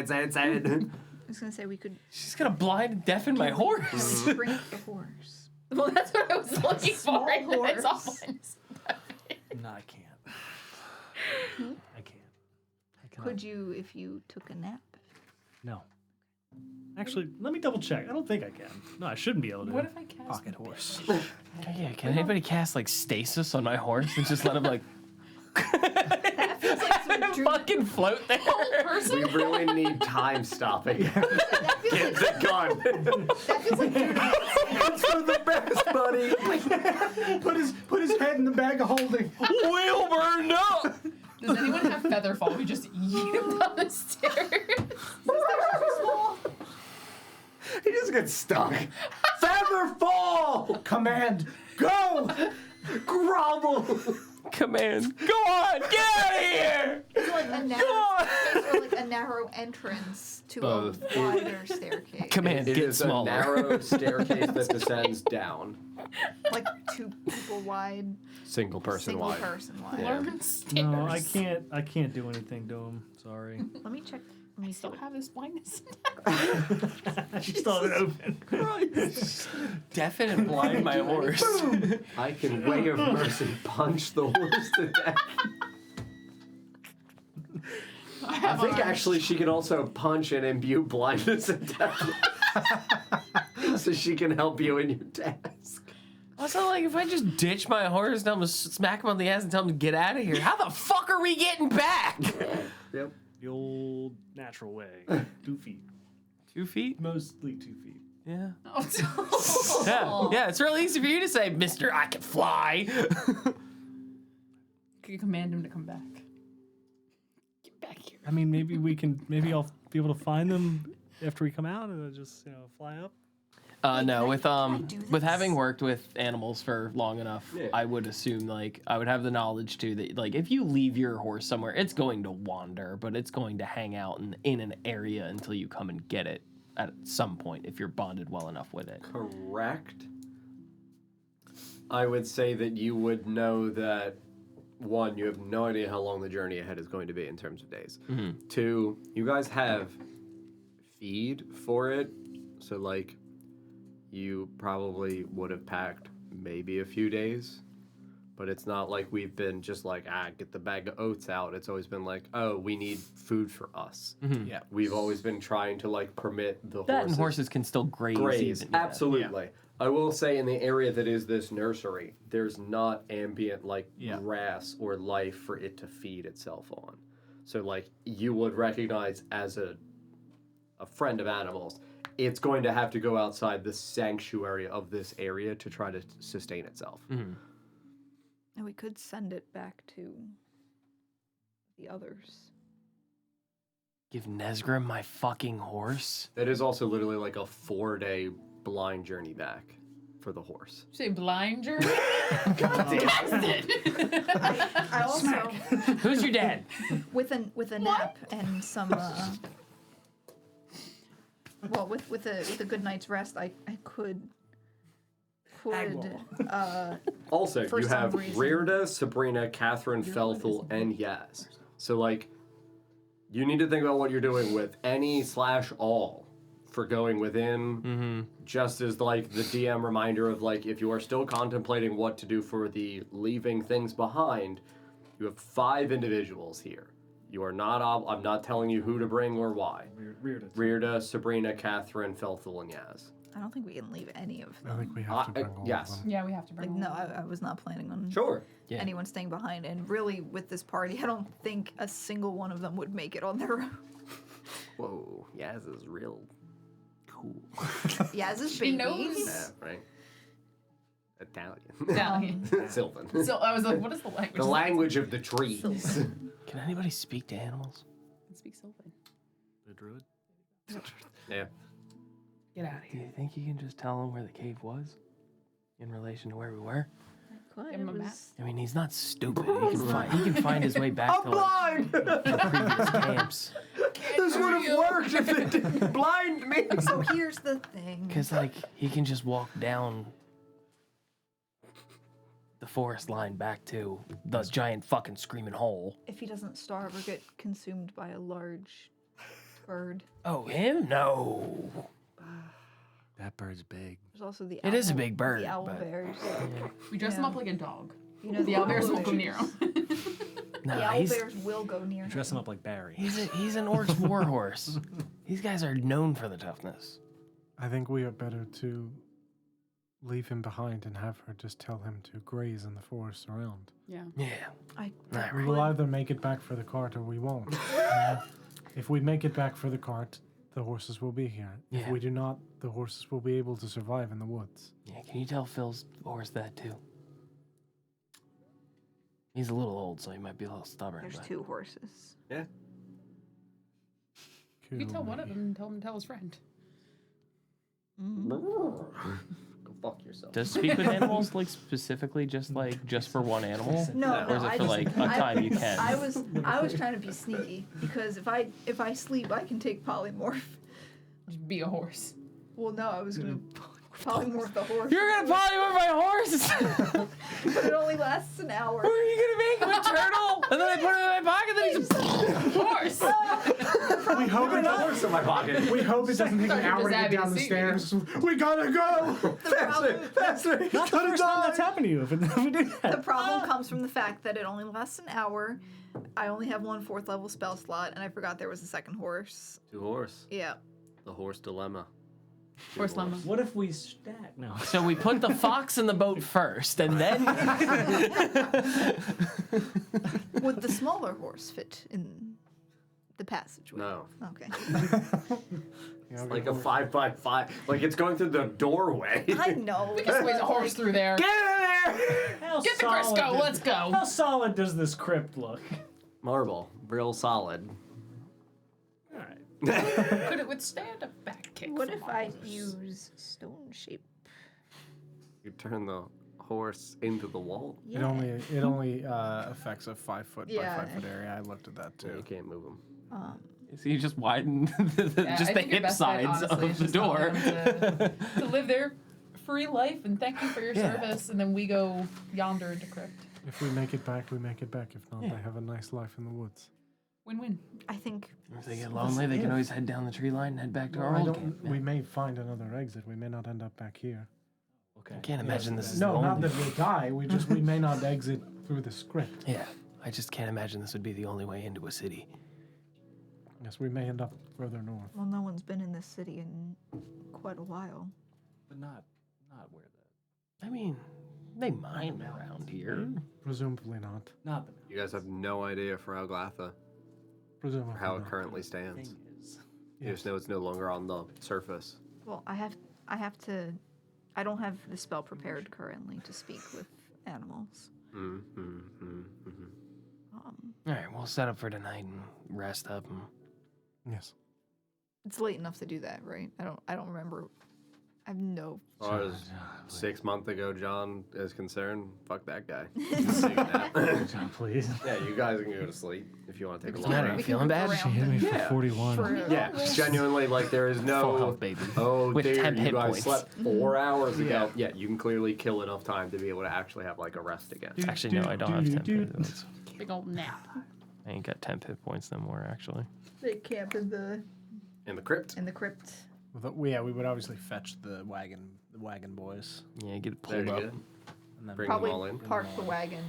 was gonna say we could She's gonna blind and deafen my horse. shrink the horse. Well, that's what I was looking for. Small Right? It's all horse. blindness. No, I can't. I can't. I cannot. Could you if you took a nap? No. Actually, let me double check. I don't think I can. No, I shouldn't be able to. What if I cast Pocket horse. Yeah, can anybody cast like stasis on my horse and just let him like That feels like some dream. fucking float there? We really need time stopping. That feels Get like the gun. that feels like Drew. It's for the best, buddy. Put his head in the bag of holding. Wilbur, no! Does anyone have Featherfall? We just yeet him down the stairs. He just gets stuck. Featherfall! Command, go! Grovel! Command, go on, get out of here! It's like a narrow space or like a narrow entrance to Both. a wider staircase. Command, It get is a smaller. narrow staircase that descends down. Like 2 people wide, Single person single wide. person wide. Yeah. Learn stairs. No, I can't. I can't do anything to him. Sorry. Let me check. Let I me still see. have this blindness. She still have it open. Deafen and blind my horse. I can way of mercy punch the horse to death. I think actually she can also punch and imbue blindness and death. So she can help you in your task. Also, like, if I just ditch my horse and tell him to smack him on the ass and tell him to get out of here, how the fuck are we getting back? Yep. The old natural way. 2 feet. 2 feet? Mostly 2 feet. Yeah. Oh, Yeah, yeah, it's real easy for you to say, Mister, I can fly. Could you command him to come back? Get back here. I mean, maybe I'll be able to find them after we come out and I'll just, fly up. No, with do with this? having worked with animals for long enough, Yeah. I would assume like I would have the knowledge too that like if you leave your horse somewhere, it's going to wander, but it's going to hang out in an area until you come and get it at some point if you're bonded well enough with it. Correct. I would say that you would know that, one, you have no idea how long the journey ahead is going to be in terms of days. Mm-hmm. 2, you guys have feed for it, so like you probably would have packed maybe a few days, but it's not like we've been just like, get the bag of oats out. It's always been like, oh, we need food for us. Yeah. We've always been trying to like permit the That horses. and horses can still graze. Graze, even, yeah. absolutely. I will say in the area that is this nursery, there's not ambient like grass or life for it to feed itself on. So like you would recognize as a friend of animals, it's going to have to go outside the sanctuary of this area to try to sustain itself. Mm-hmm. And we could send it back to the others. Give Nesgrim my fucking horse. That is also literally like a 4-day blind journey back for the horse. Say blind journey? I also, Who's your dad? with a nap and some, well, with a good night's rest, I could Also, For you some have reason. Rearda, Sabrina, Catherine, Felthul, and Yaz. So, like, you need to think about what you're doing with any/all for going within, just as, like, the DM reminder of, like, if you are still contemplating what to do for the leaving things behind, you have 5 individuals here. You are not, I'm not telling you who to bring or why. Reared it. Rearda, Sabrina, Catherine, Felthul, and Yaz. I don't think we can leave any of I them. think we have to bring all yes. of them. Yeah, we have to bring. Like, no, I was not planning on Sure. Yeah. anyone staying behind. And really, with this party, I don't think a single one of them would make it on their own. Whoa, Yaz is real cool. Yaz is She baby. knows. Yeah, right. Italian. Italian. Sylvan. So I was like, what is the language? The language of the trees. Can anybody speak to animals? I can speak Sylvan. The druid. Yeah. Get out of Do here. you think you can just tell him where the cave was in relation to where we were? Could. Give him a map. I mean, he's not stupid. He can find his way back to like, the previous camps. This would have worked if it didn't blind me. So here's the thing. Cause like he can just walk down the forest line back to the giant fucking screaming hole. If he doesn't starve or get consumed by a large bird. Oh, him? No. That bird's big. There's also the It is a big bird, The owl but- bears. We dress him Yeah. up like a dog. You know, The owl bears won't go near him. No, The owl he's bears will go near him. Dress him up like Barry. he's an orc's warhorse. These guys are known for the toughness. I think we are better to leave him behind and have her just tell him to graze in the forest around. Yeah. Yeah. I We will either make it back for the cart or we won't. If we make it back for the cart, the horses will be here. If Yeah. we do not, the horses will be able to survive in the woods. Yeah, can you tell Phil's horse that too? He's a little old, so he might be a little stubborn. There's but- 2 horses. Yeah. You can tell one of Cool. them and tell him to tell his friend. Go fuck yourself. Does speak with animals like specifically just for one animal? No, Or is it I for just, like a time you can? I was trying to be sneaky because if I sleep, I can take polymorph. Just be a horse. Well, no, I was gonna polymorph the horse. You're gonna polymorph my horse? But it only lasts an hour. What are you gonna make him a turtle? And then I put him in my pocket, then he's a horse. We hope it doesn't. Horse in my pocket. We hope it doesn't take an Sorry, hour to just get happy down to the see stairs. We gotta go. Faster. Not the first time that's happened to you. If we do The that. problem comes from the fact that it only lasts an hour. I only have 1 4th level spell slot, and I forgot there was a 2nd horse. 2 horse. Yeah. The horse dilemma. Horse lemma. What if we stack? No. So we put the fox in the boat first, and then Would the smaller horse fit in the passageway? No. Okay. Like a 5x5. Like it's going through the doorway. I know. We can squeeze a horse through there. Get in there! How Get the solid Crisco, does- let's go. How solid does this crypt look? Marble. Real solid. All right. Could it withstand a back kick? What from if my I horse? use stone shape? You turn the horse into the wall. It only affects a 5 foot Yeah. by 5 foot area. I looked at that So too. you can't move him. so you just widen Yeah, just I the think your hip best bet, sides honestly, of is the just tell door. them to live their free life and thank you for your Yeah. service, and then we go yonder into crypt. If we make it back, we make it back. If not, they have a nice life in the woods. Win-win. I think If they get lonely, they can always head down the tree line and head back to our I old don't- camp. we may find another exit. We may not end up back here. I can't imagine this is No, the not only. that we die. We may not exit through the script. Yeah, I just can't imagine this would be the only way into a city. Yes, we may end up further north. well, no one's been in this city in quite a while. But not where I mean, they mine around here. Presumably not. not the You guys have no idea for Alglatha, Presumably for how it not. currently stands. thing is. You just know it's no longer on the surface. Well, I have to. I don't have the spell prepared currently to speak with animals. All right, we'll set up for tonight and rest up. And Yes. It's late enough to do that, right? I don't remember. I have no. As far as 6 months ago, John is concerned, fuck that guy. Just take a nap. John, please. Yeah, you guys can go to sleep if you want to take a long Matter, nap. you feeling bad? Around Hit me and- for 41. Yeah, genuinely, like there is no. Full health, baby. Oh, With dude, 10 you hit guys points. slept 4 hours ago. Yeah, you can clearly kill enough time to be able to actually have like a rest again. Actually, no, I don't have 10 hit points. Big old nap. I ain't got 10 hit points no more, actually. They camp in the In the crypt. crypt. Yeah, we would obviously fetch the wagon boys. Yeah, get it There pulled you up. go. And then Bring Probably them all in. park the wagon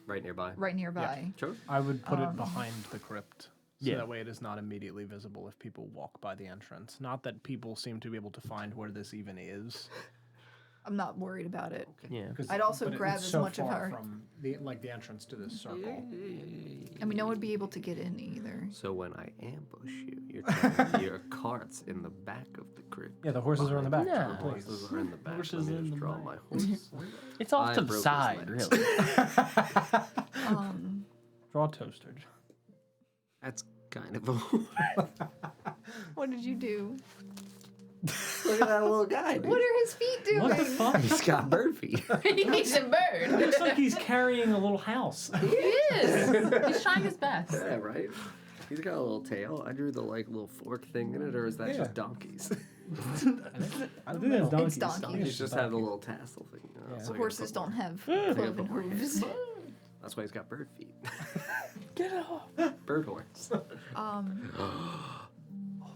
Right nearby. right nearby. Sure. I would put it behind the crypt So Yeah. that way it is not immediately visible if people walk by the entrance. Not that people seem to be able to find where this even is. I'm not worried about it. Yeah. I'd also but grab it's as so much of far her. from the entrance to this circle. I mean, no one would be able to get in either. So when I ambush you, you're telling me your cart's in the back of the crypt. Yeah, the horses are in the back. No. The horses are in the back. Horses Let me in just the draw back. my horse. It's off I to the broke his side, legs. really. Draw toasted. That's kind of a... What did you do? Look at that little guy, dude. What are his feet doing? What the fuck? He's got bird feet. He's a bird. Looks like he's carrying a little house. He is. He's trying his best. Yeah, right? He's got a little tail. I drew the little fork thing in it, or is that just donkeys? I think that's donkeys. It's donkeys. Donkeys just have the little tassel thing. Yeah. So I gotta Horses put more- don't have I gotta cloven put more hooves. hair. That's why he's got bird feet. Get off. Bird horse.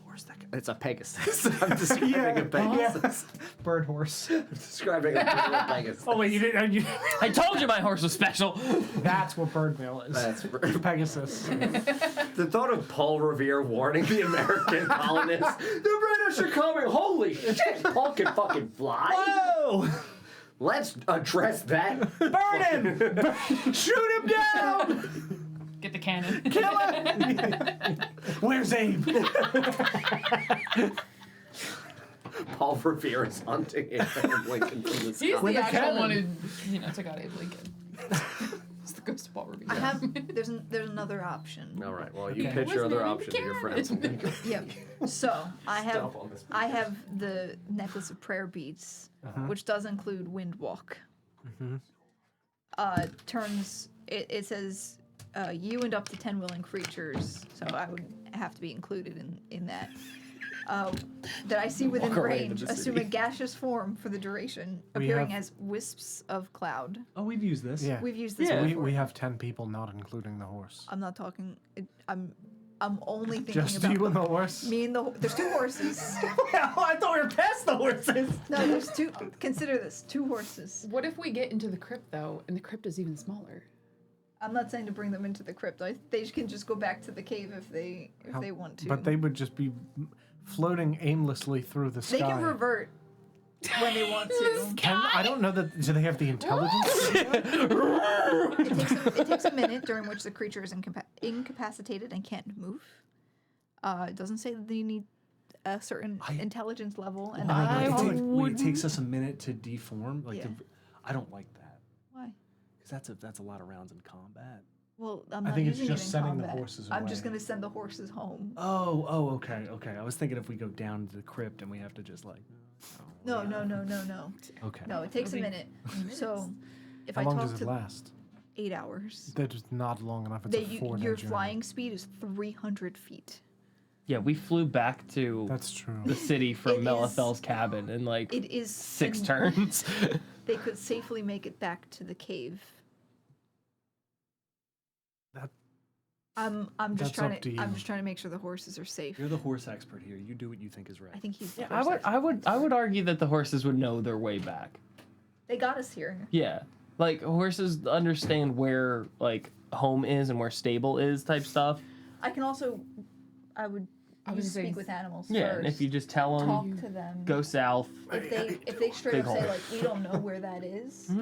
Horse that It's a Pegasus. I'm describing a Pegasus. bird horse. I'm describing a bird Pegasus. Oh wait, you didn't. I told you my horse was special. That's what bird mail is. That's Pegasus. the thought of Paul Revere warning the American colonists, the British are coming. Holy shit, Paul can fucking fly. Whoa! Let's address that. Burn him! Shoot him down! Get the cannon. Kill him! Where's Abe? Paul Revere is hunting Abraham Lincoln from the He's sky. the a actual cannon. one who, took out Abe Lincoln. It's the ghost of Paul Revere. I have. There's another option. All right, well, you Okay. pitch your Wasn't other it option to your friends. Yep. So I have. Stomp on this I have the necklace of prayer beads, which does include wind walk. Turns. It says you and up to 10 willing creatures, so I would have to be included in that. That I see within Walk around range, the assume city. a gaseous form for the duration, We appearing have- as wisps of cloud. Oh, we've used this. Yeah. We've used this we, before. we have 10 people, not including the horse. I'm not talking. I'm only thinking Just about you and the horse? me and the. There's two horses. I thought we were past the horses. No, there's two. Consider this: two horses. What if we get into the crypt though, and the crypt is even smaller? I'm not saying to bring them into the crypt. They can just go back to the cave if they want to. But they would just be floating aimlessly through the sky. They can revert when they want to. I don't know that. Do they have the intelligence? It takes a minute during which the creature is incapacitated and can't move. It doesn't say that they need a certain intelligence level, and It takes us a minute to deform. Like, Yeah. I don't like that why? because that's a lot of rounds in combat. Well, I'm I not think it's using just it in sending the combat. horses I'm just away. gonna send the horses home. Oh, okay. I was thinking if we go down to the crypt and we have to just like. No. Okay. No, it takes a minute. So, if How I long talk does it to last? 8 hours, That is not long enough. It's a 4-day your journey. flying speed is 300 feet. Yeah, we flew back to That's true. the city from It is- Melithel's cabin in like It is 6 turns. They could safely make it back to the cave. That- I'm just that's trying up to to I'm you. just trying to make sure the horses are safe. You're the horse expert here. You do what you think is right. I think he's. the Yeah, horse expert. I would argue that the horses would know their way back. They got us here. Yeah. Like horses understand where like home is and where stable is type stuff. I can also. I would. I was speak saying- with animals Yeah, first. and if you just tell them talk to them. go south. If they straight Big up say hole. like we don't know where that is,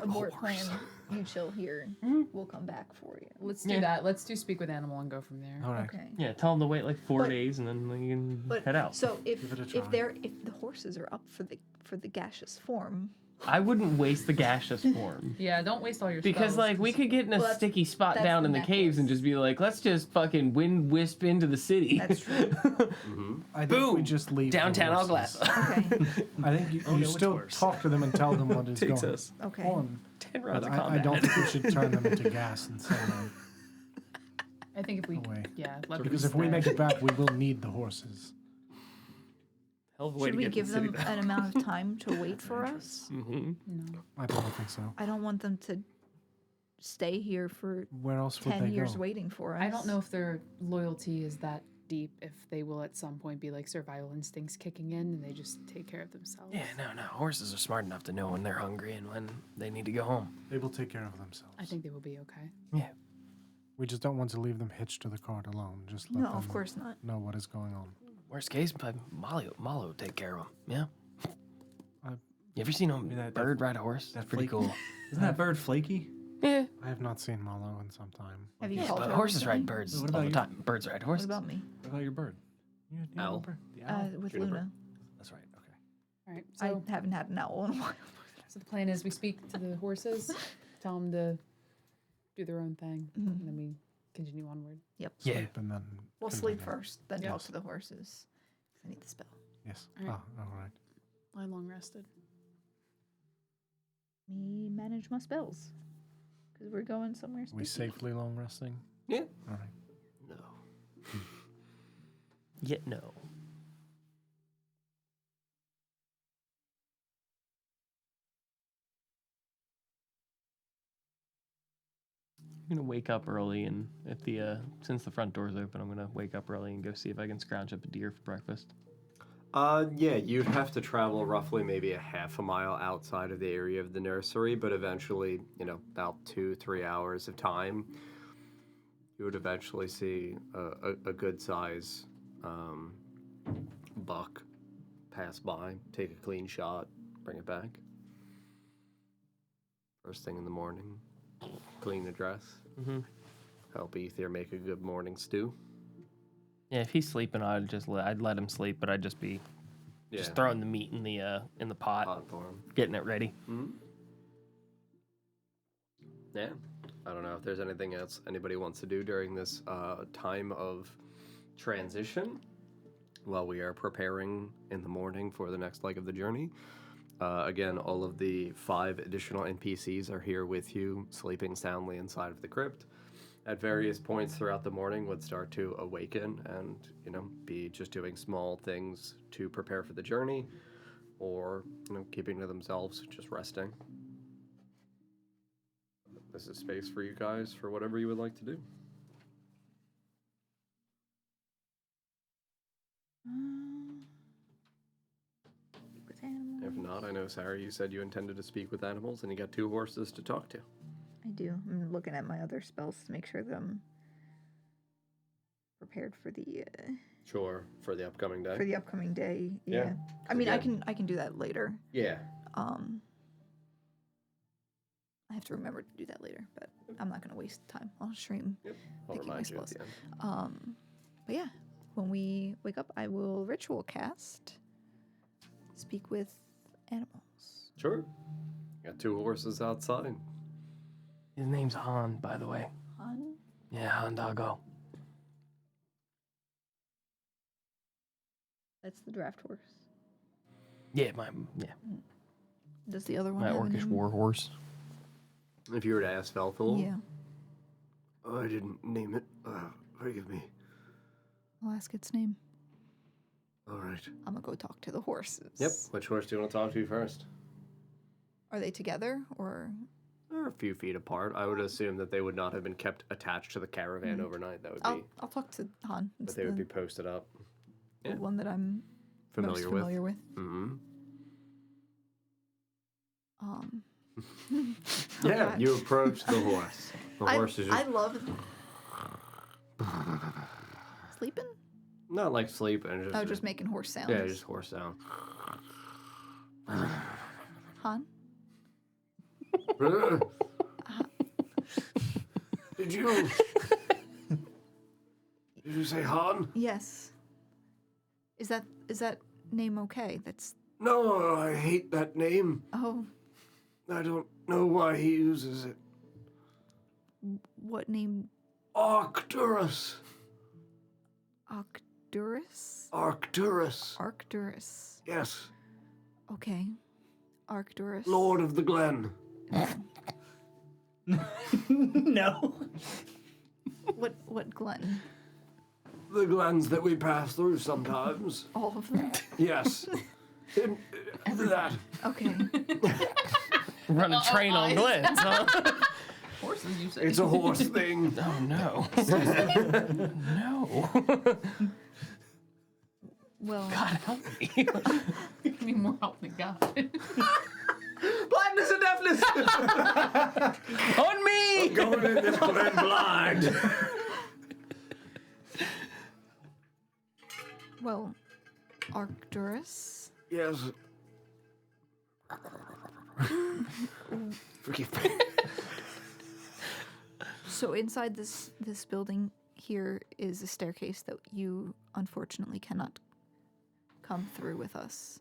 abort plan. You chill here. We'll come back for you. Let's do that. Let's do speak with animal and go from there. All right. Okay. Yeah, tell them to wait like 4 But- days and then you can But head out. so if Give it a try. if the horses are up for the gaseous form, I wouldn't waste the gaseous form. Yeah, don't waste all your Because spells, like we 'cause- could get in a Well, that's- sticky spot that's down the in the caves and necklace. just be like, let's just fucking wind wisp into the city. that's true. I think Boom! we just leave the Downtown horses. Alglass. Okay. I think you, Oh, you no, it's still worse. talk to them and tell them what is Takes going us Okay. on. 10 rounds But of I combat. don't think we should turn them into gas and send them I think if we, away. yeah, let Because them if we stay. make it back, we will need the horses. Hell of a way Should to we get to give the city, them though. an amount of time to wait for us? Mhm. No. I don't think so. I don't want them to stay here for Where else would 10 they years go? waiting for us. I don't know if their loyalty is that deep, if they will at some point be like survival instincts kicking in and they just take care of themselves. Yeah, no. Horses are smart enough to know when they're hungry and when they need to go home. They will take care of themselves. I think they will be okay. Yeah. We just don't want to leave them hitched to the cart alone. Just let No, them of course not. know what is going on. Worst case, Molly will take care of him. Yeah. I- You ever seen a that- bird ride a horse? That's pretty flaky- cool. Isn't that bird flaky? Yeah. I have not seen Malo in some time. Have you Yeah, called but her horses ride recently? birds What all about the you? time. Birds ride What horses. about me? What about your bird? You have a Owl. bird? The owl? With Juniper. Luna. That's right. Okay. All right. I So, haven't had an owl in a while. so the plan is we speak to the horses, tell them to do their own thing, and then we continue onward. Yep. Yeah. Sleep and then We'll sleep continue. first, then Yes. talk to the horses. I need the spell. Yes. All right. Ah, all right. I long rested. Me manage my spells. Because we're going somewhere We spooky. safely long resting? Yeah. All right. No. Yet no. I'm gonna wake up early, and if the since the front door's open, I'm gonna wake up early and go see if I can scrounge up a deer for breakfast. Yeah, you'd have to travel roughly maybe a half a mile outside of the area of the nursery, but eventually, about 2-3 hours of time, you would eventually see a good size buck pass by, take a clean shot, bring it back. First thing in the morning, clean the dress, help Ether make a good morning stew. Yeah, if he's sleeping, I'd let him sleep, but I'd just be just throwing the meat in the pot, Pot for him. getting it ready. Yeah. I don't know if there's anything else anybody wants to do during this time of transition while we are preparing in the morning for the next leg of the journey. Again, all of the 5 additional NPCs are here with you, sleeping soundly inside of the crypt. At various points throughout the morning would start to awaken and, be just doing small things to prepare for the journey or, keeping to themselves, just resting. This is space for you guys for whatever you would like to do. With animals. If not, I know, Sarah, you said you intended to speak with animals and you got 2 horses to talk to. I do. I'm looking at my other spells to make sure that I'm prepared for the Sure, for the upcoming day. day. Yeah. Yeah. I mean, Again. I can do that later. Yeah. I have to remember to do that later, but I'm not gonna waste time on stream. Yep. I'll picking my remind you at spells. the end. But yeah, when we wake up, I will ritual cast. Speak with animals. Sure. Got 2 horses outside. His name's Han, by the way. Han? Yeah, Han Doggo. That's the draft horse. Yeah, Does the other one my have a orcish name? war horse. If you were to ask Velthul, Yeah. oh, I didn't name it. Forgive me. I'll ask its name. All right. I'm gonna go talk to the horses. Yep. Which horse do you want to talk to first? Are they together or? They're a few feet apart. I would assume that they would not have been kept attached to the caravan overnight. That would be, I'll talk to Han. but It's they would the, be posted up. the yeah. one that I'm Familiar most familiar with. Mm-hmm. Yeah, Yeah, you approach the horse. The horse is just I love sleeping. not like sleeping. Just making horse sounds. yeah, just horse sound. Han. Did you say Han? Yes. Is that name okay? That's No, I hate that name. oh. I don't know why he uses it. What name? Arcturus. Arcturus? Arcturus. Arcturus. Yes. Okay. Arcturus. Lord of the Glen. No. What Glen? The glens that we pass through sometimes. All of them. Yes. That. Okay. Run a train on glens, huh? Horses, you say? It's a horse thing. Oh no. No. Well, God help me. Give me more help than God. Blindness and deafness! On me! I'm going in this glen blind. Well, Arcturus. Yes. Forgive me. So inside this building here is a staircase that you unfortunately cannot come through with us.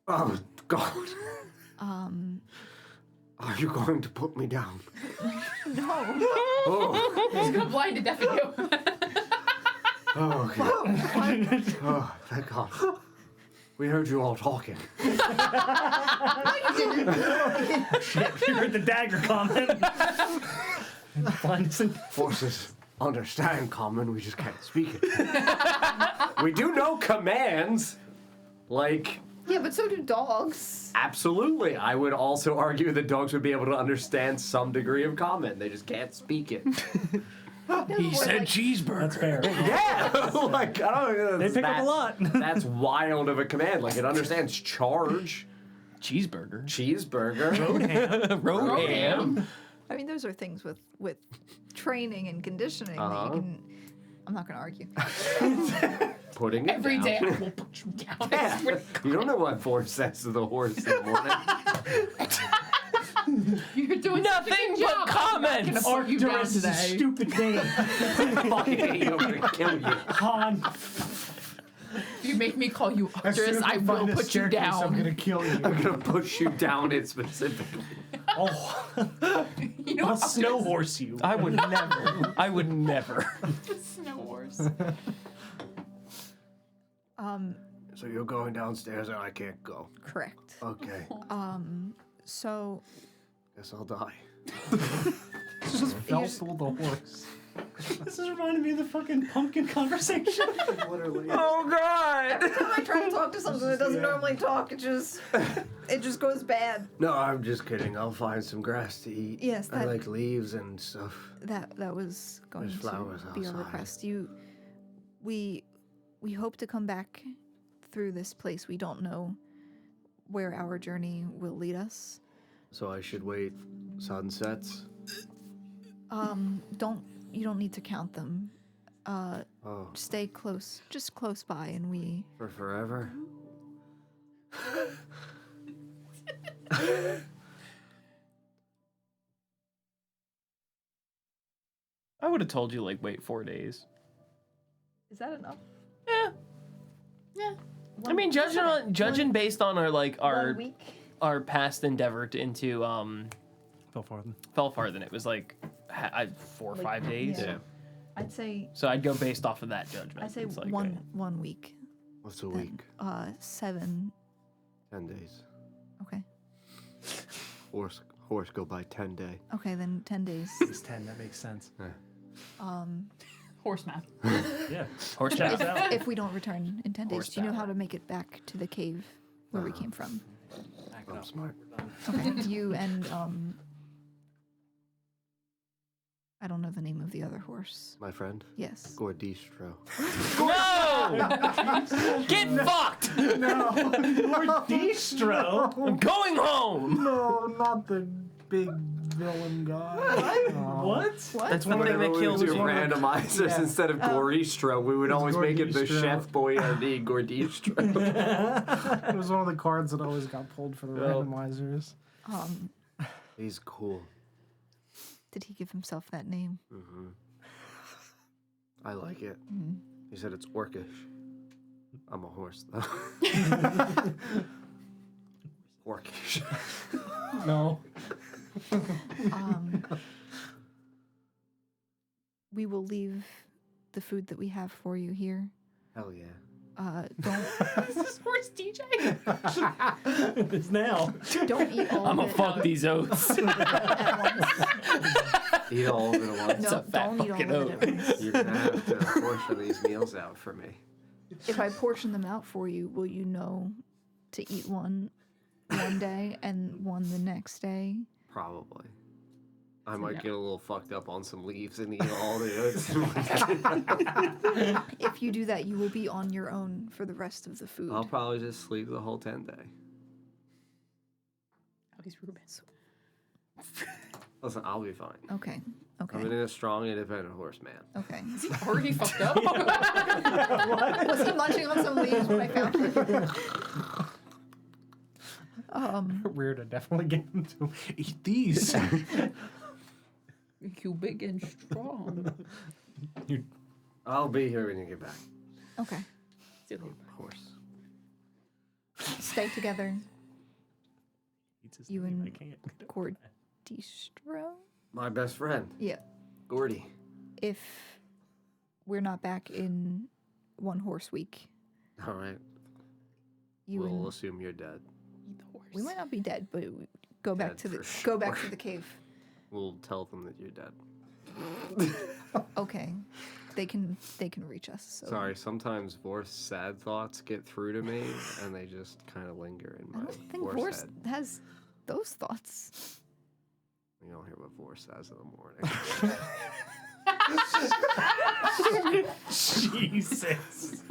Oh, God. Are you going to put me down? No. Oh, He's gonna blind to deafen you. oh, okay. Oh, thank God. We heard you all talking. Shit, you heard the dagger comment. Blindness and Forces understand common, we just can't speak it. We do know commands. Like, Yeah, but so do dogs. absolutely. I would also argue that dogs would be able to understand some degree of common. They just can't speak it. He said cheeseburger. that's fair. Yeah! Like, I don't know. They pick up a lot. That's wild of a command. Like, it understands charge, Cheeseburger. cheeseburger. Road ham. I mean, those are things with training and conditioning that Uh-huh. you can. I'm not going to argue. Putting it Every down. day I will put you down. I Yeah. swear to You don't know what Ford says to the horse in the morning. You're doing Nothing such a good but job. I'm not comments. gonna put you down Arcturus is a today. stupid name. Fucking hate you, I'm gonna kill you. Han. If you make me call you As soon Arcturus, as I we will find a put you staircase, down. I'm gonna kill you. I'm gonna push you down it specifically. Oh, You know I'll what? snow horse you. I would never. I would never. Snow horse. So you're going downstairs and I can't go. Correct. Okay. So Guess I'll die. Just fell through the horse. This is reminding me of the fucking pumpkin conversation. Literally. Oh God! every time I try to talk to something that doesn't normally talk, it just goes bad. No, I'm just kidding. I'll find some grass to eat. Yes, I that- like leaves and stuff. That was going There's to flowers be a outside. request. We hope to come back through this place. We don't know where our journey will lead us. So I should wait sunsets? You don't need to count them. Oh, Stay close, just close by, and we. for forever? I would have told you like wait 4 days. Is that enough? Yeah. I mean, judging based on our like our 1 week. our past endeavor into Felfarthen. Felfarthen, it was like 4 or 5 days. yeah. I'd say So I'd go based off of that judgment. I'd say It's like, one week. What's a Then, week? 7. 10 days. Okay. Horse go by 10 day. Okay, then 10 days. It's 10. That makes sense. Horse math. Yeah. horse Checks math. out. If we don't return in 10 days, do you know how Horsepower. to make it back to the cave where we came from? I'm smart. Okay. You and I don't know the name of the other horse. My friend? Yes. Gordistro. No! Get fucked! Lord Distro. I'm going home! No, not the big villain guy. What? What? That's the thing that kills your me. randomizers Yeah. instead of Goristro. We would always make it the Gordistro. Chef Boyardee Gordistro. It was one of the cards that always got pulled for the Well. randomizers. He's cool. Did he give himself that name? I like it. He said it's orcish. I'm a horse, though. Orcish. No. We will leave the food that we have for you here. Hell yeah. Don't Is this horse DJ? It's now. don't eat all I'm of gonna it fuck these oats. at once. Eat all of it at once. No, a fat don't eat all fucking of it at once. You're gonna have to portion these meals out for me. If I portion them out for you, will you know to eat one day and one the next day? Probably. I might get a little fucked up on some leaves and eat all the oats in one day. If you do that, you will be on your own for the rest of the food. I'll probably just sleep the whole 10 day. He's Ruben. Listen, I'll be fine. Okay. Okay. I'm a strong, independent horse, man. Okay. Is he already fucked up? Was he munching on some leaves when I found him? Weird to definitely get him to eat these. You big and strong. I'll be here when you get back. Okay. Horse. Stay together. Eats his You name, and I can't. Cordistro? My best friend, Yeah. Gordy. If we're not back in 1 horse week, All right. you We'll and assume you're dead. Eat the horse. we might not be dead, but go back Dead to the for go back sure. to the cave. We'll tell them that you're dead. Okay. They can reach us. So. Sorry, sometimes Vor's sad thoughts get through to me, and they just kind of linger in I my don't think Vor's Vorse head. has those thoughts. You don't hear what Vor says in the morning. Jesus.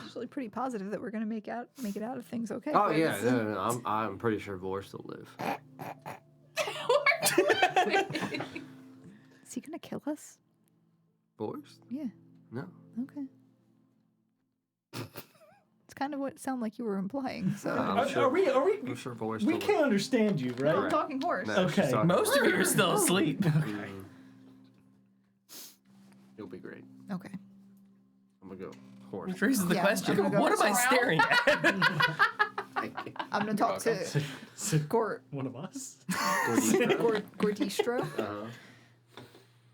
Usually pretty positive that we're gonna make it out of things okay. Oh but yeah, it's, no, I'm pretty sure Vor still live. Is he gonna kill us? Vor's? Yeah. No. Okay. It's kind of what it sounded like you were implying. So I'm sure. Are we? I'm sure Vor still We can't understand you, right? I'm talking horse. No, she's Okay. talking Most of you are still asleep. You'll be great. Okay. I'm gonna go horse. Which raises the Yeah, question, I'm gonna go what am I with staring at? I'm gonna talk to Gor One of us. Gordistro.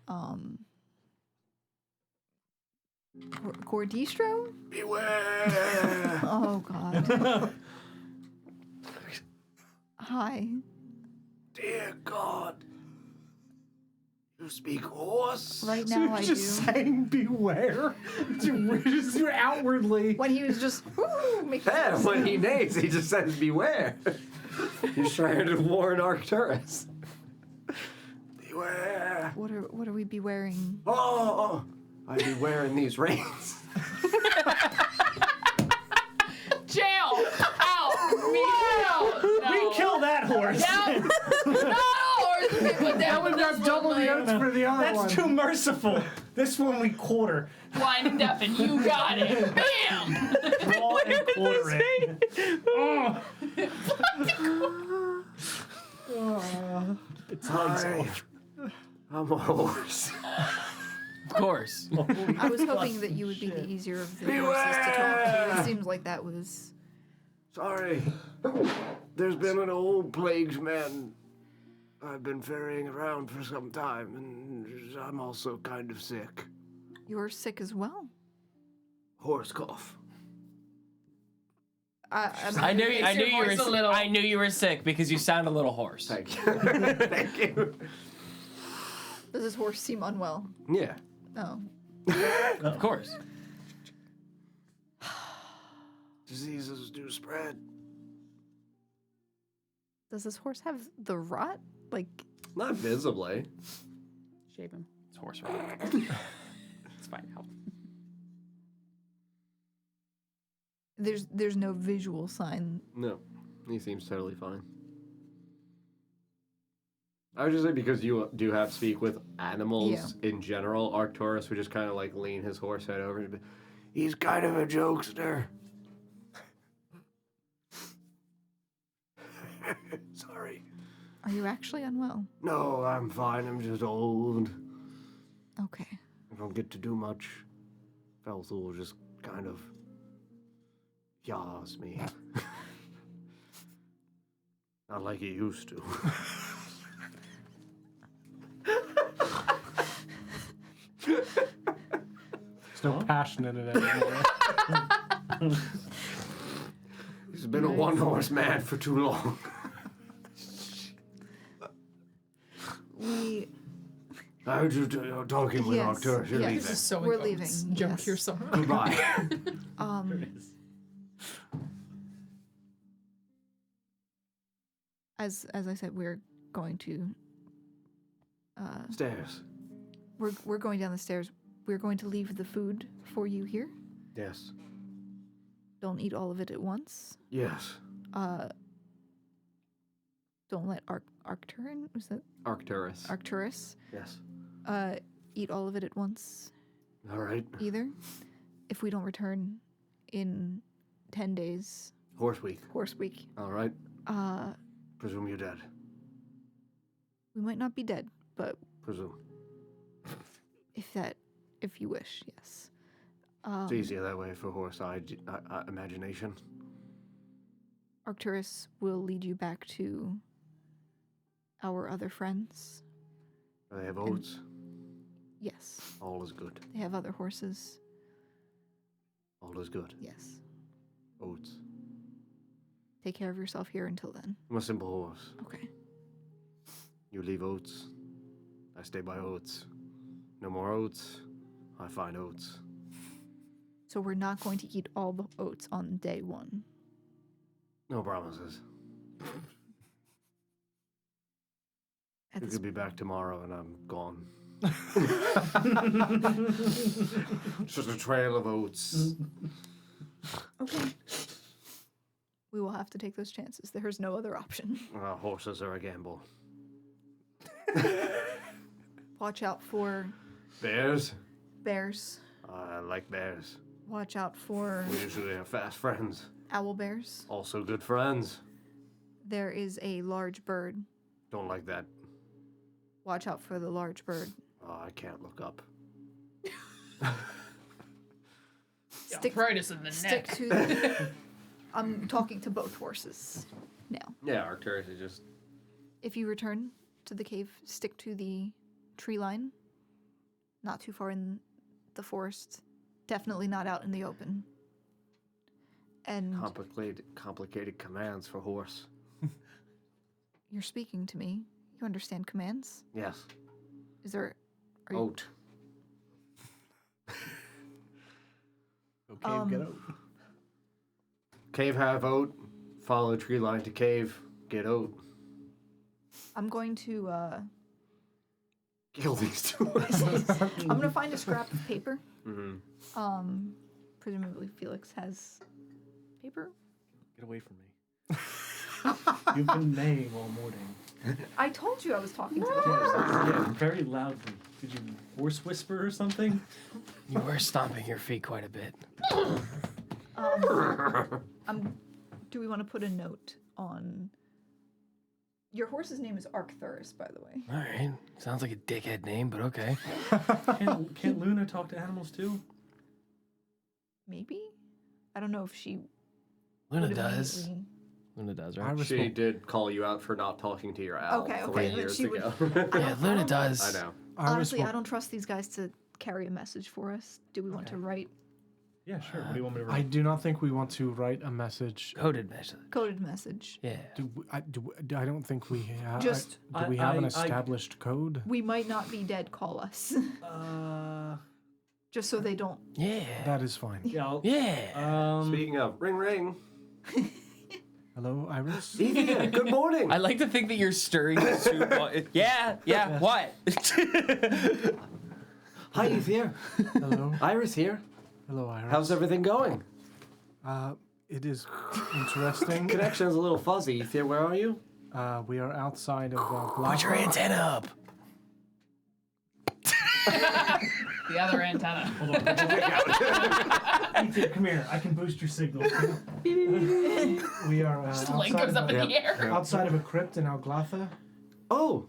Uh-huh. Gordistro? Beware! Oh God. Hi. Dear God. You speak horse? Right now I do. just saying beware. Just outwardly. When he was just making Yeah, when he neighs, he just says beware. He's trying to warn Arcturus. Beware. What are we be wearing? Oh, I be wearing these reins. Jail! Out! Me out! No. We kill that horse. Down! No! Put down with this Double the oats for the other one. That's too merciful. This one we quarter. Blind and deaf, and you got it. Bam! Raw and quarter it. Oh. It's legs Hi. off. I'm a horse. Of course. I was hoping that you would be the easier of the horses to talk to. It seems like that was. Sorry. There's been an old plagued man I've been ferrying around for some time, and I'm also kind of sick. You're sick as well. Horse cough. I knew you were sick because you sound a little hoarse. Thank you. Thank you. Does this horse seem unwell? Yeah. Oh. Of course. Diseases do spread. Does this horse have the rot? Like, Not visibly. Shave him. It's horse rot. Let's find out. there's no visual sign. No. He seems totally fine. I would just say because you do have speak with animals in general, Arcturus would just kind of like lean his horse head over and be, he's kind of a jokester. Sorry. Are you actually unwell? No, I'm fine. I'm just old. Okay. I don't get to do much. Felthul just kind of yaws me. Not like he used to. There's no passion in it anymore. He's been a one-horse man for too long. We. I heard you talking with Yes, Arcturus. You're yes. leaving. This is so We're intense. leaving, Jump yes. here somewhere. Goodbye. As I said, we're going to. Stairs. We're going down the stairs. We're going to leave the food for you here. Yes. Don't eat all of it at once. Yes. don't let Arcturus, was that Arcturus. Arcturus, Yes. eat all of it at once All right. either. If we don't return in 10 days, Horse week. Horse Week, All right. uh, Presume you're dead. we might not be dead, but Presume. if you wish, yes. It's easier that way for horse-eye imagination. Arcturus will lead you back to our other friends. They have oats. Yes, All is good. they have other horses. All is good. Yes. Oats. Take care of yourself here until then. I'm a simple horse. Okay. You leave oats. I stay by oats. No more oats. I find oats. So we're not going to eat all the oats on day one. No promises. At You this could be back tomorrow and I'm gone. Just a trail of oats. Okay. We will have to take those chances. There is no other option. Horses are a gamble. Watch out for Bears? bears. I like bears. Watch out for We usually are fast friends. owl bears. Also good friends. There is a large bird. Don't like that. Watch out for the large bird. I can't look up. Arthritis in the Stick neck. to the, I'm talking to both horses now. Yeah, Arcturus is just... If you return to the cave, stick to the tree line. Not too far in the forest. Definitely not out in the open. And Complicated commands for horse. you're speaking to me. You understand commands? Yes. Is there... Are you, Oat. Okay, get out. Cave have oat. Follow tree line to cave. Get oat. I'm going to... Kill these two. I'm going to find a scrap of paper. Mm-hmm. Presumably Felix has paper. Get away from me. You've been neighing all morning. I told you I was talking to the horses. Yeah, very loudly. Did you horse whisper or something? You were stomping your feet quite a bit. Do we want to put a note on... Your horse's name is Arcturus, by the way. All right. Sounds like a dickhead name, but okay. Can't Luna talk to animals too? Maybe? I don't know if she... Luna would does. immediately- Luna does, right? She did call you out for not talking to your owl Okay, 3 then years she would- ago. Yeah, Luna does. I know. Honestly, I don't trust these guys to carry a message for us. Do we want to write Yeah, sure. What do you want me to I write? do not think we want to write a message. Coded message. coded message? Yeah. I don't think we have. Just- do we have an I- established code? We might not be dead, call us. Just so they don't... Yeah. That is fine. Yeah. Yeah. Speaking of, ring ring. Hello, Iris. Yeah, good morning. I like to think that you're stirring the soup. Yeah, what? Hi, Ether. Hello. Iris here. Hello, Iris. How's everything going? It is interesting. Connection's a little fuzzy. Ether, where are you? We are outside of Put your antenna up. The other antenna. Hold on. Ethan, come here. I can boost your signal. We are Link goes up in the air. outside of a crypt in Alglatha. Oh.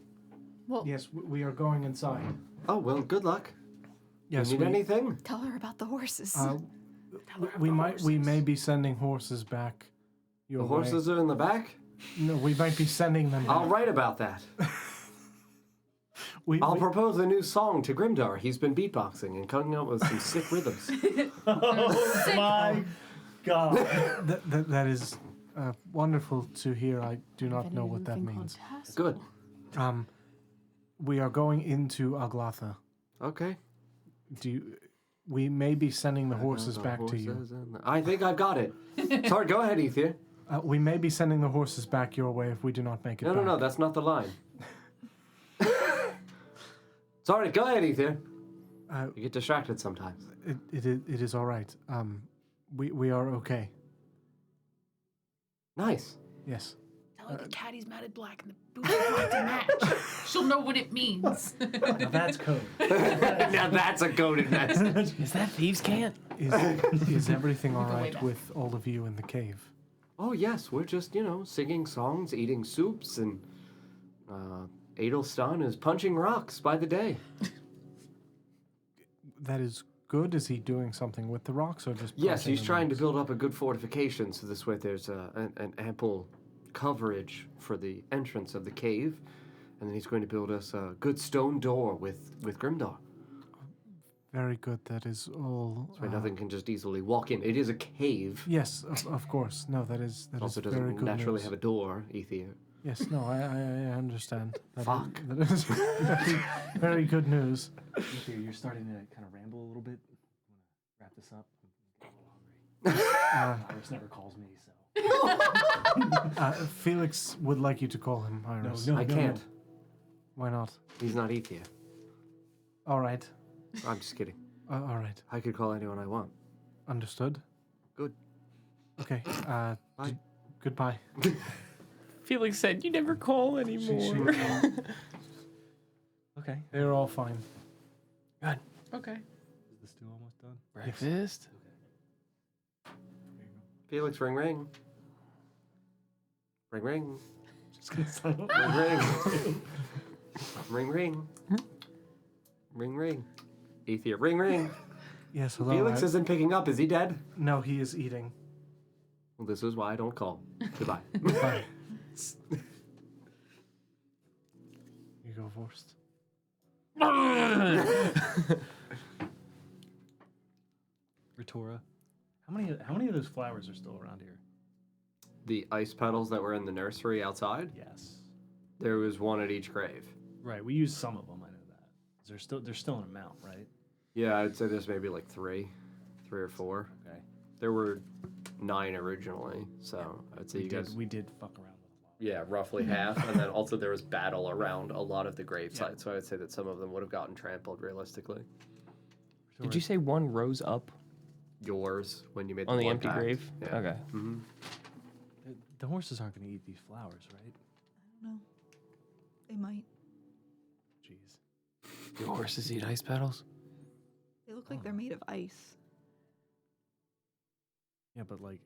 Well, Yes, we are going inside. Oh, well, good luck. Yes, you need anything? tell her about the horses. we may be sending horses back. Your The horses are in the back? No, we might be sending them. I'll back. write about that. I'll propose a new song to Grimdar. He's been beatboxing and coming up with some sick rhythms. Oh my god. that is wonderful to hear. I do not know what that means. Good. We are going into Aglatha. Okay. We may be sending the horses back to you. I think I've got it. Sorry, go ahead, Ether. We may be sending the horses back your way if we do not make it back. No, that's not the line. Sorry, go ahead, Ether. You get distracted sometimes. It is all right. We are okay. Nice. Yes. Tell like a caddy's matted black and the boots are black to match. She'll know what it means. Now that's code. Now that's a coded message. Is that thieves' cant? Is everything all go way right back. with all of you in the cave? Oh yes, we're just, singing songs, eating soups, and Adelstan is punching rocks by the day. That is good. Is he doing something with the rocks or just? Yes, punching he's the trying to rocks? build up a good fortification, so this way there's an ample coverage for the entrance of the cave, and then he's going to build us a good stone door with Grimdar. Very good. That is all. So nothing can just easily walk in. It is a cave. Yes, of course. No, that is Also very doesn't good naturally news. have a door, Ethier. Yes, no, I understand. Fuck. That is very good news. You're starting to kind of ramble a little bit. I'm gonna wrap this up. I'm getting a little hungry. Iris never calls me, so. Felix would like you to call him Iris. No, I can't. Why not? He's not Ethier. All right. I'm just kidding. All right. I could call anyone I want. Understood. Good. Okay. Bye. Goodbye. Felix said you never call anymore. Okay. They're all fine. Okay. Is the stew almost done? Breakfast? Felix, ring ring. Ring ring. Just gonna sign up. Ring ring. Ring ring. Ring ring. Ethier, ring ring. Yes, hello. Felix isn't picking up. Is he dead? No, he is eating. Well, this is why I don't call. Goodbye. Bye. You go first. Retora. How many of those flowers are still around here? The ice petals that were in the nursery outside, Yes. there was one at each grave. Right. We used some of them. I know that. There's still an amount, right? Yeah, I'd say there's maybe like three or four. Okay. There were 9 originally, so I'd say you guys. We did fuck around with a lot. Yeah, roughly half, and then also there was battle around a lot of the grave sites, so I'd say that some of them would have gotten trampled realistically. Did you say one rose up Yours when you made on the blood empty pact. grave? Yeah. Okay. Mm-hmm. The horses aren't going to eat these flowers, right? No. They might. Jeez. Do horses eat ice petals? They look like they're made of ice. Yeah, but like,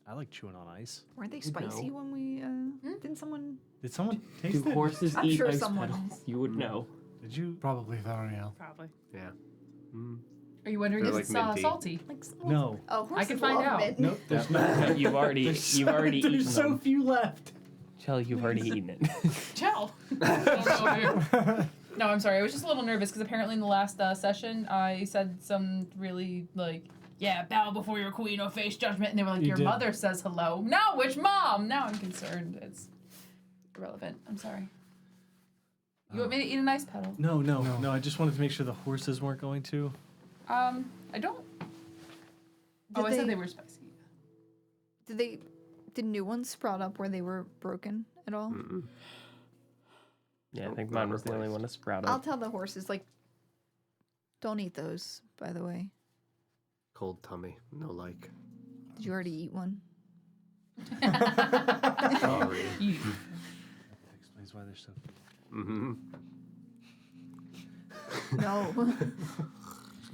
I like chewing on ice. Weren't they spicy when we, didn't someone... Did someone taste Do it? horses I'm eat sure ice someone petals? is. You would know. Did you? Probably Thaurielle. Probably. Yeah. Mm-hmm. Are you wondering They're if like it's minty. salty? Like, No. Oh, horses can find love out. mint. Nope. There's no. No, you've already eaten There's so them. few left. Shell, you've already eaten it. Chell. No, I'm sorry. I was just a little nervous because apparently in the last session I said some really bow before your queen or face judgment, and they were like, You your did. mother says hello. No, which mom? Now I'm concerned. It's irrelevant. I'm sorry. You want me to eat an ice petal? No. I just wanted to make sure the horses weren't going to. I don't. Oh, I said they- they were spicy. Did new ones sprout up where they were broken at all? Mm-mm. Yeah, I think Not mine was the only replaced. one to sprout I'll up. tell the horses, don't eat those, by the way. Cold tummy, no like. Did you already eat one? Sorry. You. That explains why they're so. Mm-hmm. No.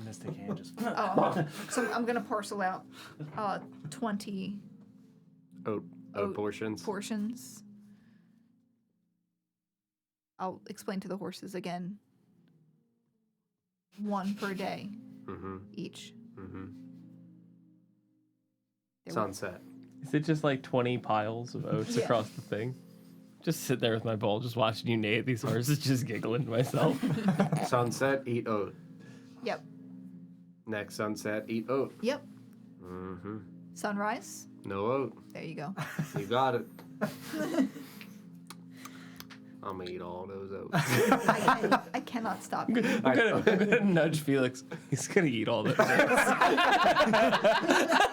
Mystic hand just. Oh, so I'm gonna parcel out 20 Oat portions. portions. I'll explain to the horses again. 1 per day Mm-hmm. each. Mm-hmm. They were- Sunset. Is it just like 20 piles of oats Yeah. across the thing? Just sit there with my bowl, just watching you neigh at these horses, just giggling to myself. Sunset, eat oat. Yep. Next sunset, eat oat. Yep. Mm-hmm. Sunrise. No oat. There you go. You got it. I'm gonna eat all those oats. I cannot stop. I'm gonna nudge Felix. He's gonna eat all that.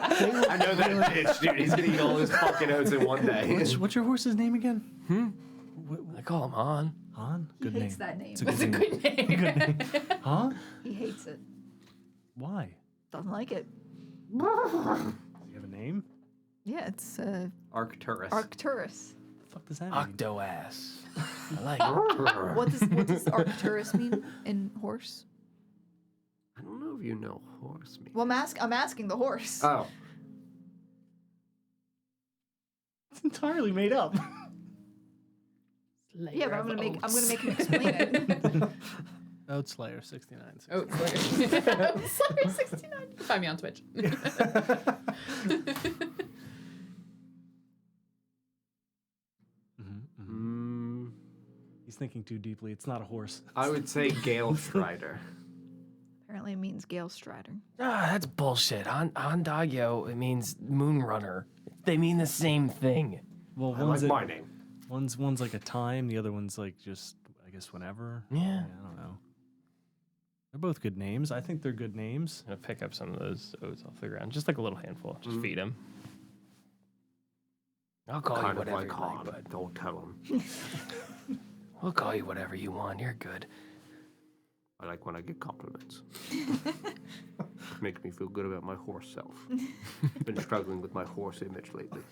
I know that bitch, dude. He's gonna eat all those fucking oats in one day. What's your horse's name again? I call him Han. Han. He Good hates name. that name. It's a That's a good name. Good name. Huh? He hates it. Why? Doesn't like it. Does he have a name? Yeah, it's Arcturus. Arcturus. fuck does that mean? Octo ass. I like it. What does Arcturus mean in horse? I don't know if you know horse means. Well, I'm asking the horse. Oh. It's entirely made up. Yeah, but I'm gonna make him explain it. Oatslayer 69. Oh, sorry, 69. Find me on Twitch. He's thinking too deeply. It's not a horse. I would say Gale Strider. Apparently, it means Gale Strider. Ah, that's bullshit. Ondagyo, it means moon runner. They mean the same thing. Well, I like my name. One's like a time. The other one's like just, I guess, whenever. Yeah. I don't know. They're both good names. I think they're good names. I'm gonna pick up some of those oats off the ground, just like a little handful. Just feed him. I'll call you Kind of whatever like you Han. like, bud. Don't tell him. We'll call you whatever you want. You're good. I like when I get compliments. Makes me feel good about my horse self. Been struggling with my horse image lately.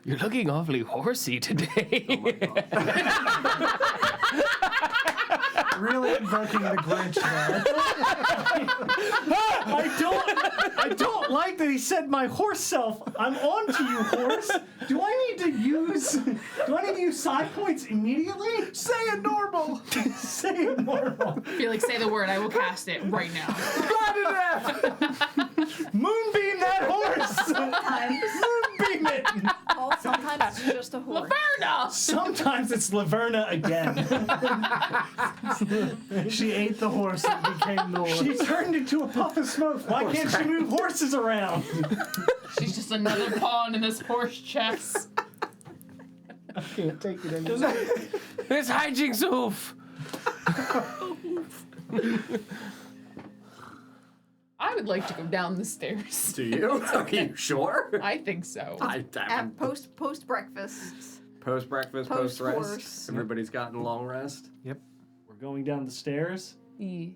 You're looking awfully horsey today. Oh my god. Really invoking the Grinch there. I don't like that he said my horse self. I'm on to you, horse. Do I need to use side points immediately? Say it normal. Say it normal. Felix, say the word. I will cast it right now. Moonbeam that horse. Sometimes. Moonbeam it. Oh, sometimes it's just a horse. Laverna! Sometimes it's Laverna again. She ate the horse and became the horse. She turned into a puff of smoke. Why can't she move horses around? She's just another pawn in this horse chess. I can't take it anymore. It's hijinks hoof. I would like to go down the stairs. Do you? Are you sure? I think so. At post breakfast. Post breakfast, post rest. Post-horse. Everybody's gotten a long rest. We're going down the stairs. Yeah.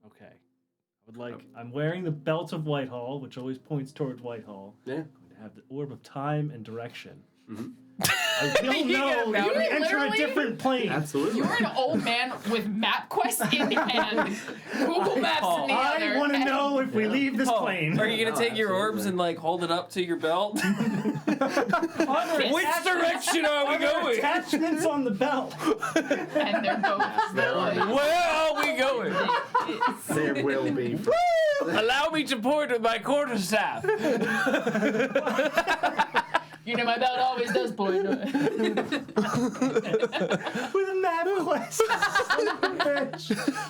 Okay. I'm wearing the belt of Whitehall, which always points towards Whitehall. Yeah. I'm going to have the orb of time and direction. Mhm. I will know You if we enter a literally- different plane. Absolutely. You're an old man with MapQuest in hand, Google Maps in the other. I want to know if we leave this plane. Are you gonna take your orbs and like hold it up to your belt? Which direction are we going? Attachments on the belt. And they're both going. Where are we going? There will be. Allow me to point with my quarterstaff. You know, my belt always does point. With a map quest.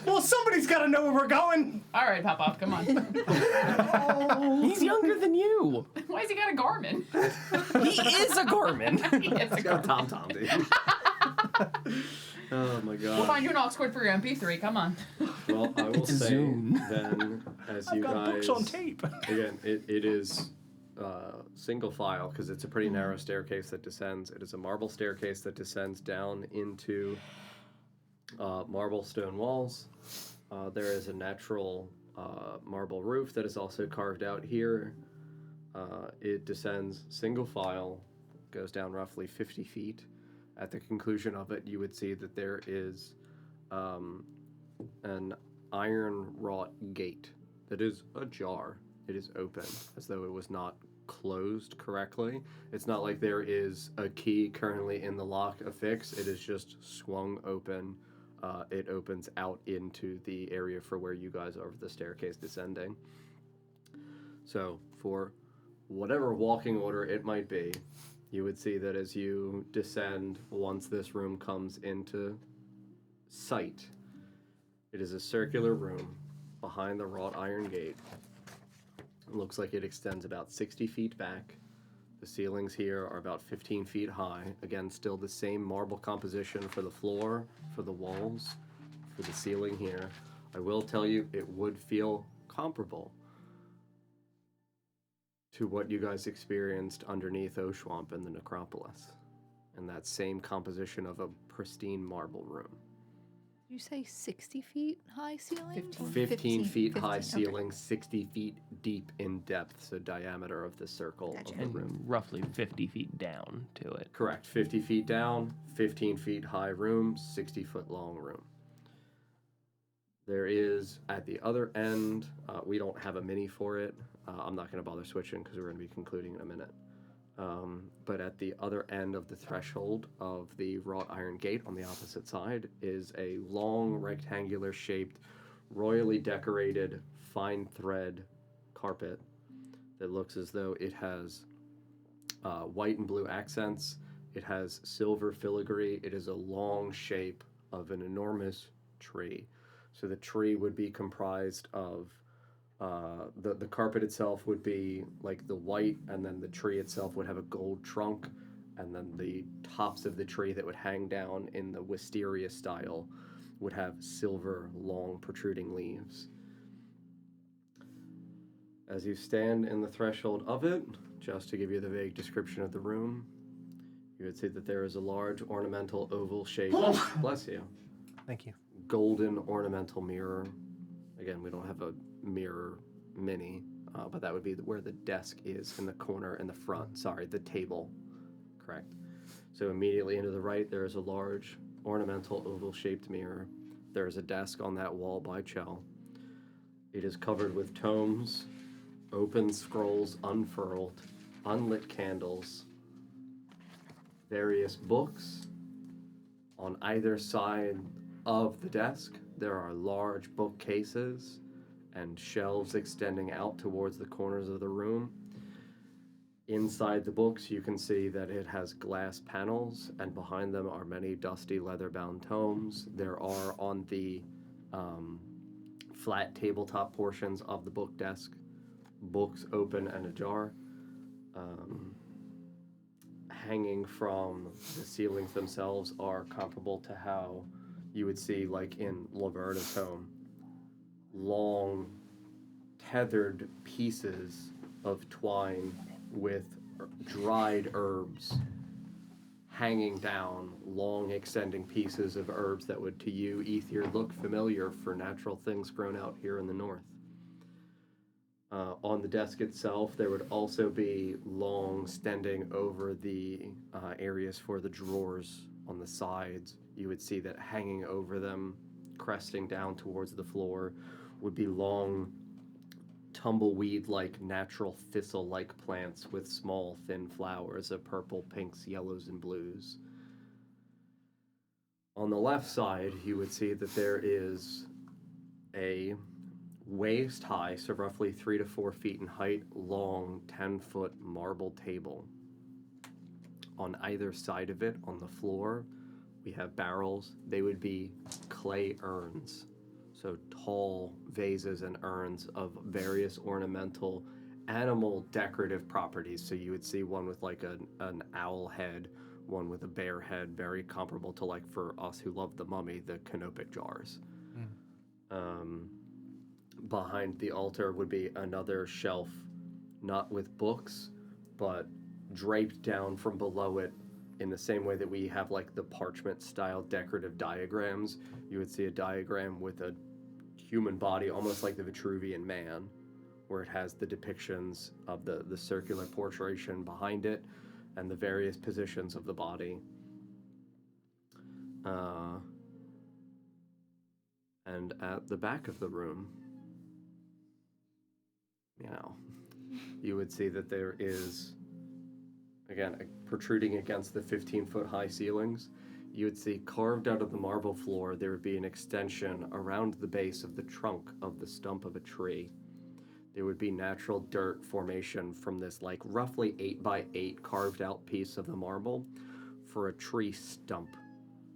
Well, somebody's got to know where we're going. All right, Pop-Off, come on. He's younger than you. Why has he got a Garmin? He is a Garmin. He is a It's got Garmin. Tom, dude. Oh my god. We'll find you an aux cord for your MP3. Come on. Well, I will say Zoom. then, as I've you got guys, books on tape. again, it is single file because it's a pretty narrow staircase that descends. It is a marble staircase that descends down into marble stone walls. There is a natural marble roof that is also carved out here. It descends single file, goes down roughly 50 feet. At the conclusion of it, you would see that there is an iron wrought gate that is ajar. It is open, as though it was not closed correctly. It's not like there is a key currently in the lock affixed. It is just swung open. It opens out into the area for where you guys are, the staircase descending. So, for whatever walking order it might be, you would see that as you descend, once this room comes into sight, it is a circular room behind the wrought iron gate. It looks like it extends about 60 feet back. The ceilings here are about 15 feet high. Again, still the same marble composition for the floor, for the walls, for the ceiling here. I will tell you, it would feel comparable to what you guys experienced underneath Oshuamp in the necropolis, and that same composition of a pristine marble room. You say 60 feet high ceiling? 15 feet high 15, okay. ceiling, 60 feet deep in depth, so diameter of the circle Gotcha. of the room. And roughly 50 feet down to it. Correct. 50 feet down, 15 feet high room, 60 foot long room. There is, at the other end, we don't have a mini for it. I'm not going to bother switching because we're going to be concluding in a minute. But at the other end of the threshold of the wrought iron gate on the opposite side is a long rectangular shaped, royally decorated fine thread carpet that looks as though it has white and blue accents. It has silver filigree. It is a long shape of an enormous tree. So the tree would be comprised of the carpet itself would be like the white, and then the tree itself would have a gold trunk, and then the tops of the tree that would hang down in the wisteria style would have silver, long, protruding leaves. As you stand in the threshold of it, just to give you the vague description of the room, you would see that there is a large ornamental oval shaped, bless you, Thank you. golden ornamental mirror. Again, we don't have a mirror mini, but that would be where the desk is in the corner in the front. Sorry, the table. Correct. So immediately into the right, there is a large ornamental oval-shaped mirror. There is a desk on that wall by Chell. It is covered with tomes, open scrolls unfurled, unlit candles, various books. On either side of the desk, there are large bookcases and shelves extending out towards the corners of the room. Inside the books, you can see that it has glass panels, and behind them are many dusty leather-bound tomes. There are, on the flat tabletop portions of the book desk, books open and ajar. Hanging from the ceilings themselves are comparable to how you would see, like in Laverna's home, long tethered pieces of twine with dried herbs hanging down, long extending pieces of herbs that would, to you, Ether, look familiar for natural things grown out here in the north. On the desk itself, there would also be long standing over the areas for the drawers on the sides. You would see that hanging over them, cresting down towards the floor, would be long tumbleweed-like, natural thistle-like plants with small, thin flowers of purple, pinks, yellows, and blues. On the left side, you would see that there is a waist-high, so roughly 3 to 4 feet in height, long, 10-foot marble table. On either side of it, on the floor, we have barrels. They would be clay urns. So tall vases and urns of various ornamental animal decorative properties. So you would see one with like an owl head, one with a bear head, very comparable to, like, for us who love the Mummy, the canopic jars. Behind the altar would be another shelf, not with books, but draped down from below it in the same way that we have, like, the parchment-style decorative diagrams. You would see a diagram with a human body, almost like the Vitruvian Man, where it has the depictions of the circular portraiture behind it and the various positions of the body. And at the back of the room, you would see that there is, again, protruding against the 15-foot high ceilings, you would see carved out of the marble floor, there would be an extension around the base of the trunk of the stump of a tree. There would be natural dirt formation from this, like, roughly 8x8 carved out piece of the marble for a tree stump.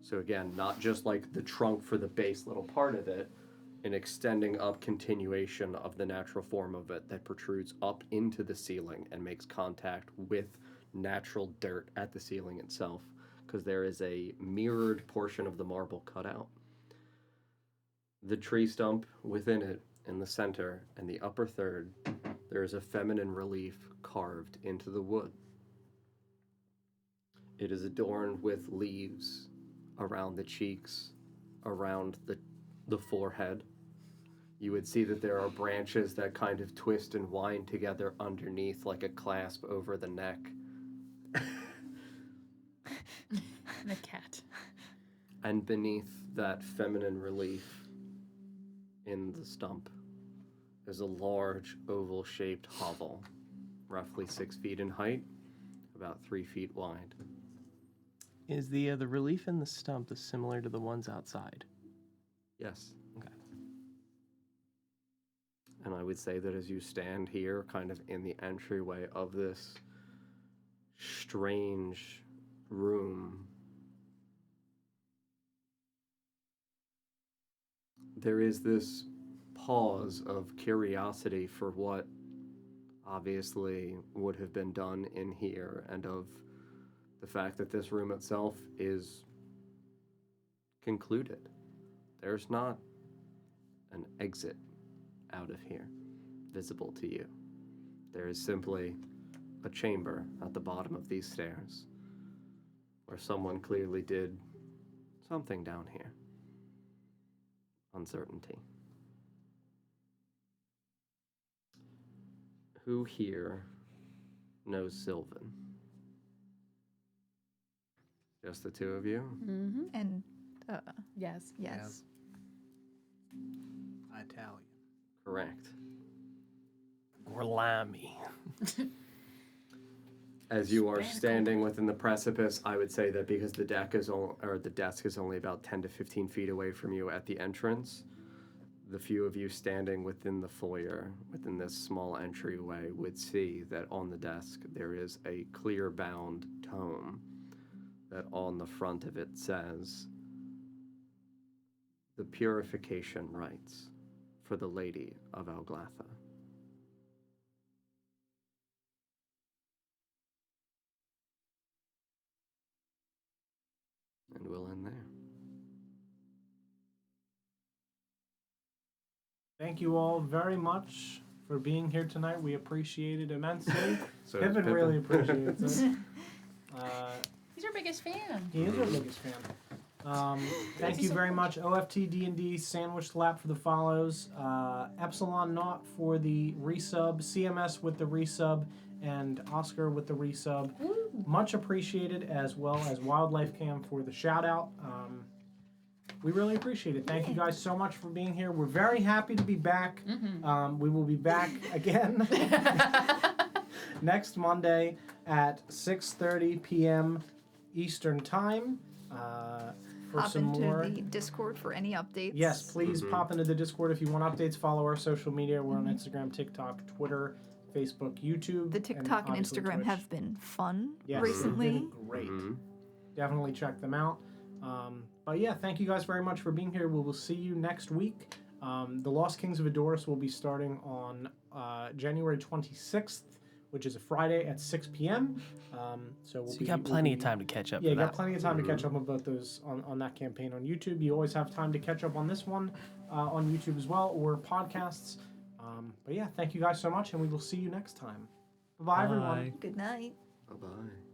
So again, not just like the trunk for the base little part of it, an extending up continuation of the natural form of it that protrudes up into the ceiling and makes contact with natural dirt at the ceiling itself, because there is a mirrored portion of the marble cut out. The tree stump within it, in the center and the upper third, there is a feminine relief carved into the wood. It is adorned with leaves around the cheeks around the forehead. You would see that there are branches that kind of twist and wind together underneath like a clasp over the neck. And a cat. And beneath that feminine relief in the stump is a large oval-shaped hovel, roughly 6 feet in height, about 3 feet wide. Is the relief in the stump similar to the ones outside? Yes. Okay. And I would say that as you stand here, kind of in the entryway of this strange room, there is this pause of curiosity for what obviously would have been done in here, and of the fact that this room itself is concluded. There's not an exit out of here visible to you. There is simply a chamber at the bottom of these stairs where someone clearly did something down here. Uncertainty. Who here knows Sylvan? Just the two of you? Mm-hmm. And Yes. yes. Italian. Correct. Gorlami. As you are standing within the precipice, I would say that because the desk is only about 10 to 15 feet away from you at the entrance, the few of you standing within the foyer, within this small entryway, would see that on the desk there is a clear bound tome that on the front of it says, "The Purification Rites for the Lady of Alglatha." And we'll end there. Thank you all very much for being here tonight. We appreciate it immensely. So does Pippin really appreciates it. He's our biggest fan. He is our biggest fan. Thank you very much, OFT D&D, Sandwich Lap for the follows, Epsilon Naught for the resub, CMS with the resub, and Oscar with the resub. Much appreciated, as well as Wildlife Cam for the shout out. We really appreciate it. Thank you guys so much for being here. We're very happy to be back. We will be back again next Monday at 6:30 p.m. Eastern Time. For Hop some into more. the Discord for any updates. Yes, please pop into the Discord if you want updates. Follow our social media. We're on Instagram, TikTok, Twitter, Facebook, YouTube. The TikTok and obviously Instagram Twitch. have been fun Yes, recently. they've been great. Definitely check them out. But yeah, thank you guys very much for being here. We will see you next week. The Lost Kings of Edoras will be starting on January 26th, which is a Friday at 6 p.m. So You got plenty of time to catch up. Yeah, for you got that. plenty of time to catch up on both those on that campaign on YouTube. You always have time to catch up on this one on YouTube as well, or podcasts. But yeah, thank you guys so much, and we will see you next time. Bye-bye, everyone. Good night. Bye-bye.